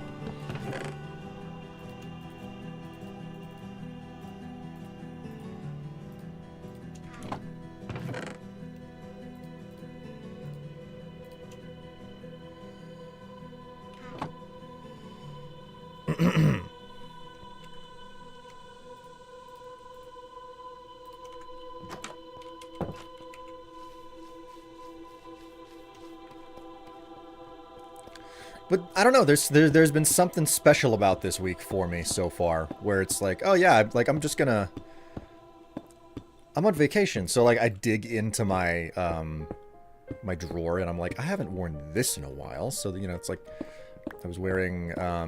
But I don't know. There's been something special about this week for me so far, where it's like, oh yeah, like I'm on vacation, so like I dig into my my drawer, and I'm like, I haven't worn this in a while. So, you know, it's like I was wearing, I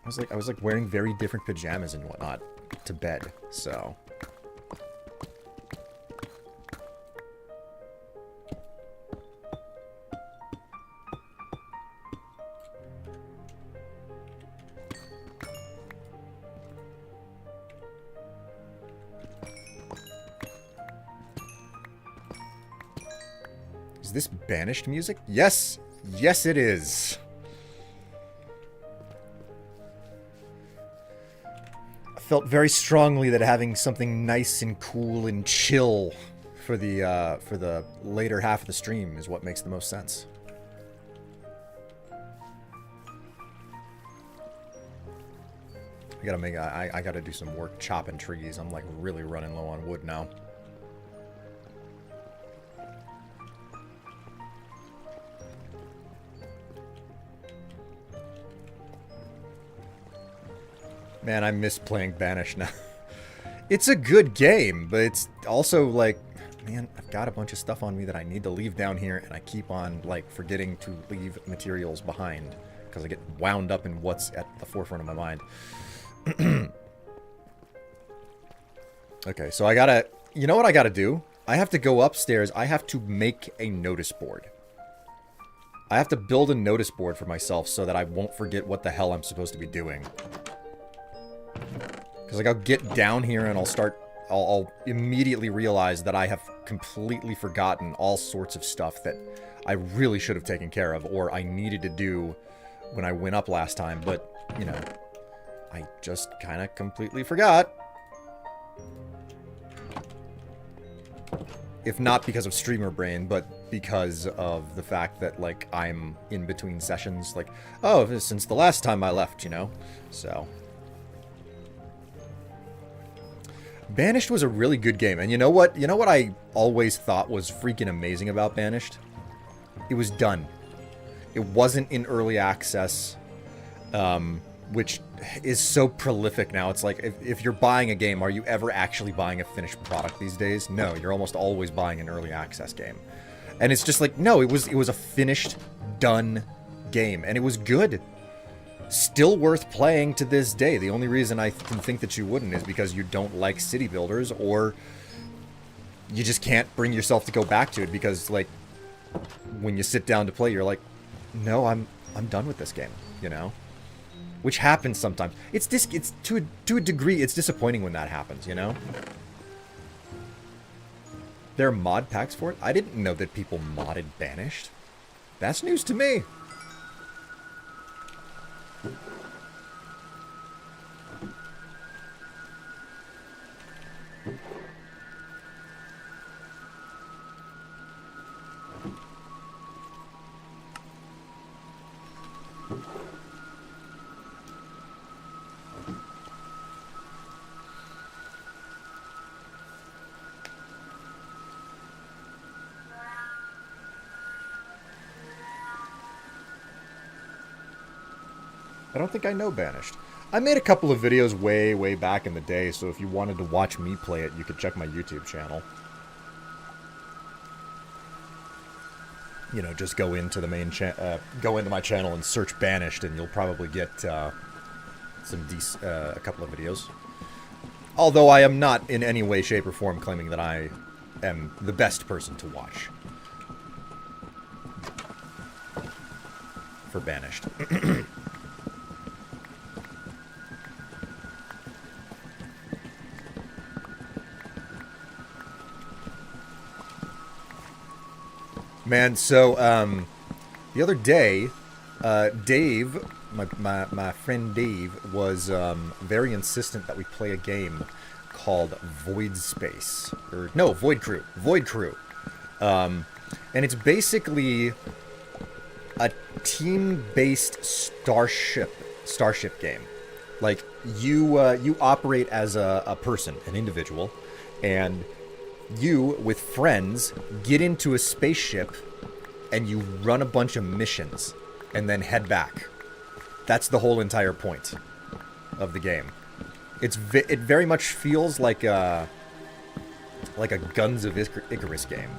was like wearing very different pajamas and whatnot to bed. So. Is this banished music? Yes! Yes, it is! I felt very strongly that having something nice and cool and chill for the later half of the stream is what makes the most sense. I gotta do some work chopping trees. I'm like really running low on wood now. Man, I miss playing Banished now. It's a good game, but it's also like, man, I've got a bunch of stuff on me that I need to leave down here, and I keep on, like, forgetting to leave materials behind, because I get wound up in what's at the forefront of my mind. Okay, so I gotta, you know what I gotta do? I have to go upstairs. I have to make a notice board. I have to build a notice board for myself so that I won't forget what the hell I'm supposed to be doing. Because, like, I'll get down here and I'll immediately realize that I have completely forgotten all sorts of stuff that I really should have taken care of, or I needed to do when I went up last time, but, you know, I just kind of completely forgot. If not because of streamer brain, but because of the fact that, like, I'm in between sessions, like, oh, since the last time I left, you know? So... Banished was a really good game, and you know what? You know what I always thought was freaking amazing about Banished? It was done. It wasn't in early access, which is so prolific now. It's like, if you're buying a game, are you ever actually buying a finished product these days? No, you're almost always buying an early access game. And it's just like, no, it was a finished, done game, and it was good. Still worth playing to this day. The only reason I can think that you wouldn't is because you don't like city builders, or you just can't bring yourself to go back to it because, like, when you sit down to play, you're like, no, I'm done with this game, you know? Which happens sometimes. It's to a degree, it's disappointing when that happens, you know? There are mod packs for it? I didn't know that people modded Banished. That's news to me. I don't think I know Banished. I made a couple of videos way back in the day, so if you wanted to watch me play it, you could check my YouTube channel. You know, just go into the main go into my channel and search Banished, and you'll probably get a couple of videos. Although I am not in any way, shape, or form claiming that I am the best person to watch for Banished. Man, so, the other day, Dave, my friend Dave, was, very insistent that we play a game called Void Space. Or, no, Void Crew. Void Crew. And it's basically a team-based starship game. Like, you operate as a person, an individual, and... you, with friends, get into a spaceship and you run a bunch of missions and then head back. That's the whole entire point of the game. It very much feels like a Guns of Icarus game.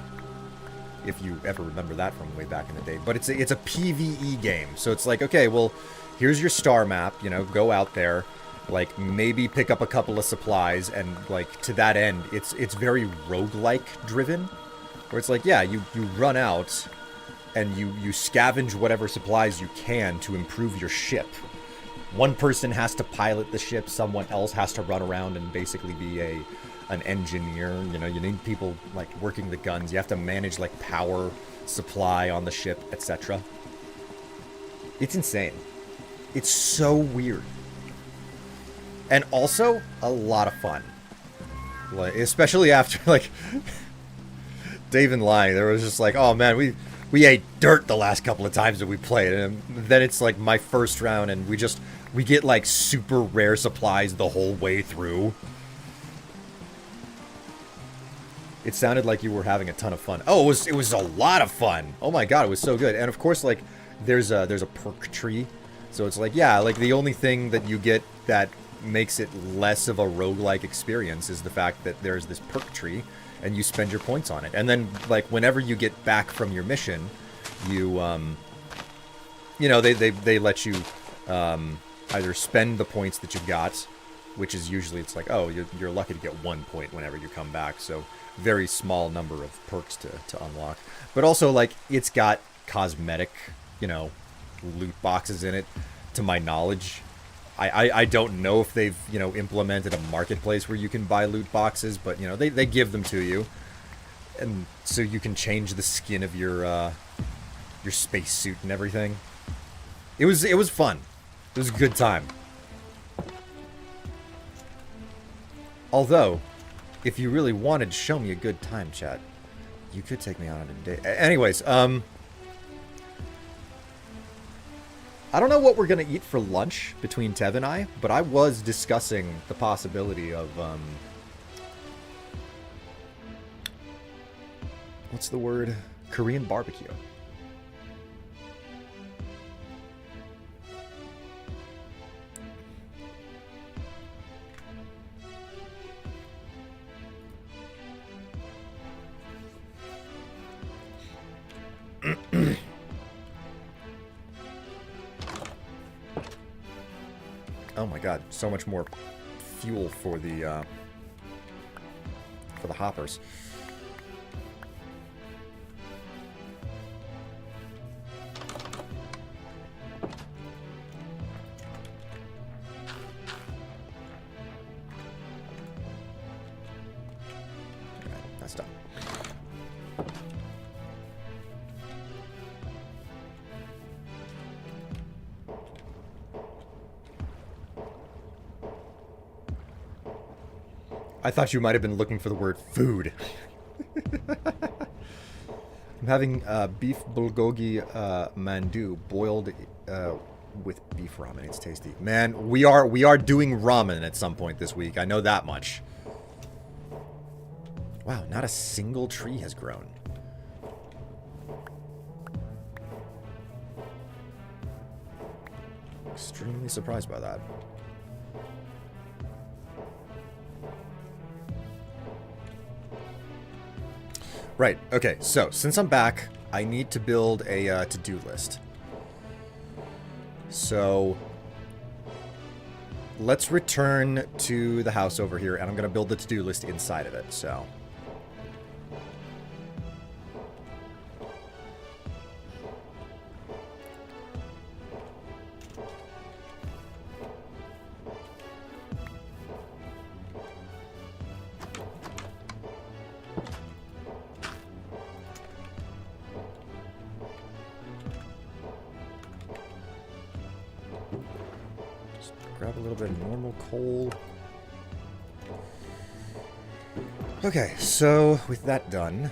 if you ever remember that from way back in the day. But it's a PvE game, so it's like, okay, well, here's your star map. You know, go out there, like maybe pick up a couple of supplies, and like to that end, it's very roguelike driven, where it's like, yeah, you run out, and you scavenge whatever supplies you can to improve your ship. One person has to pilot the ship, someone else has to run around and basically be an engineer. You know, you need people like working the guns. You have to manage like power supply on the ship, etc. It's insane. It's so weird. And also a lot of fun. Like, especially after like Dave and Lying, there was just like, oh man, we ate dirt the last couple of times that we played, and then it's like my first round, and we get like super rare supplies the whole way through. It sounded like you were having a ton of fun. Oh, it was a lot of fun. Oh my god, it was so good. And of course, like there's a perk tree, so it's like, yeah, like the only thing that you get that makes it less of a roguelike experience is the fact that there's this perk tree, and you spend your points on it. And then, like, whenever you get back from your mission, you, you know, they let you either spend the points that you've got, which is usually, it's like, oh, you're lucky to get 1 point whenever you come back, so very small number of perks to unlock. But also, like, it's got cosmetic, you know, loot boxes in it, to my knowledge. I don't know if they've, you know, implemented a marketplace where you can buy loot boxes, but, you know, they give them to you. And so you can change the skin of your spacesuit and everything. It was fun. It was a good time. Although, if you really wanted to show me a good time, chat, you could take me out on a date. Anyways, I don't know what we're going to eat for lunch between Tev and I, but I was discussing the possibility of, what's the word? Korean barbecue. Oh my god, so much more fuel for the hoppers. Alright, that's done. I thought you might have been looking for the word food. I'm having beef bulgogi mandu boiled with beef ramen. It's tasty. Man, we are doing ramen at some point this week. I know that much. Wow, not a single tree has grown. Extremely surprised by that. Right, okay, so since I'm back, I need to build a to-do list. So let's return to the house over here, and I'm going to build the to-do list inside of it, so. Grab a little bit of normal coal. Okay, so with that done,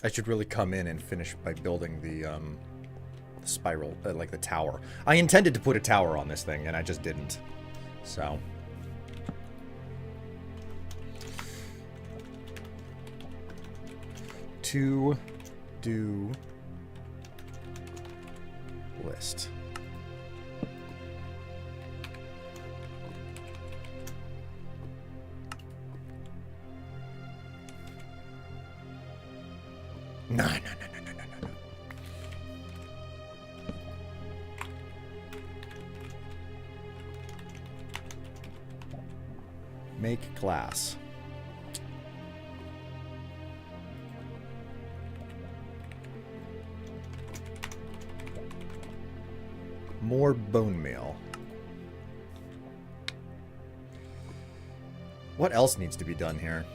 I should really come in and finish by building the spiral, like the tower. I intended to put a tower on this thing, and I just didn't. So, To-do list. No. Make glass. More bone meal. What else needs to be done here?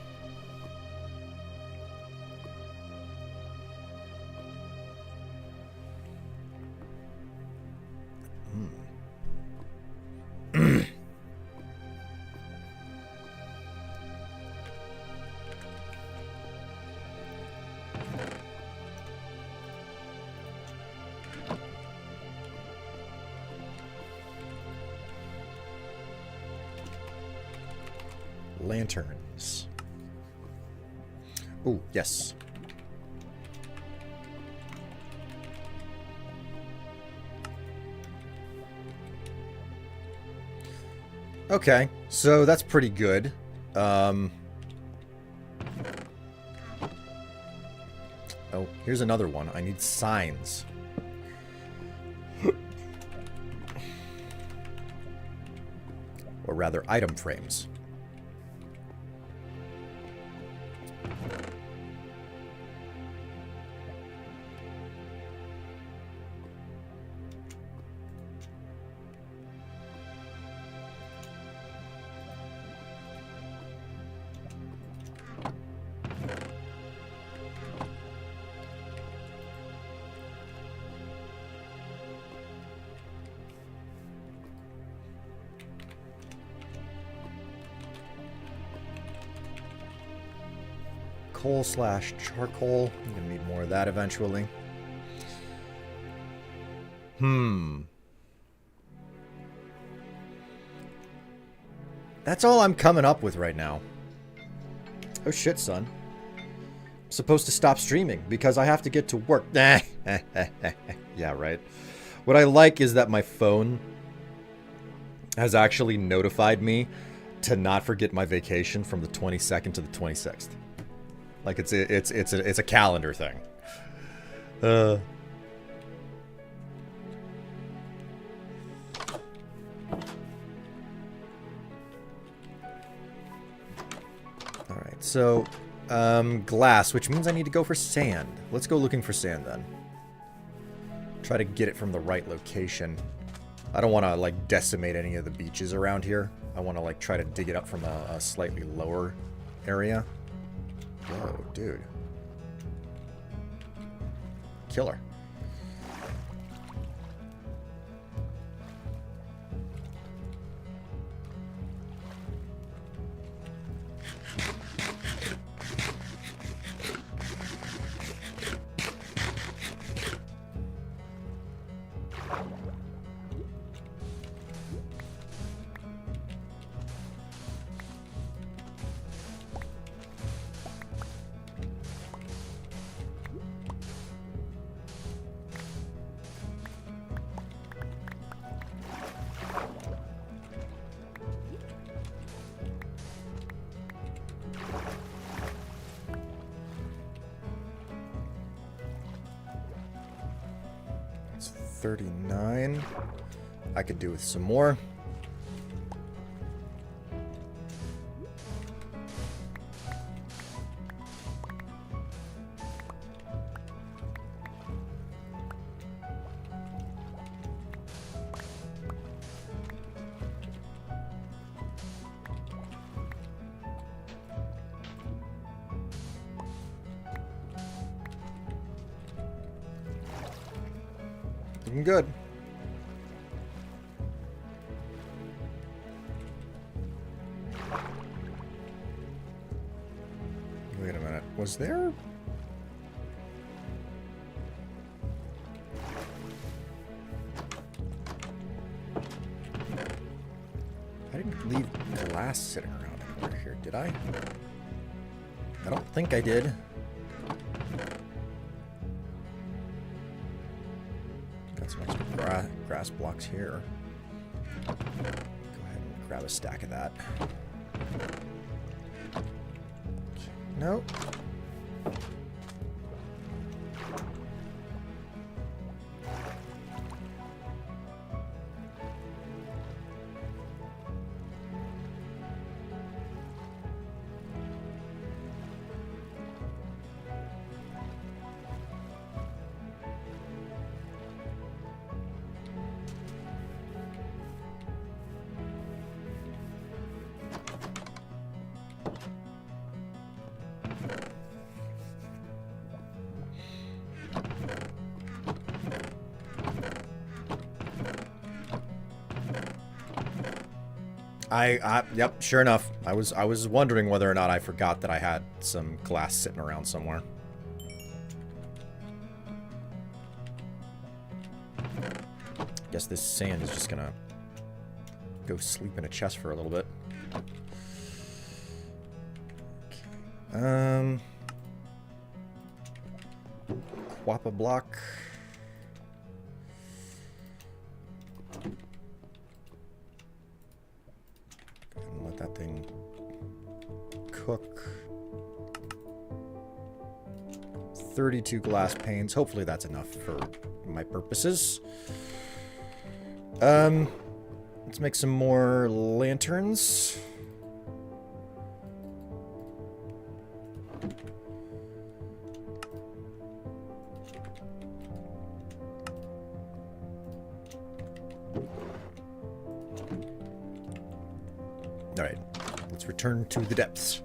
Lanterns. Oh, yes. Okay, so that's pretty good. Oh, here's another one. I need signs. Or rather, item frames. Coal/charcoal. I'm gonna need more of that eventually. That's all I'm coming up with right now. Oh shit, son. I'm supposed to stop streaming because I have to get to work. Yeah, right. What I like is that my phone has actually notified me to not forget my vacation from the 22nd to the 26th. Like it's a calendar thing. All right, so glass, which means I need to go for sand. Let's go looking for sand then. Try to get it from the right location. I don't want to like decimate any of the beaches around here. I want to like try to dig it up from a slightly lower area. Whoa, dude. Killer. It's 39. I could do with some more. Looking good. Wait a minute. Was there... I didn't leave glass sitting around over here, did I? I don't think I did. grass blocks here. Go ahead and grab a stack of that. Nope. Yep, sure enough. I was wondering whether or not I forgot that I had some glass sitting around somewhere. Guess this sand is just gonna go sleep in a chest for a little bit. Okay. Quappa block. Let that thing cook. 32 glass panes. Hopefully that's enough for my purposes. Let's make some more lanterns. All right, let's return to the depths.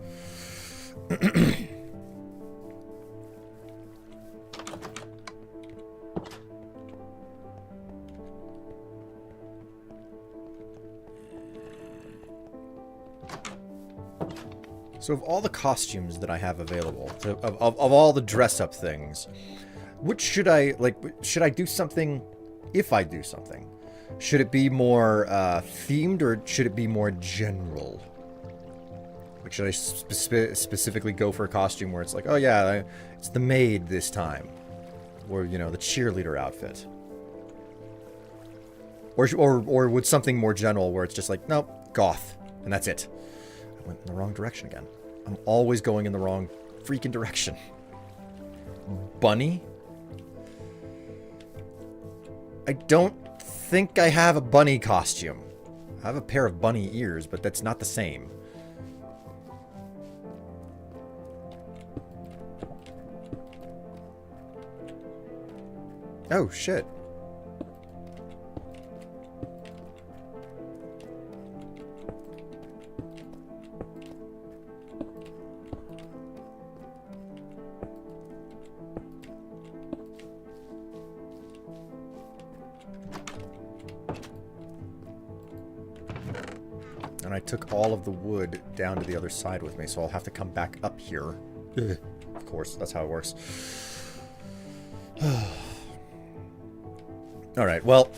So of all the costumes that I have available, of all the dress-up things, which should I, like, should I do something, if I do something? Should it be more themed, or should it be more general? Like, should I specifically go for a costume where it's like, oh yeah, it's the maid this time? Or, you know, the cheerleader outfit? Or would something more general where it's just like, nope, goth, and that's it? I went in the wrong direction again. I'm always going in the wrong freaking direction. Bunny? I don't think I have a bunny costume. I have a pair of bunny ears, but that's not the same. Oh, shit. And I took all of the wood down to the other side with me, so I'll have to come back up here. Of course, that's how it works. Alright, well...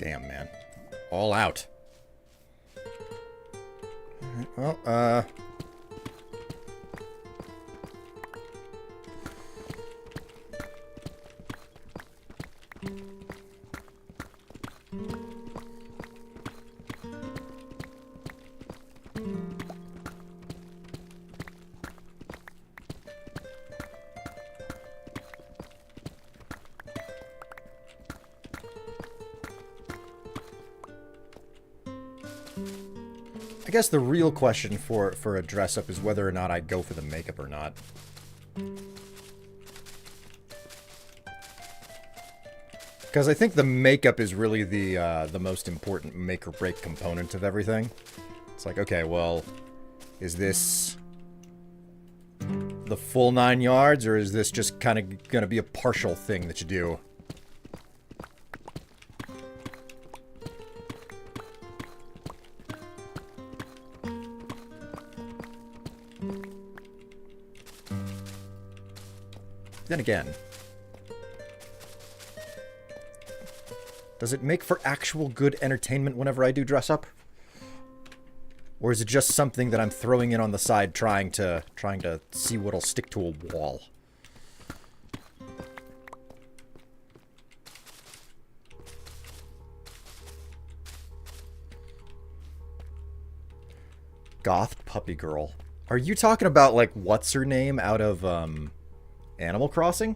Damn, man. All out. Well, I guess the real question for a dress-up is whether or not I'd go for the makeup or not. Because I think the makeup is really the most important make or break component of everything. It's like, okay, well, is this the full 9 yards, or is this just kind of going to be a partial thing that you do? Then again, does it make for actual good entertainment whenever I do dress up? Or is it just something that I'm throwing in on the side trying to see what'll stick to a wall? Goth puppy girl. Are you talking about, like, what's her name out of Animal Crossing?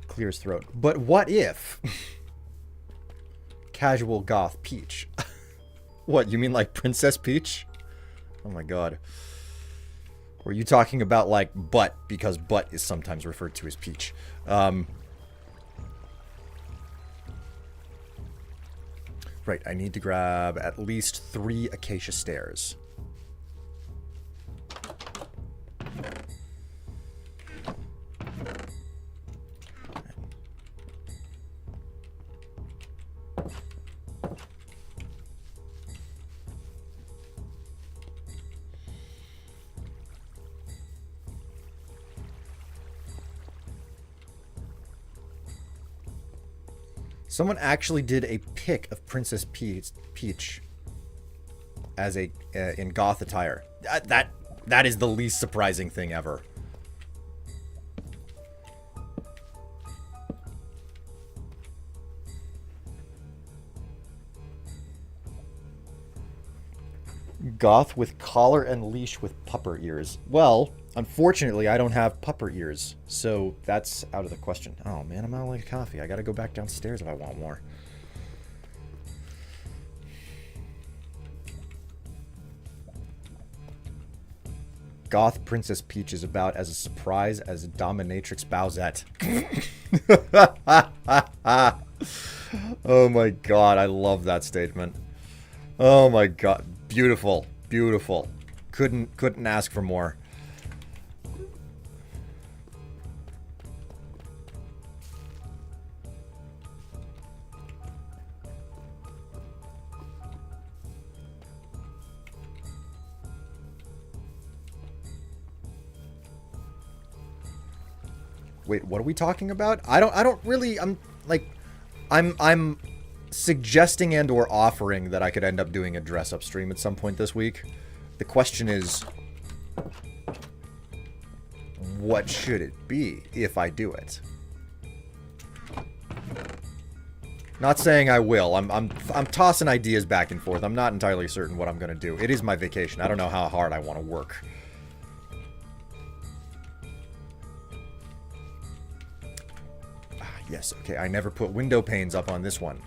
Clears throat. But what if casual goth Peach? What, you mean like Princess Peach? Oh my god. Were you talking about like butt, because butt is sometimes referred to as Peach? Right, I need to grab at least 3 acacia stairs. Someone actually did a pic of Princess Peach as a in goth attire. That is the least surprising thing ever. Goth with collar and leash with pupper ears. Well, unfortunately, I don't have pupper ears, so that's out of the question. Oh man, I'm out of coffee. I gotta go back downstairs if I want more. Goth Princess Peach is about as a surprise as Dominatrix Bowsette. Oh my god, I love that statement. Oh my god, beautiful, beautiful. Couldn't ask for more. Wait, what are we talking about? I don't really, I'm suggesting and or offering that I could end up doing a dress-up stream at some point this week. The question is, what should it be if I do it? Not saying I will. I'm tossing ideas back and forth. I'm not entirely certain what I'm going to do. It is my vacation. I don't know how hard I want to work. Yes, okay, I never put window panes up on this one.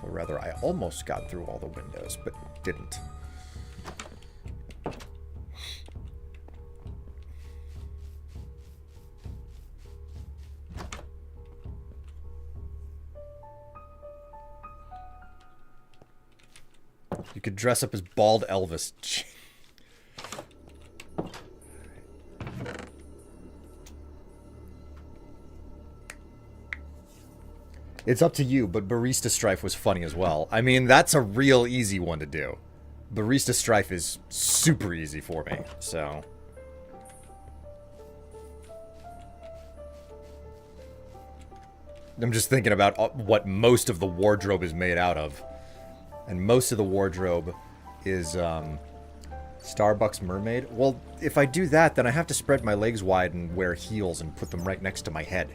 Or rather, I almost got through all the windows, but didn't. You could dress up as bald Elvis. It's up to you, but Barista Strife was funny as well. I mean, that's a real easy one to do. Barista Strife is super easy for me, so... I'm just thinking about what most of the wardrobe is made out of. And most of the wardrobe is, Starbucks Mermaid. Well, if I do that, then I have to spread my legs wide and wear heels and put them right next to my head.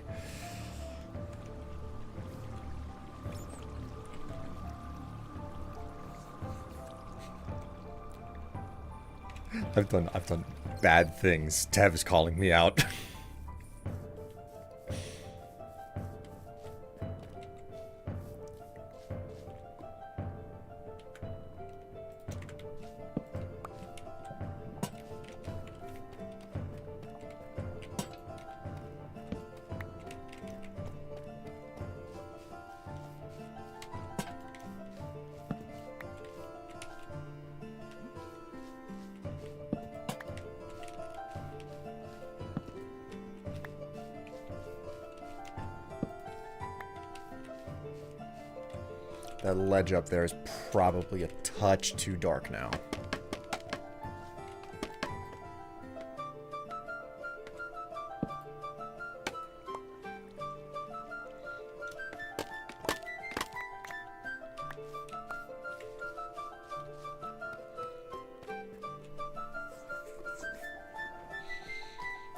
I've done bad things. Tev is calling me out. That ledge up there is probably a touch too dark now.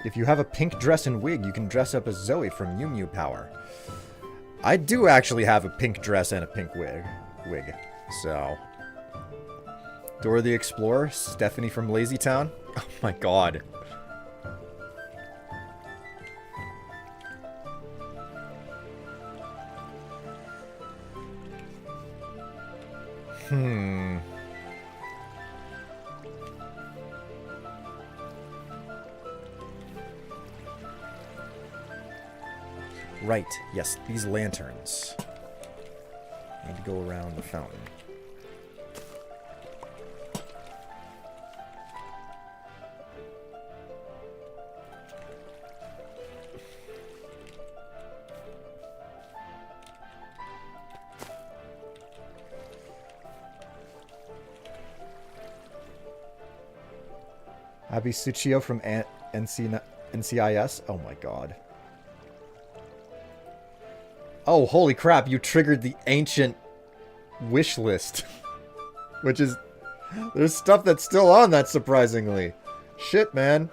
If you have a pink dress and wig, you can dress up as Zoe from Mew Mew Power. I do actually have a pink dress and a pink wig. So. Dora the Explorer, Stephanie from Lazy Town. Oh my god. Right, yes, these lanterns. Need to go around the fountain. Abby Suchio from NCIS? Oh my god. Oh, holy crap, you triggered the ancient wish list. Which is... There's stuff that's still on that, surprisingly. Shit, man.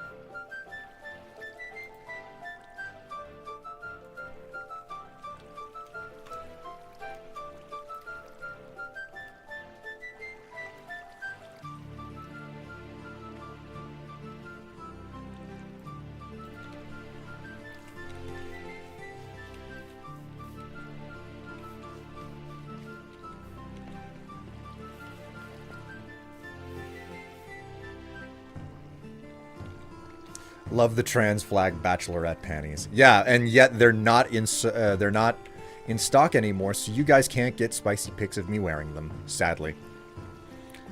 Love the trans flag bachelorette panties. Yeah, and yet they're not in stock anymore, so you guys can't get spicy pics of me wearing them, sadly.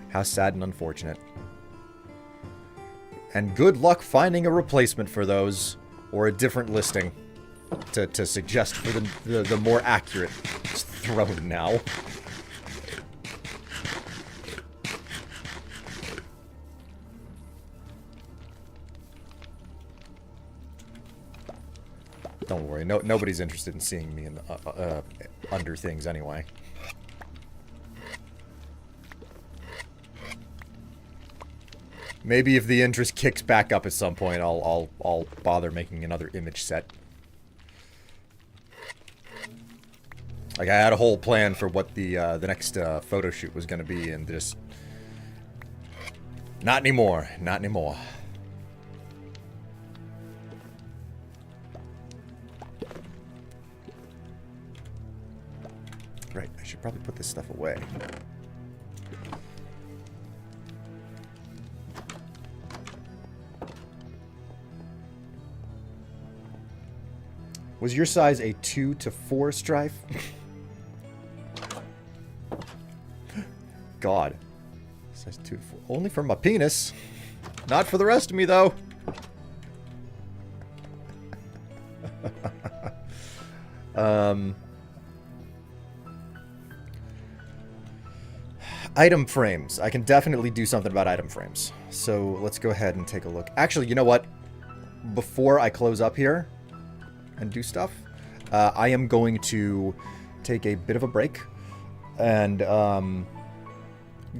How sad and unfortunate. And good luck finding a replacement for those, or a different listing to suggest for the more accurate throne now. Don't worry, nobody's interested in seeing me in under things anyway. Maybe if the interest kicks back up at some point, I'll bother making another image set. Like I had a whole plan for what the next photo shoot was going to be, and just not anymore, not anymore. Right, I should probably put this stuff away. Was your size a 2 to 4 Strife? God. Size 2 to 4. Only for my penis. Not for the rest of me, though. Item frames. I can definitely do something about item frames. So let's go ahead and take a look. Actually, you know what? Before I close up here and do stuff, I am going to take a bit of a break and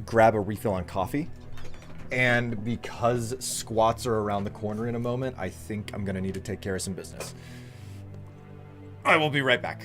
grab a refill on coffee. And because squats are around the corner in a moment, I think I'm going to need to take care of some business. I will be right back.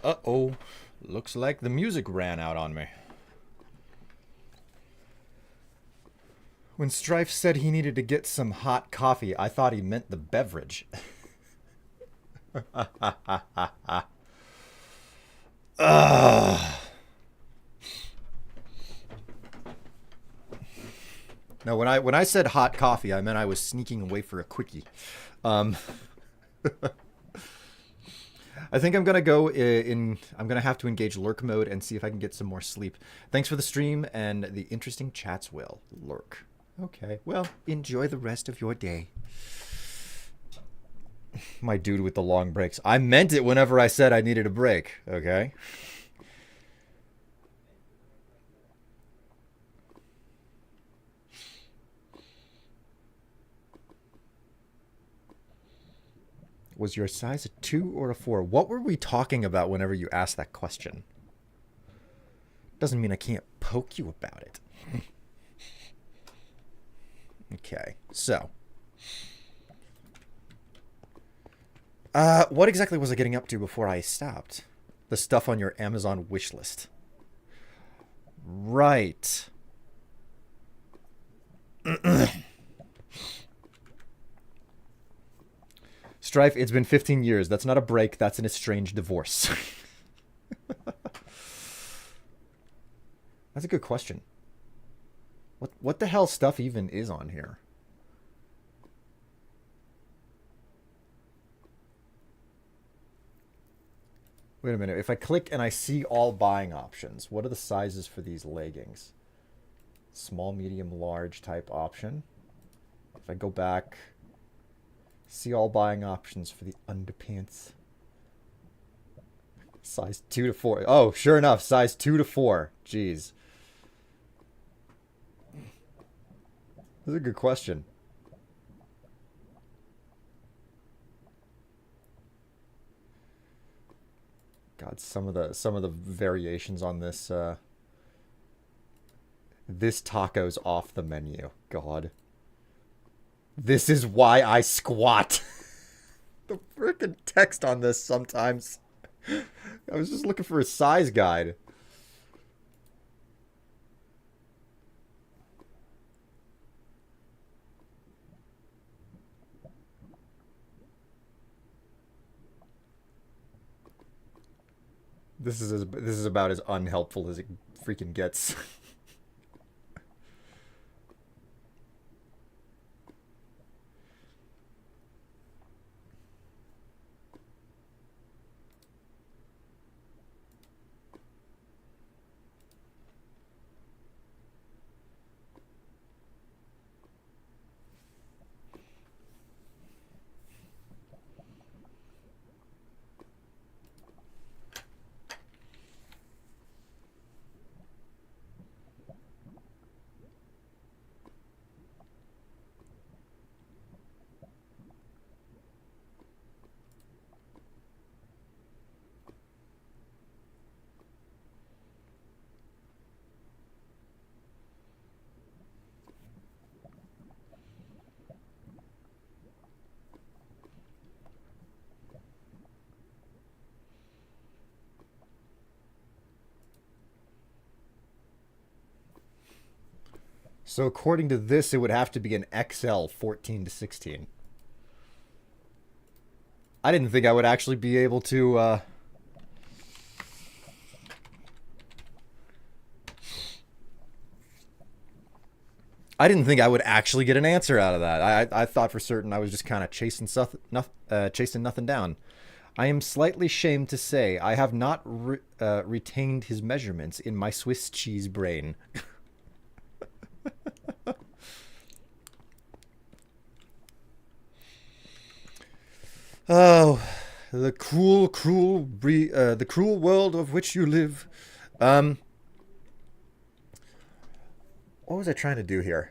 Uh-oh. Looks like the music ran out on me. When Strife said he needed to get some hot coffee, I thought he meant the beverage. Ugh. No, when I said hot coffee, I meant I was sneaking away for a quickie. Um, I think I'm gonna go in. I'm gonna have to engage lurk mode and see if I can get some more sleep. Thanks for the stream and the interesting chats. Will lurk. Okay. Well, enjoy the rest of your day. My dude with the long breaks. I meant it whenever I said I needed a break. Okay. Was your size a 2 or a 4? What were we talking about whenever you asked that question? Doesn't mean I can't poke you about it. Okay, so. What exactly was I getting up to before I stopped? The stuff on your Amazon wish list. Right. Strife, it's been 15 years. That's not a break. That's an estranged divorce. That's a good question. What the hell stuff even is on here? Wait a minute. If I click and I see all buying options, what are the sizes for these leggings? Small, medium, large type option. If I go back, see all buying options for the underpants. Size 2 to 4. Oh, sure enough, size 2 to 4. Jeez. That's a good question. God, some of the variations on this this taco's off the menu. God. This is why I squat. The freaking text on this sometimes. I was just looking for a size guide. This is about as unhelpful as it freaking gets. So according to this, it would have to be an XL 14 to 16. I didn't think I would actually be able to I didn't think I would actually get an answer out of that. I thought for certain I was just kind of chasing nothing down. I am slightly shamed to say I have not retained his measurements in my Swiss cheese brain. Oh, the the cruel world of which you live. What was I trying to do here?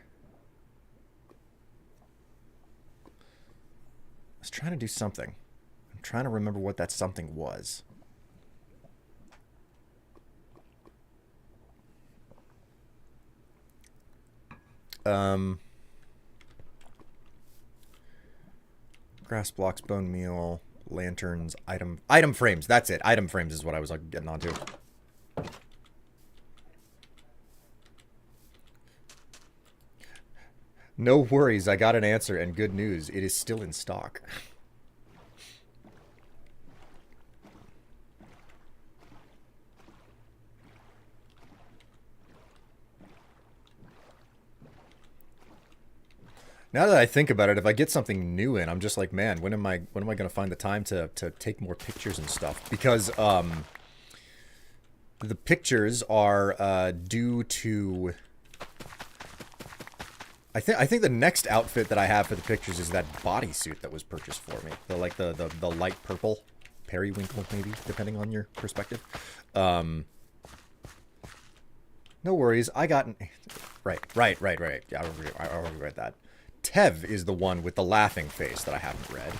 I was trying to do something. I'm trying to remember what that something was. Grass blocks, bone meal, Lanterns, item frames. That's it. Item frames is what I was like getting onto. No worries, I got an answer, and good news, it is still in stock. Now that I think about it, if I get something new in, I'm just like, man, when am I going to find the time to take more pictures and stuff? Because the pictures are due to. I think the next outfit that I have for the pictures is that bodysuit that was purchased for me. The light purple, periwinkle maybe, depending on your perspective. No worries, I got right. Yeah, I already read that. Tev is the one with the laughing face that I haven't read.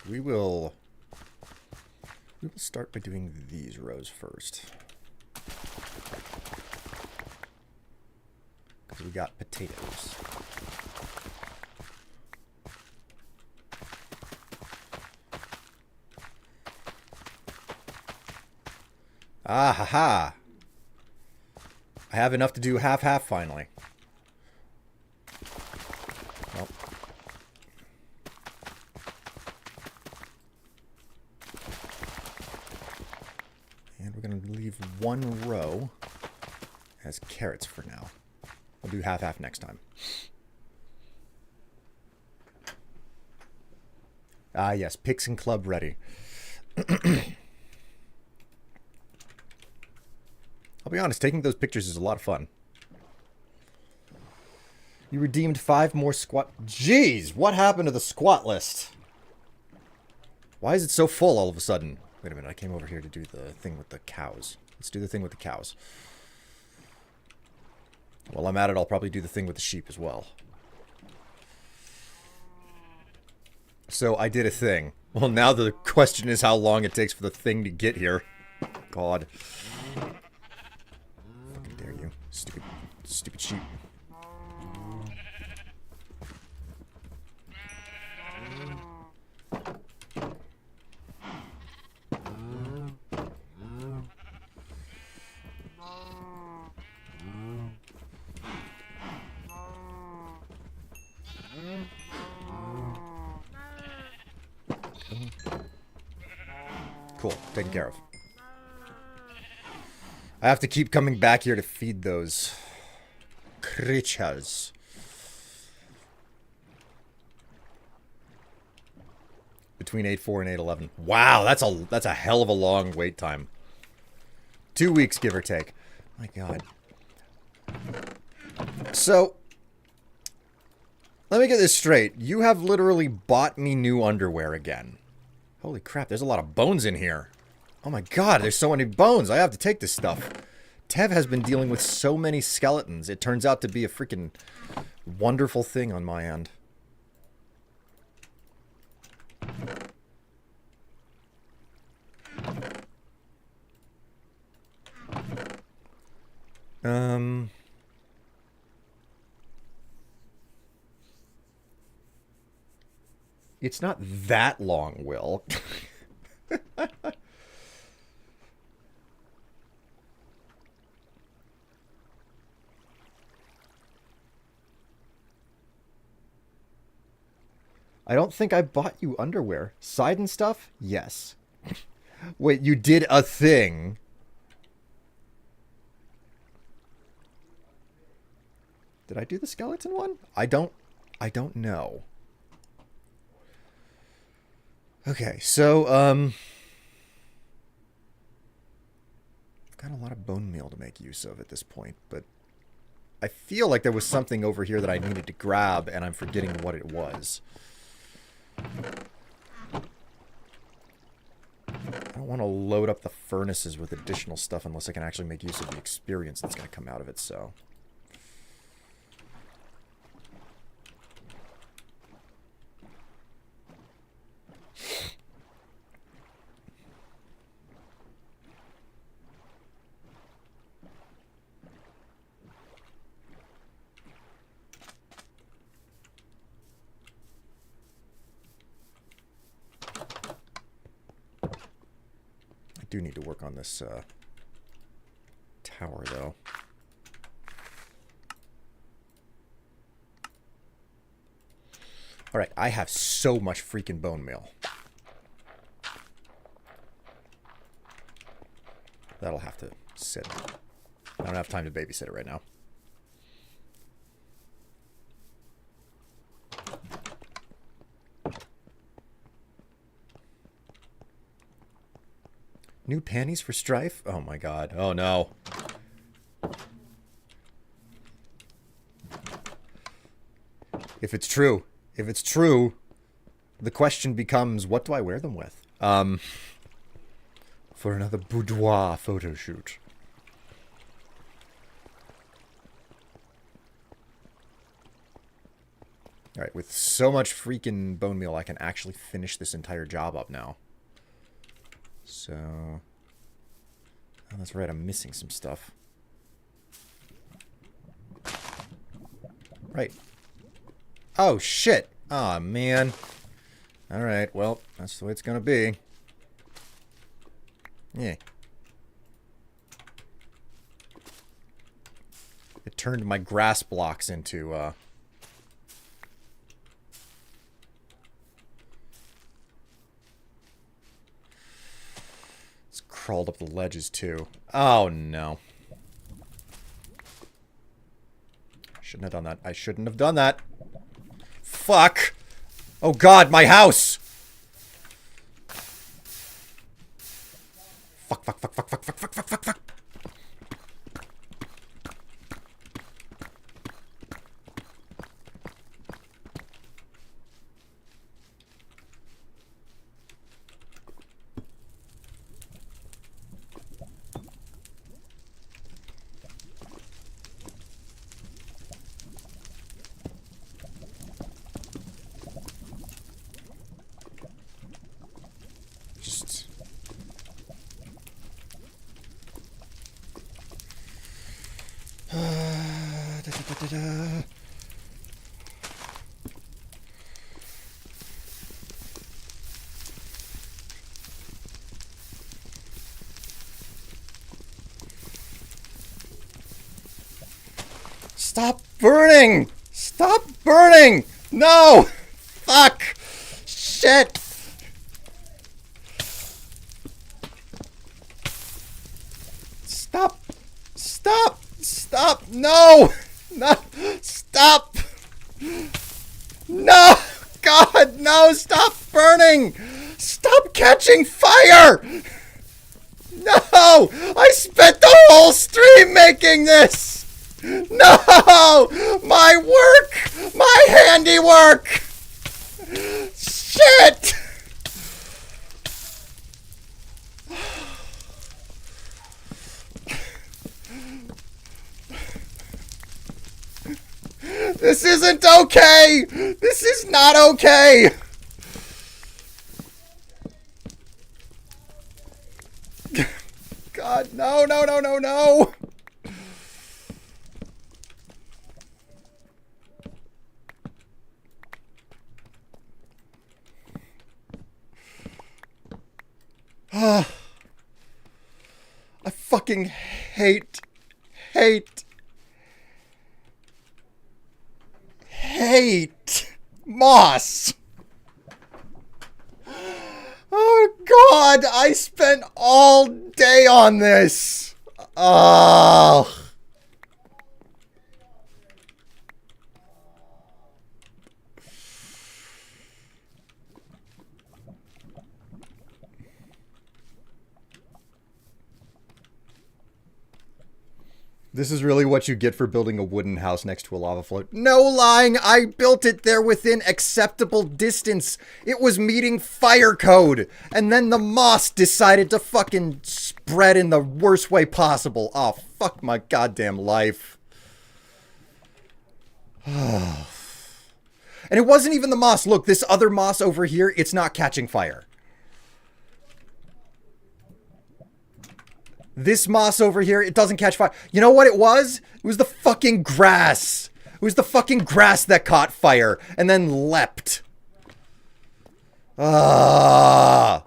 We will start by doing these rows first. Because we got potatoes. Ah, ha, ha. I have enough to do half-half finally. Nope. And we're going to leave one row as carrots for now. We'll do half-half next time. Ah, yes. Pixen Club ready. I'll be honest, taking those pictures is a lot of fun. You redeemed 5 more squat... Jeez! What happened to the squat list? Why is it so full all of a sudden? Wait a minute, I came over here to do the thing with the cows. Let's do the thing with the cows. While I'm at it, I'll probably do the thing with the sheep as well. So, I did a thing. Well, now the question is how long it takes for the thing to get here. God. Fucking dare you. Stupid sheep. Cool, taken care of. I have to keep coming back here to feed those creatures. Between 8:04 and 8:11. Wow, that's a hell of a long wait time. 2 weeks, give or take. My God. So, let me get this straight. You have literally bought me new underwear again. Holy crap, there's a lot of bones in here. Oh my God, there's so many bones. I have to take this stuff. Tev has been dealing with so many skeletons. It turns out to be a freaking wonderful thing on my end. It's not that long, Will. I don't think I bought you underwear. Side and stuff? Yes. Wait, you did a thing. Did I do the skeleton one? I don't know. Okay, so, I've got a lot of bone meal to make use of at this point, but I feel like there was something over here that I needed to grab, and I'm forgetting what it was. I don't want to load up the furnaces with additional stuff unless I can actually make use of the experience that's going to come out of it, so... do need to work on this tower, though. Alright, I have so much freaking bone meal. That'll have to sit. I don't have time to babysit it right now. New panties for Strife? Oh my god. Oh no. If it's true, the question becomes, what do I wear them with? For another boudoir photo shoot. Alright, with so much freaking bone meal, I can actually finish this entire job up now. So... oh, that's right, I'm missing some stuff. Right. Oh, shit! Aw, man. Alright, well, that's the way it's gonna be. Yeah. It turned my grass blocks into, it's crawled up the ledges, too. Oh, no. Shouldn't have done that. I shouldn't have done that. Fuck! Oh, God, my house! Fuck, fuck, fuck, fuck, fuck, fuck, fuck, fuck, fuck, fuck. Stop burning! Stop burning! No! Fuck! Shit! Stop! Stop! Stop! No! No! Stop! No! God, no! Stop burning! Stop catching fire! No! I spent the whole stream making this! No! My work! My handiwork! Shit! This isn't okay! This is not okay! God, no, no, no, no, no! I fucking hate moss. Oh God, I spent all day on this. Oh. This is really what you get for building a wooden house next to a lava float. No lying, I built it there within acceptable distance. It was meeting fire code. And then the moss decided to fucking spread in the worst way possible. Oh, fuck my goddamn life. And it wasn't even the moss. Look, this other moss over here, it's not catching fire. This moss over here, it doesn't catch fire. You know what it was? It was the fucking grass. It was the fucking grass that caught fire and then leapt. Ah.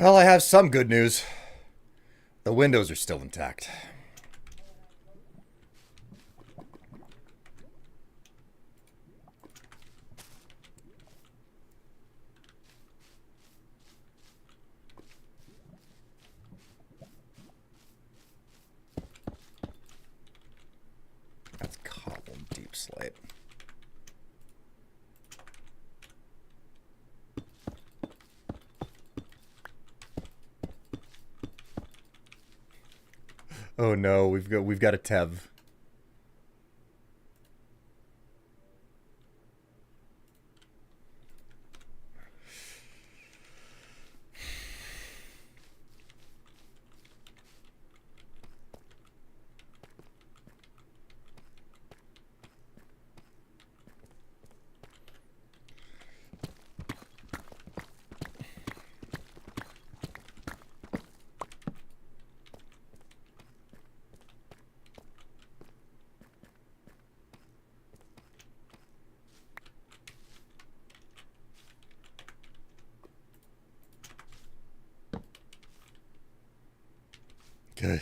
Well, I have some good news. The windows are still intact. That's cobbled deep slate. Oh no, we've got a Tev. Okay.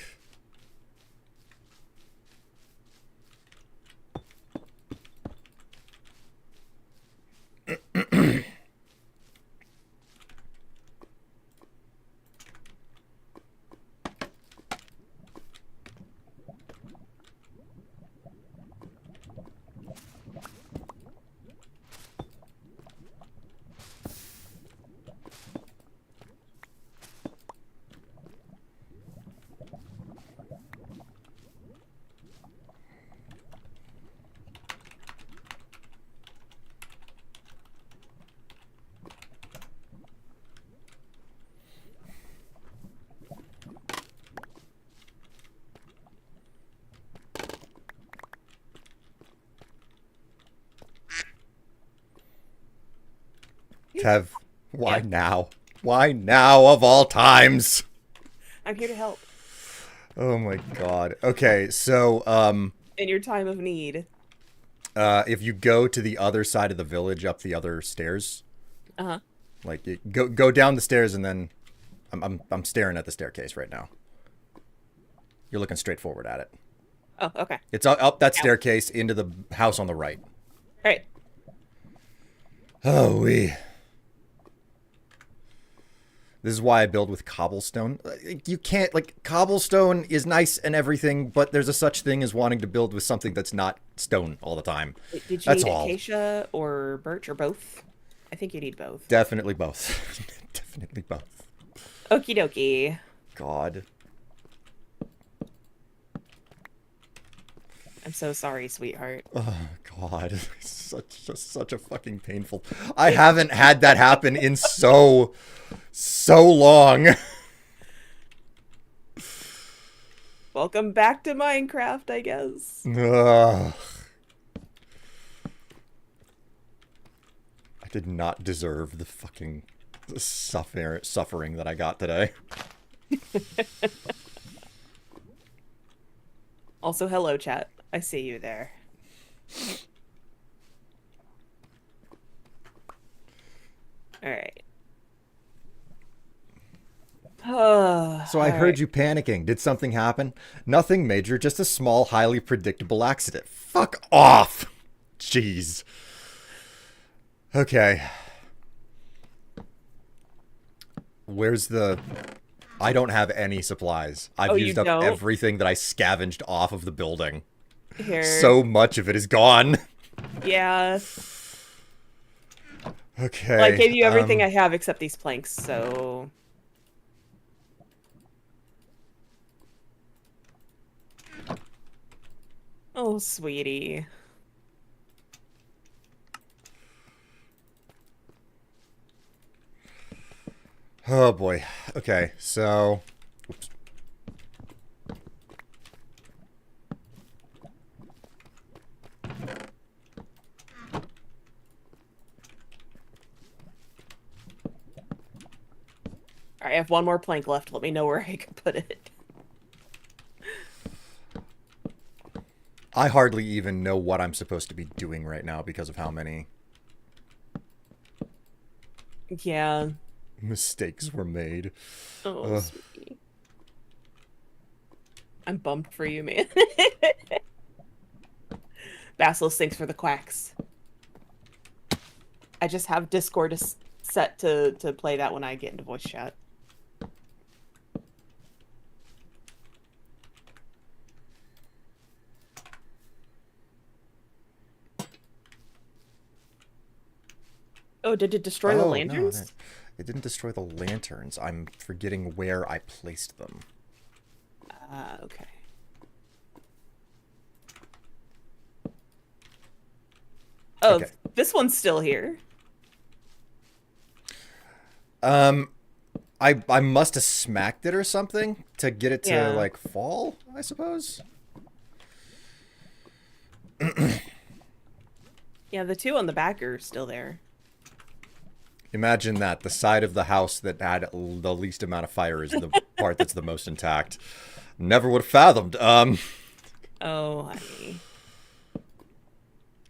Tev, why Yeah. now? Why now of all times? I'm here to help Oh my god. Okay, so in your time of need. if you go to the other side of the village up the other stairs, Uh-huh. like go down the stairs and then I'm staring at the staircase right now. You're looking straight forward at it. Oh, okay. It's up that Ow. staircase into the house on the right. All right. Oh, we. This is why I build with cobblestone. You can't, like, cobblestone is nice and everything, but there's a such thing as wanting to build with something that's not stone all the time. Wait, did you That's need all. acacia or birch or both? I think you need both. Definitely both. Definitely both. Okie dokie. God. I'm so sorry, sweetheart. Oh, God. Such a fucking painful. I haven't had that happen in so long. Welcome back to Minecraft, I guess. Ugh. I did not deserve the fucking suffering that I got today. Also, hello, chat. I see you there. All right. So I heard you panicking. Did something happen? Nothing major, just a small, highly predictable accident. Fuck off! Jeez. Okay. Where's the... I don't have any supplies. I've Oh, you used up don't? everything that I scavenged off of the building. Here. So much of it is gone. Yeah. Okay. Well, I gave you everything I have except these planks, so... Oh, sweetie. Oh boy. Okay, so... Oops. Alright, I have one more plank left. Let me know where I can put it. I hardly even know what I'm supposed to be doing right now because of how many... Yeah. Mistakes were made. Oh, Ugh. sweetie. I'm bummed for you, man. Basilisk, thanks for the quacks. I just have Discord set to play that when I get into voice chat. Oh, did it destroy the Oh, no, lanterns? it didn't destroy the lanterns. I'm forgetting where I placed them. Ah, okay. Oh, Okay. this one's still here. Um, I must have smacked it or something to get it to, Yeah. like, fall, I suppose? Yeah, the two on the back are still there. Imagine that. The side of the house that had the least amount of fire is the part that's the most intact. Never would have fathomed. Oh, honey.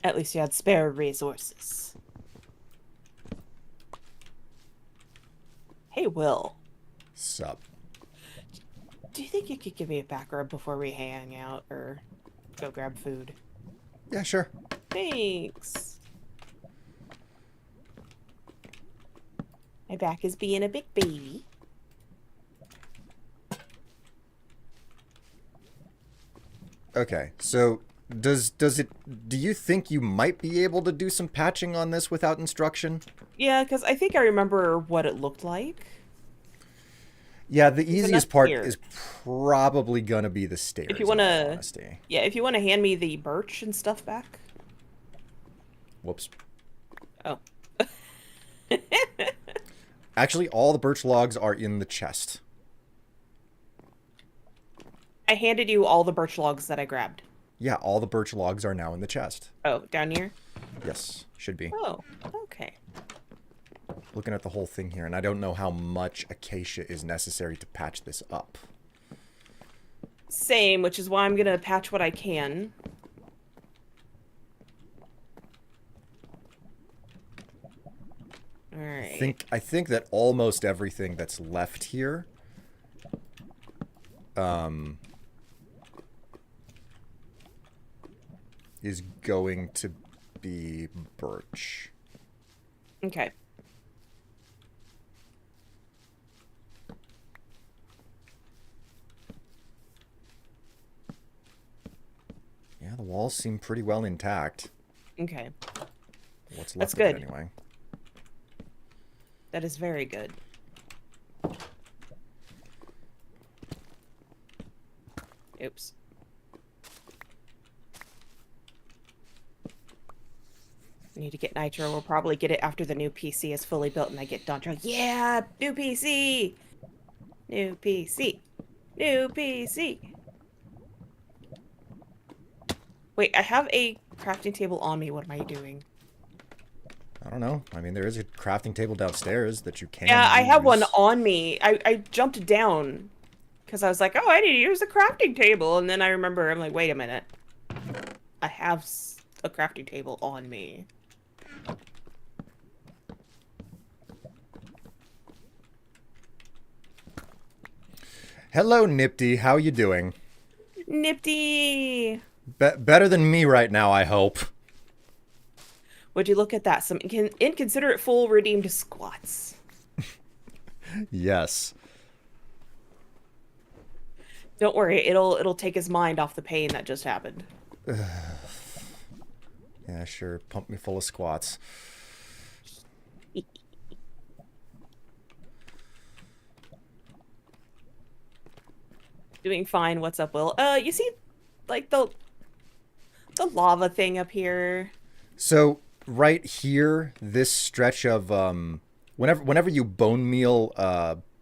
At least you had spare resources. Hey, Will. Sup. Do you think you could give me a back rub before we hang out or go grab food? Yeah, sure. Thanks. My back is being a big baby. Okay, so do you think you might be able to do some patching on this without instruction? Yeah, because I think I remember what it looked like. Yeah, the There's enough easiest part here. is probably gonna be the stairs, If you in want all to, honesty. yeah, if you want to hand me the birch and stuff back. Whoops. Oh. Actually, all the birch logs are in the chest. I handed you all the birch logs that I grabbed. Yeah, all the birch logs are now in the chest. Oh, down here? Yes, should be. Oh, okay. Looking at the whole thing here, and I don't know how much acacia is necessary to patch this up. Same, which is why I'm gonna patch what I can. Alright. I think that almost everything that's left here is going to be birch. Okay. Yeah, the walls seem pretty well intact. Okay. What's That's left of it good. anyway. That is very good. Oops. I need to get nitro. We'll probably get it after the new PC is fully built and I get Dontra. Yeah! New PC! New PC! New PC! Wait, I have a crafting table on me. What am I doing? I don't know. I mean, there is a crafting table downstairs that you can Yeah, I have one use. on me. I jumped down because I was like, oh, I need to use the crafting table. And then I remember, I'm like, wait a minute. I have a crafting table on me. Hello, Nifty. How you doing? Nifty! Better than me right now, I hope. Would you look at that? Some inconsiderate fool redeemed squats. Yes. Don't worry, it'll take his mind off the pain that just happened. Yeah, sure. Pump me full of squats. Doing fine. What's up, Will? You see, like the lava thing up here. So right here, this stretch of whenever you bone meal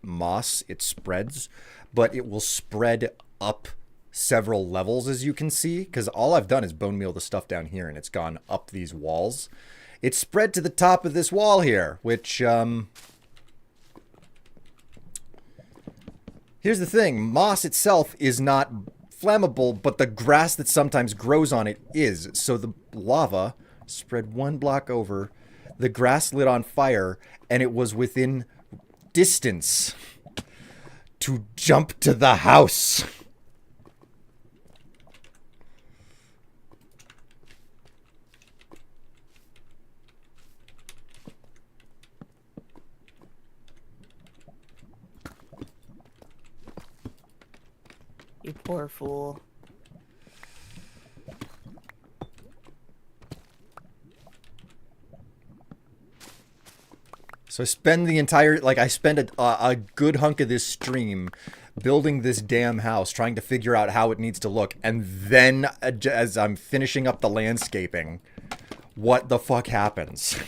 moss, it spreads, but it will spread up several levels, as you can see, because all I've done is bone meal the stuff down here, and it's gone up these walls. It spread to the top of this wall here, which here's the thing: moss itself is not flammable, but the grass that sometimes grows on it is. So the lava spread one block over, the grass lit on fire, and it was within distance to jump to the house. You poor fool. So I spend the entire, like, I spend a good hunk of this stream building this damn house, trying to figure out how it needs to look, and then as I'm finishing up the landscaping, what the fuck happens?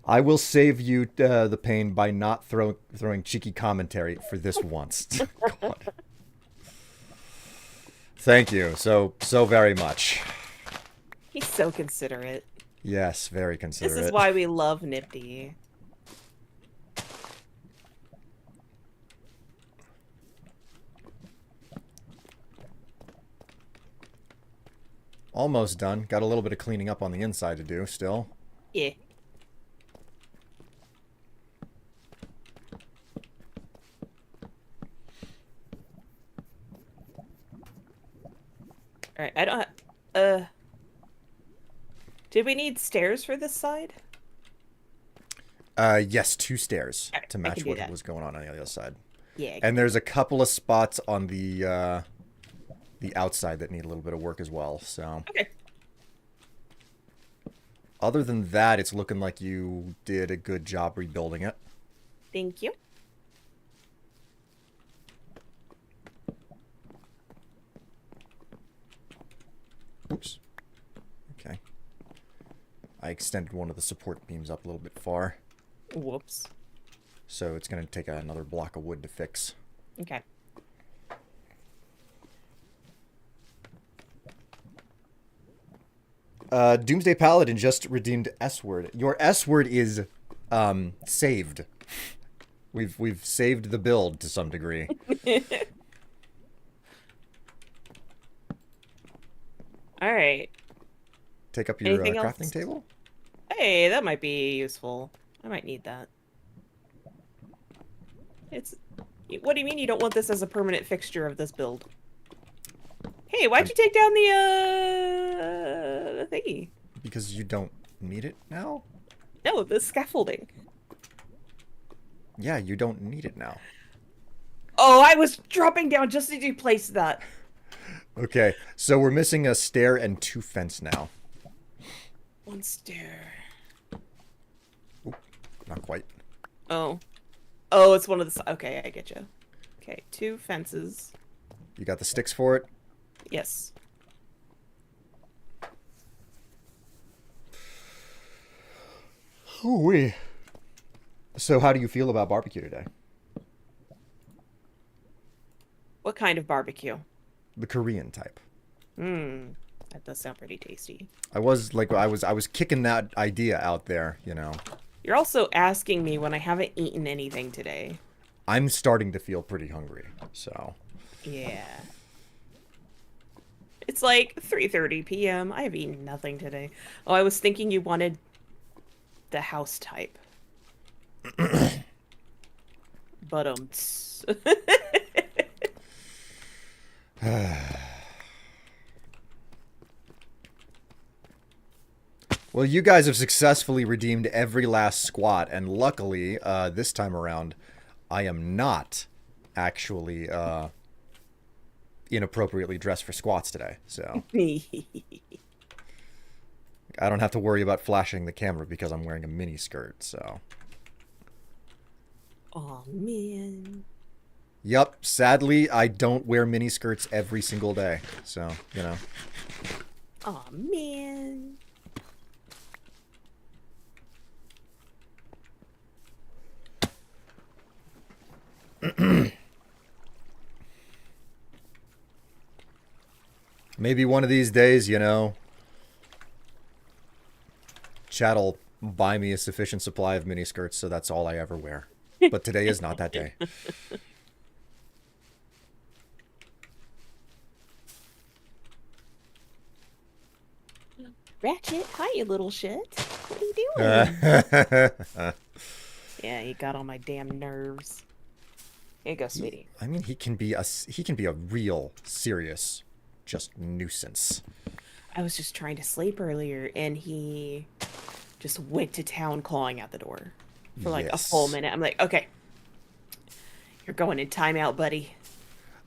I will save you the pain by not throwing cheeky commentary for this once. God. Thank you so very much. He's so considerate. Yes, very considerate. This is why we love Nifty. Almost done. Got a little bit of cleaning up on the inside to do still. Yeah. Alright, I don't... Did we need stairs for this side? Yes, 2 stairs Right, to match what was going on the other side. Yeah. And there's a couple of spots on the outside that need a little bit of work as well, so. Okay. Other than that, it's looking like you did a good job rebuilding it. Thank you. Oops. Okay. I extended one of the support beams up a little bit far. Whoops. So it's going to take another block of wood to fix. Okay. Doomsday Paladin just redeemed S-word. Your S-word is saved. We've saved the build to some degree. All right. Take up your Anything crafting else? table? Hey, that might be useful. I might need that. It's... What do you mean you don't want this as a permanent fixture of this build? Hey, why'd you take down the thingy? Because you don't need it now? No, the scaffolding. Yeah, you don't need it now. Oh, I was dropping down just as you placed that. Okay, so we're missing a stair and 2 fence now. 1 stair. Oop, not quite. Oh. Oh, it's one of the... Okay, I get you. Okay, 2 fences. You got the sticks for it? Yes. Ooh-wee. So how do you feel about barbecue today? What kind of barbecue? The Korean type. That does sound pretty tasty. I was kicking that idea out there, you know. You're also asking me when I haven't eaten anything today. I'm starting to feel pretty hungry, so. Yeah. It's like 3:30 p.m. I have eaten nothing today. Oh, I was thinking you wanted the house type. But Well, you guys have successfully redeemed every last squat, and luckily, this time around, I am not actually inappropriately dressed for squats today, so I don't have to worry about flashing the camera because I'm wearing a mini skirt, so. Oh man. Yup, sadly, I don't wear mini skirts every single day, so, you know. Oh man. Maybe one of these days, you know, Chad'll buy me a sufficient supply of mini skirts, so that's all I ever wear. But today is not that day. Ratchet, hi you little shit. What are you doing? Yeah, you got on my damn nerves. Here you go, sweetie. I mean, he can be a real serious, just nuisance. I was just trying to sleep earlier, and he just went to town clawing at the door for like a full Yes. minute. I'm like, okay, you're going in timeout, buddy.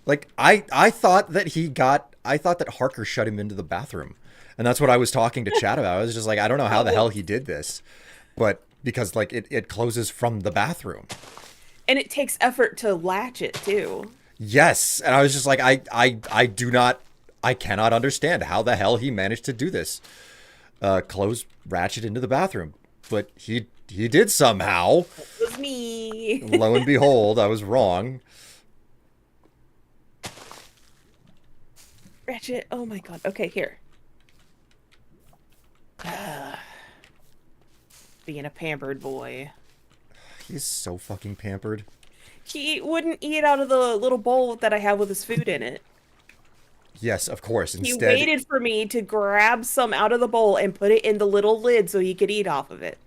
Like I thought that Harker shut him into the bathroom. And that's what I was talking to Chad about. I was just like, I don't know how the hell Oh. he did this. But because like it closes from the bathroom. And it takes effort to latch it too. Yes. And I was just like, I cannot understand how the hell he managed to do this. Close Ratchet into the bathroom. But he did somehow. It was me. Lo and behold, I was wrong. Ratchet. Oh my god. Okay, here. Being a pampered boy. He's so fucking pampered. He wouldn't eat out of the little bowl that I have with his food in it. Yes, of course. He Instead, waited for me to grab some out of the bowl and put it in the little lid so he could eat off of it.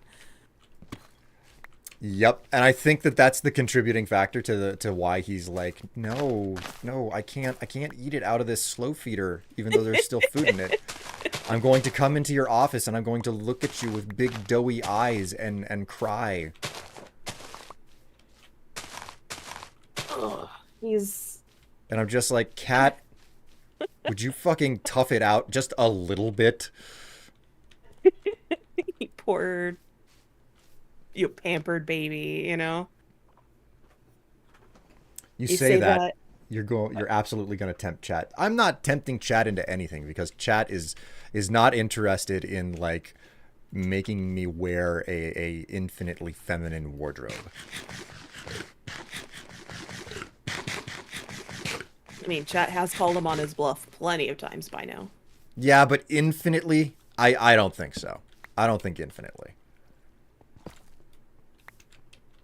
yep. And I think that that's the contributing factor to why he's like, no, no, I can't eat it out of this slow feeder, even though there's still food in it. I'm going to come into your office and I'm going to look at you with big doughy eyes and cry. Ugh, he's And I'm just like, Cat, would you fucking tough it out just a little bit? poor, you pampered baby, you know? You You say say that, that. you're absolutely going to tempt Chat. I'm not tempting Chat into anything because Chat is not interested in like making me wear a infinitely feminine wardrobe. I mean, Chat has called him on his bluff plenty of times by now. Yeah, but infinitely, I don't think so. I don't think infinitely.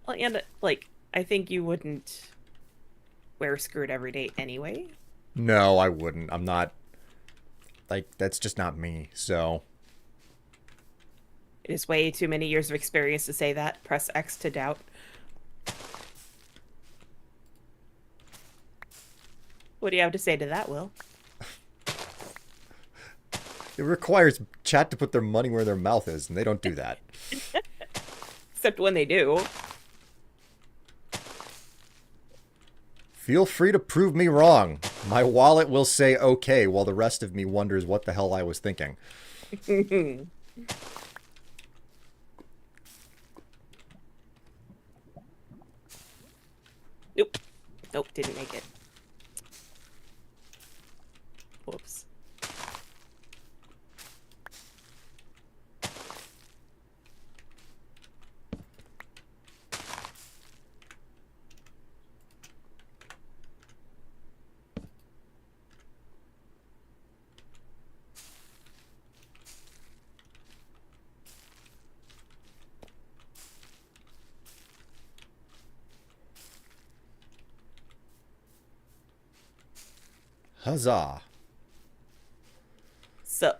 Well, and, like, I think you wouldn't wear a skirt every day anyway. No, I wouldn't. I'm not like that's just not me. So, It is way too many years of experience to say that. Press X to doubt. What do you have to say to that, Will? it requires Chat to put their money where their mouth is, and they don't do that. Except when they do. Feel free to prove me wrong. My wallet will say okay while the rest of me wonders what the hell I was thinking. Nope. Nope, didn't make it. Whoops. Huzzah. So,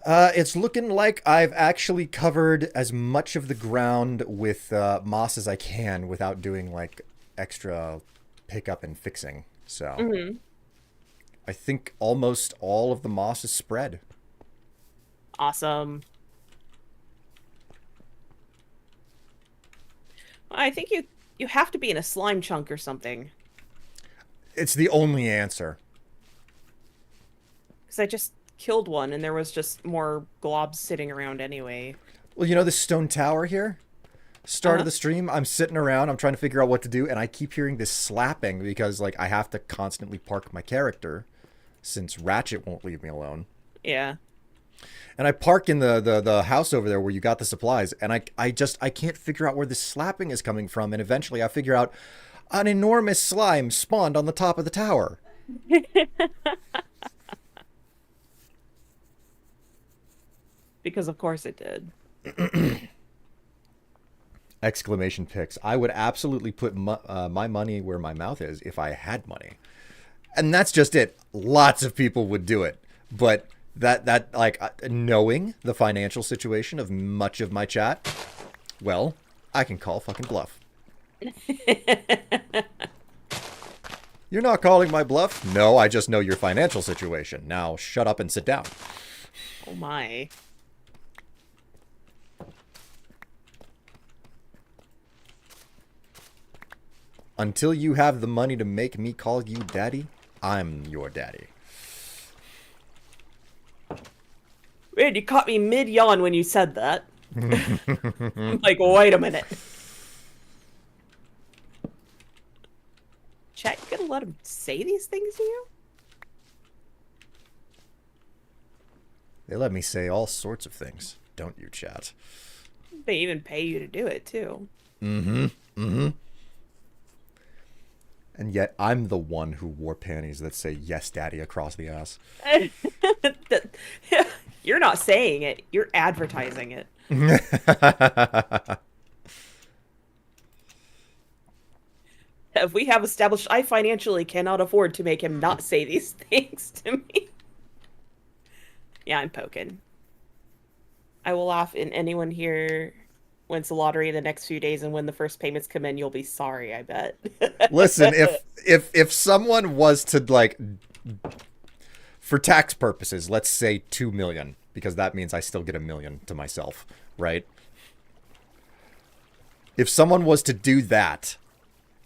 It's looking like I've actually covered as much of the ground with moss as I can without doing like extra pickup and fixing. So mhm. I think almost all of the moss is spread. Awesome. I think you have to be in a slime chunk or something. It's the only answer. Because I just killed one and there was just more globs sitting around anyway. Well, you know this stone tower here? Start of Uh-huh. the stream, I'm sitting around, I'm trying to figure out what to do, and I keep hearing this slapping because like I have to constantly park my character since Ratchet won't leave me alone. Yeah. And I park in the house over there where you got the supplies, and I can't figure out where this slapping is coming from, and eventually I figure out an enormous slime spawned on the top of the tower. Because of course it did. Exclamation pics. I would absolutely put my money where my mouth is if I had money. And that's just it. Lots of people would do it. But that like knowing the financial situation of much of my chat, well, I can call fucking bluff. You're not calling my bluff? No, I just know your financial situation. Now shut up and sit down. Oh my. Until you have the money to make me call you daddy, I'm your daddy. Man, you caught me mid-yawn when you said that. I'm like, wait a minute. Chat, you gonna let him say these things to you? They let me say all sorts of things, don't you, chat? They even pay you to do it, too. Mm-hmm. Mm-hmm. And yet I'm the one who wore panties that say yes, daddy across the ass. You're not saying it. You're advertising it. We have established I financially cannot afford to make him not say these things to me. Yeah, I'm poking. I will laugh, and anyone here wins the lottery in the next few days, and when the first payments come in, you'll be sorry, I bet. Listen, if someone was to, like, for tax purposes, let's say 2 million, because that means I still get $1 million to myself, right? If someone was to do that,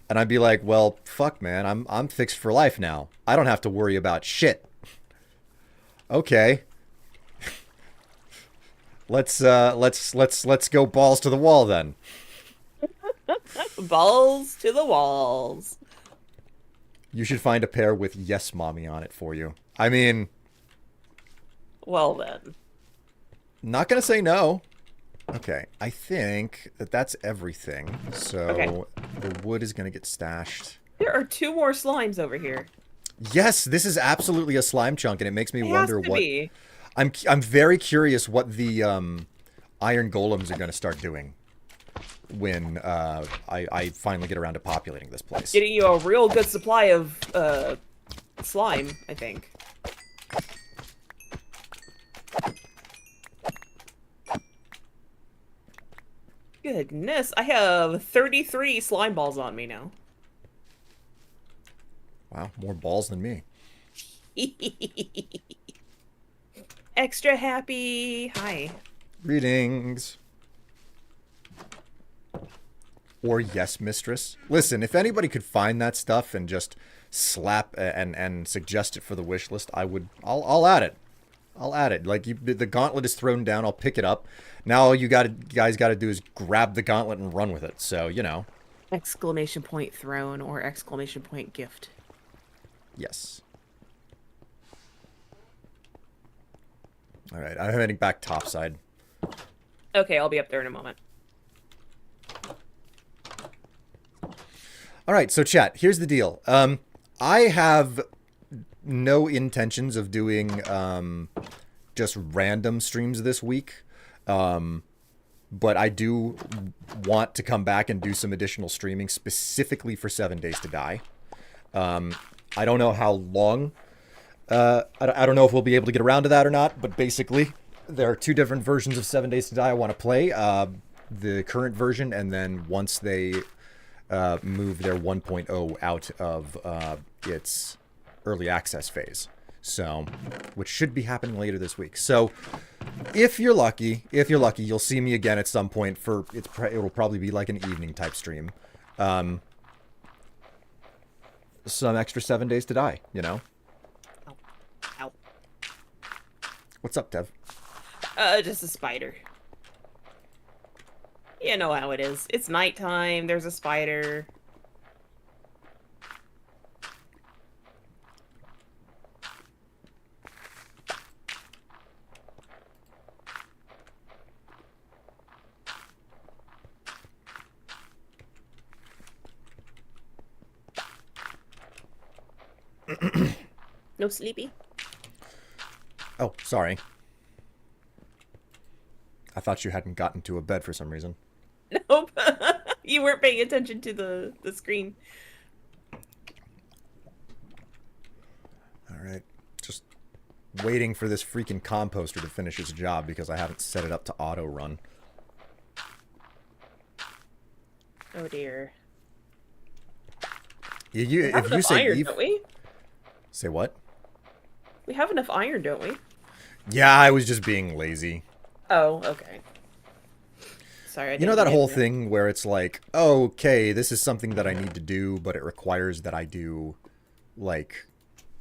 and I'd be like, well, fuck, man, I'm fixed for life now. I don't have to worry about shit. Okay. Let's go balls to the wall then. Balls to the walls. You should find a pair with yes mommy on it for you. I mean, well then. Not gonna say no. Okay, I think that's everything. So okay. The wood is gonna get stashed. There are 2 more slimes over here. Yes, this is absolutely a slime chunk, and it makes me wonder what. Be. I'm very curious what the iron golems are gonna start doing when I finally get around to populating this place. Getting you a real good supply of slime, I think. Goodness, I have 33 slime balls on me now. Wow, more balls than me. Extra happy. Hi. Greetings. Or yes, mistress. Listen, if anybody could find that stuff and just slap and suggest it for the wish list, I'll add it. I'll add it. Like, the gauntlet is thrown down, I'll pick it up. Now all you guys got to do is grab the gauntlet and run with it. So, you know. Exclamation point thrown or exclamation point gift. Yes. All right, I'm heading back topside. Okay, I'll be up there in a moment. All right, so chat, here's the deal. I have no intentions of doing just random streams this week. But I do want to come back and do some additional streaming specifically for 7 Days to Die. I don't know how long. I don't know if we'll be able to get around to that or not, but basically there are 2 different versions of 7 Days to Die I want to play. The current version, and then once they move their 1.0 out of its early access phase. So, which should be happening later this week. So, if you're lucky, you'll see me again at some point for it'll probably be like an evening type stream. Some extra 7 Days to Die, you know. Ow. Ow. What's up, Dev? Just a spider. You know how it is. It's nighttime. There's a spider. No sleepy? Oh, sorry. I thought you hadn't gotten to a bed for some reason. Nope. You weren't paying attention to the screen. Alright. Just waiting for this freaking composter to finish its job because I haven't set it up to auto run. Oh dear. You, We have if you enough say iron, Eve, don't we? say what? We have enough iron, don't we? Yeah, I was just being lazy. Oh, okay. Sorry, I You know didn't that mean to whole interrupt. thing where it's like, oh, okay, this is something that I need to do, but it requires that I do like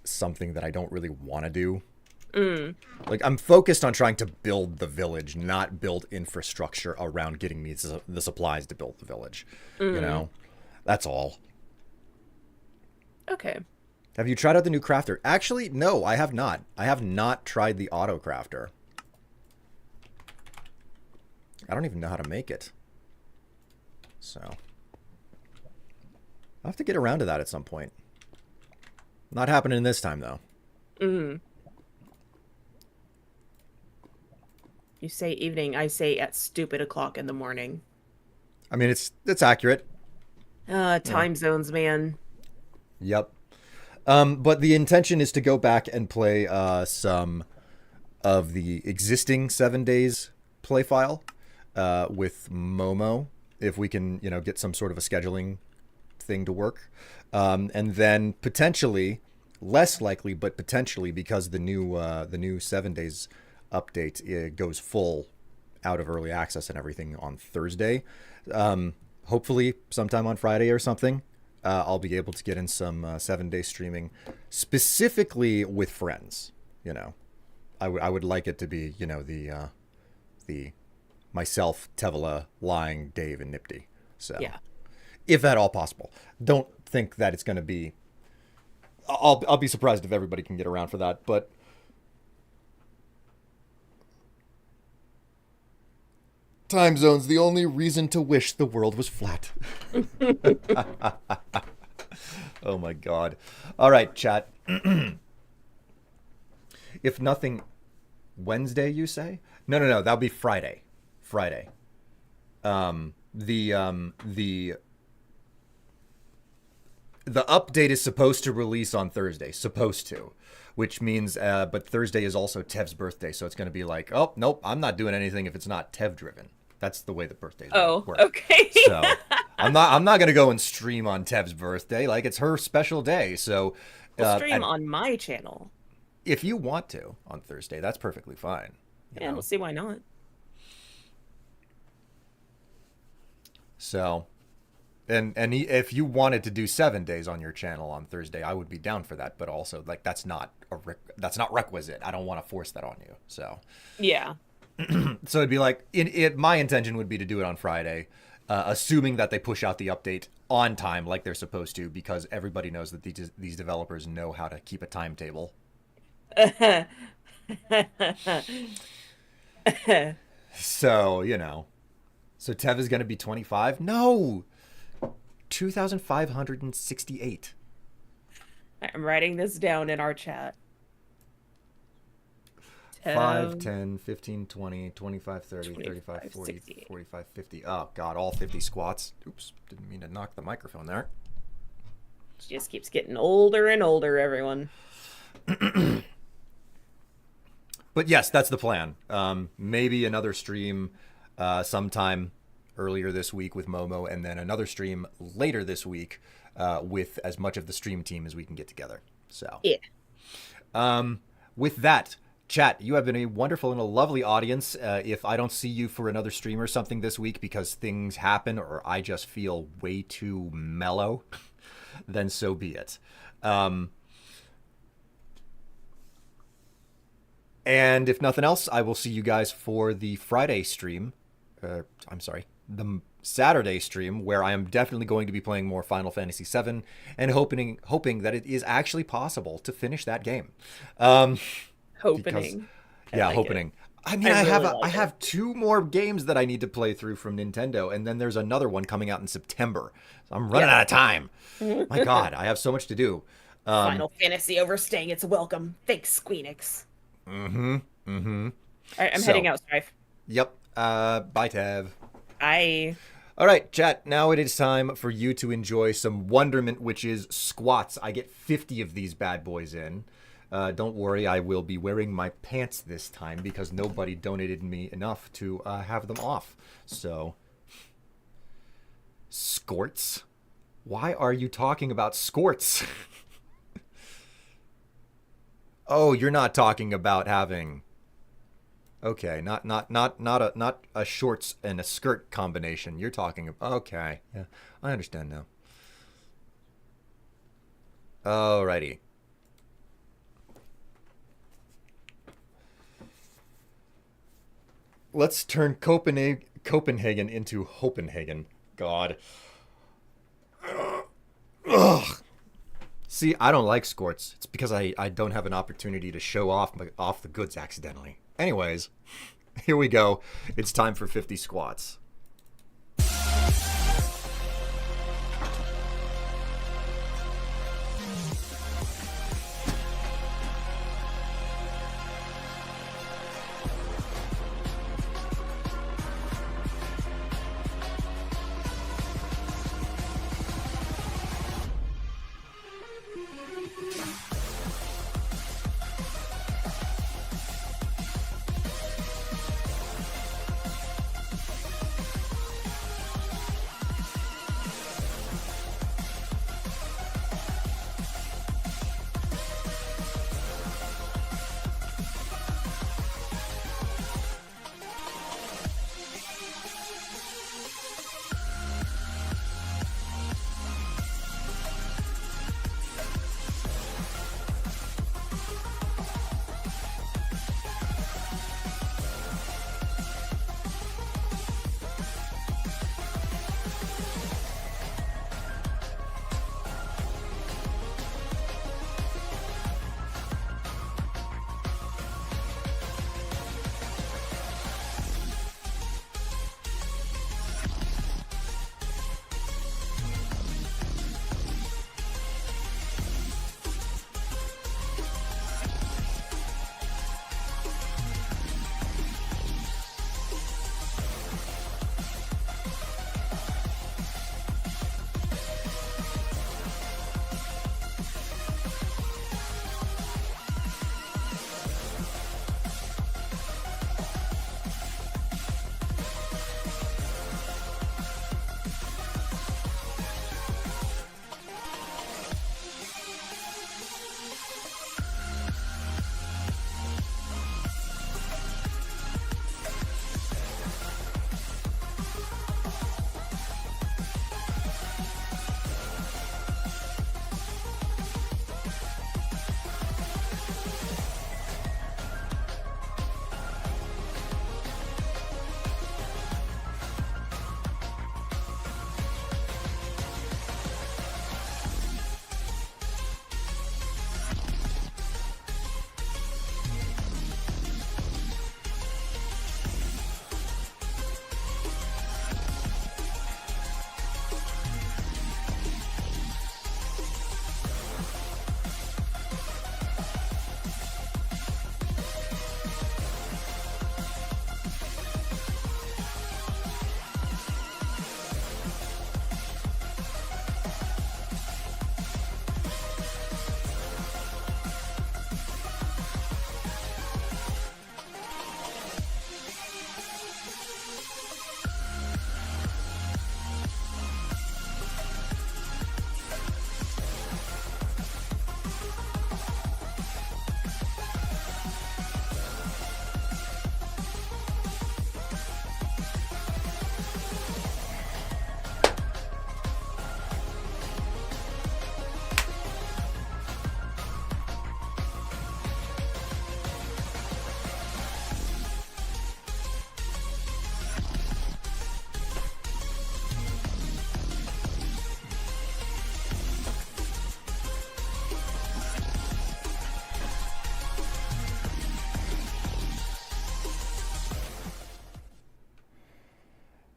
something that I don't really want to do. Mm, Like I'm focused on trying to build the village, not build infrastructure around getting me the supplies to build the village. You mm. know, that's all. Okay. Have you tried out the new crafter? Actually, no, I have not. I have not tried the auto crafter. I don't even know how to make it. So I'll have to get around to that at some point. Not happening this time though. Mm. You say evening, I say at stupid o'clock in the morning. I mean, it's accurate. You know. Time zones, man. Yep. But the intention is to go back and play some of the existing 7 days play file with Momo, if we can, get some sort of a scheduling thing to work, and then potentially, less likely, but potentially because the new 7 days update it goes full out of early access and everything on Thursday. Hopefully, sometime on Friday or something, I'll be able to get in some 7 day streaming, specifically with friends. You know, I would like it to be the myself, Tevela, Lying, Dave, and Nipty. So, Yeah. if at all possible, don't think that it's going to be. I'll be surprised if everybody can get around for that, but. Time zones, the only reason to wish the world was flat. Oh my god. All right, chat. If nothing, Wednesday, you say? No. That'll be Friday. Friday. The update is supposed to release on Thursday. Supposed to. Which means, but Thursday is also Tev's birthday, so it's going to be like, oh, nope, I'm not doing anything if it's not Tev driven. That's the way the birthdays Oh, work. okay. So I'm not gonna go and stream on Tev's birthday. Like it's her special day. So We'll stream and on my channel. if you want to on Thursday, that's perfectly fine. You Yeah, I don't know. see why not. So if you wanted to do 7 days on your channel on Thursday, I would be down for that. But also like that's not requisite. I don't want to force that on you. Yeah. So it'd be like my intention would be to do it on Friday, assuming that they push out the update on time like they're supposed to, because everybody knows that these developers know how to keep a timetable. So so Tev is going to be 25. No, 2,568. I'm writing this down in our chat. 5, 10, 15, 20, 25, 30, 35, 25, 40, 68. 45, 50. Oh, God, all 50 squats. Oops, didn't mean to knock the microphone there. She just keeps getting older and older, everyone. But yes, that's the plan. Maybe another stream sometime earlier this week with Momo, and then another stream later this week with as much of the stream team as we can get together. So, Yeah. With that, chat, you have been a wonderful and a lovely audience. If I don't see you for another stream or something this week because things happen or I just feel way too mellow, then so be it. And if nothing else, I will see you guys for the Friday stream. I'm sorry, the Saturday stream, where I am definitely going to be playing more Final Fantasy VII and hoping that it is actually possible to finish that game. Hoping. Yeah, like hoping. I mean, I I have really like I have 2 more games that I need to play through from Nintendo, and then there's another one coming out in September. So I'm running out of time. My God, I have so much to do. Final Fantasy overstaying its welcome. Thanks, Squeenix. All right, I'm heading out, Strife. Yep. Bye, Tev. Bye. All right, chat. Now it is time for you to enjoy some wonderment, which is squats. I get 50 of these bad boys in. Don't worry, I will be wearing my pants this time because nobody donated me enough to have them off. So Skorts? Why are you talking about skorts? Oh, you're not talking about having. Okay, not a shorts and a skirt combination. You're talking about. Okay, yeah, I understand now. Alrighty. Let's turn Copenhagen into Hopenhagen. God. Ugh. See, I don't like skorts. It's because I don't have an opportunity to show off the goods accidentally. Anyways, here we go. It's time for 50 squats.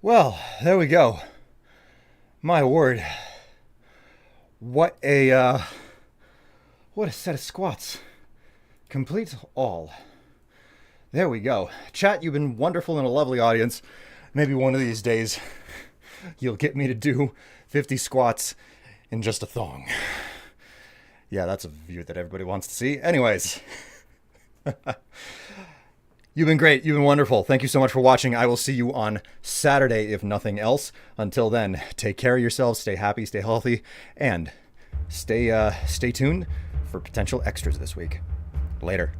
Well, there we go. My word. What a what a set of squats. Complete all. There we go. Chat, you've been wonderful and a lovely audience. Maybe one of these days you'll get me to do 50 squats in just a thong. Yeah, that's a view that everybody wants to see. Anyways, You've been great. You've been wonderful. Thank you so much for watching. I will see you on Saturday, if nothing else. Until then, take care of yourselves, stay happy, stay healthy, and stay tuned for potential extras this week. Later.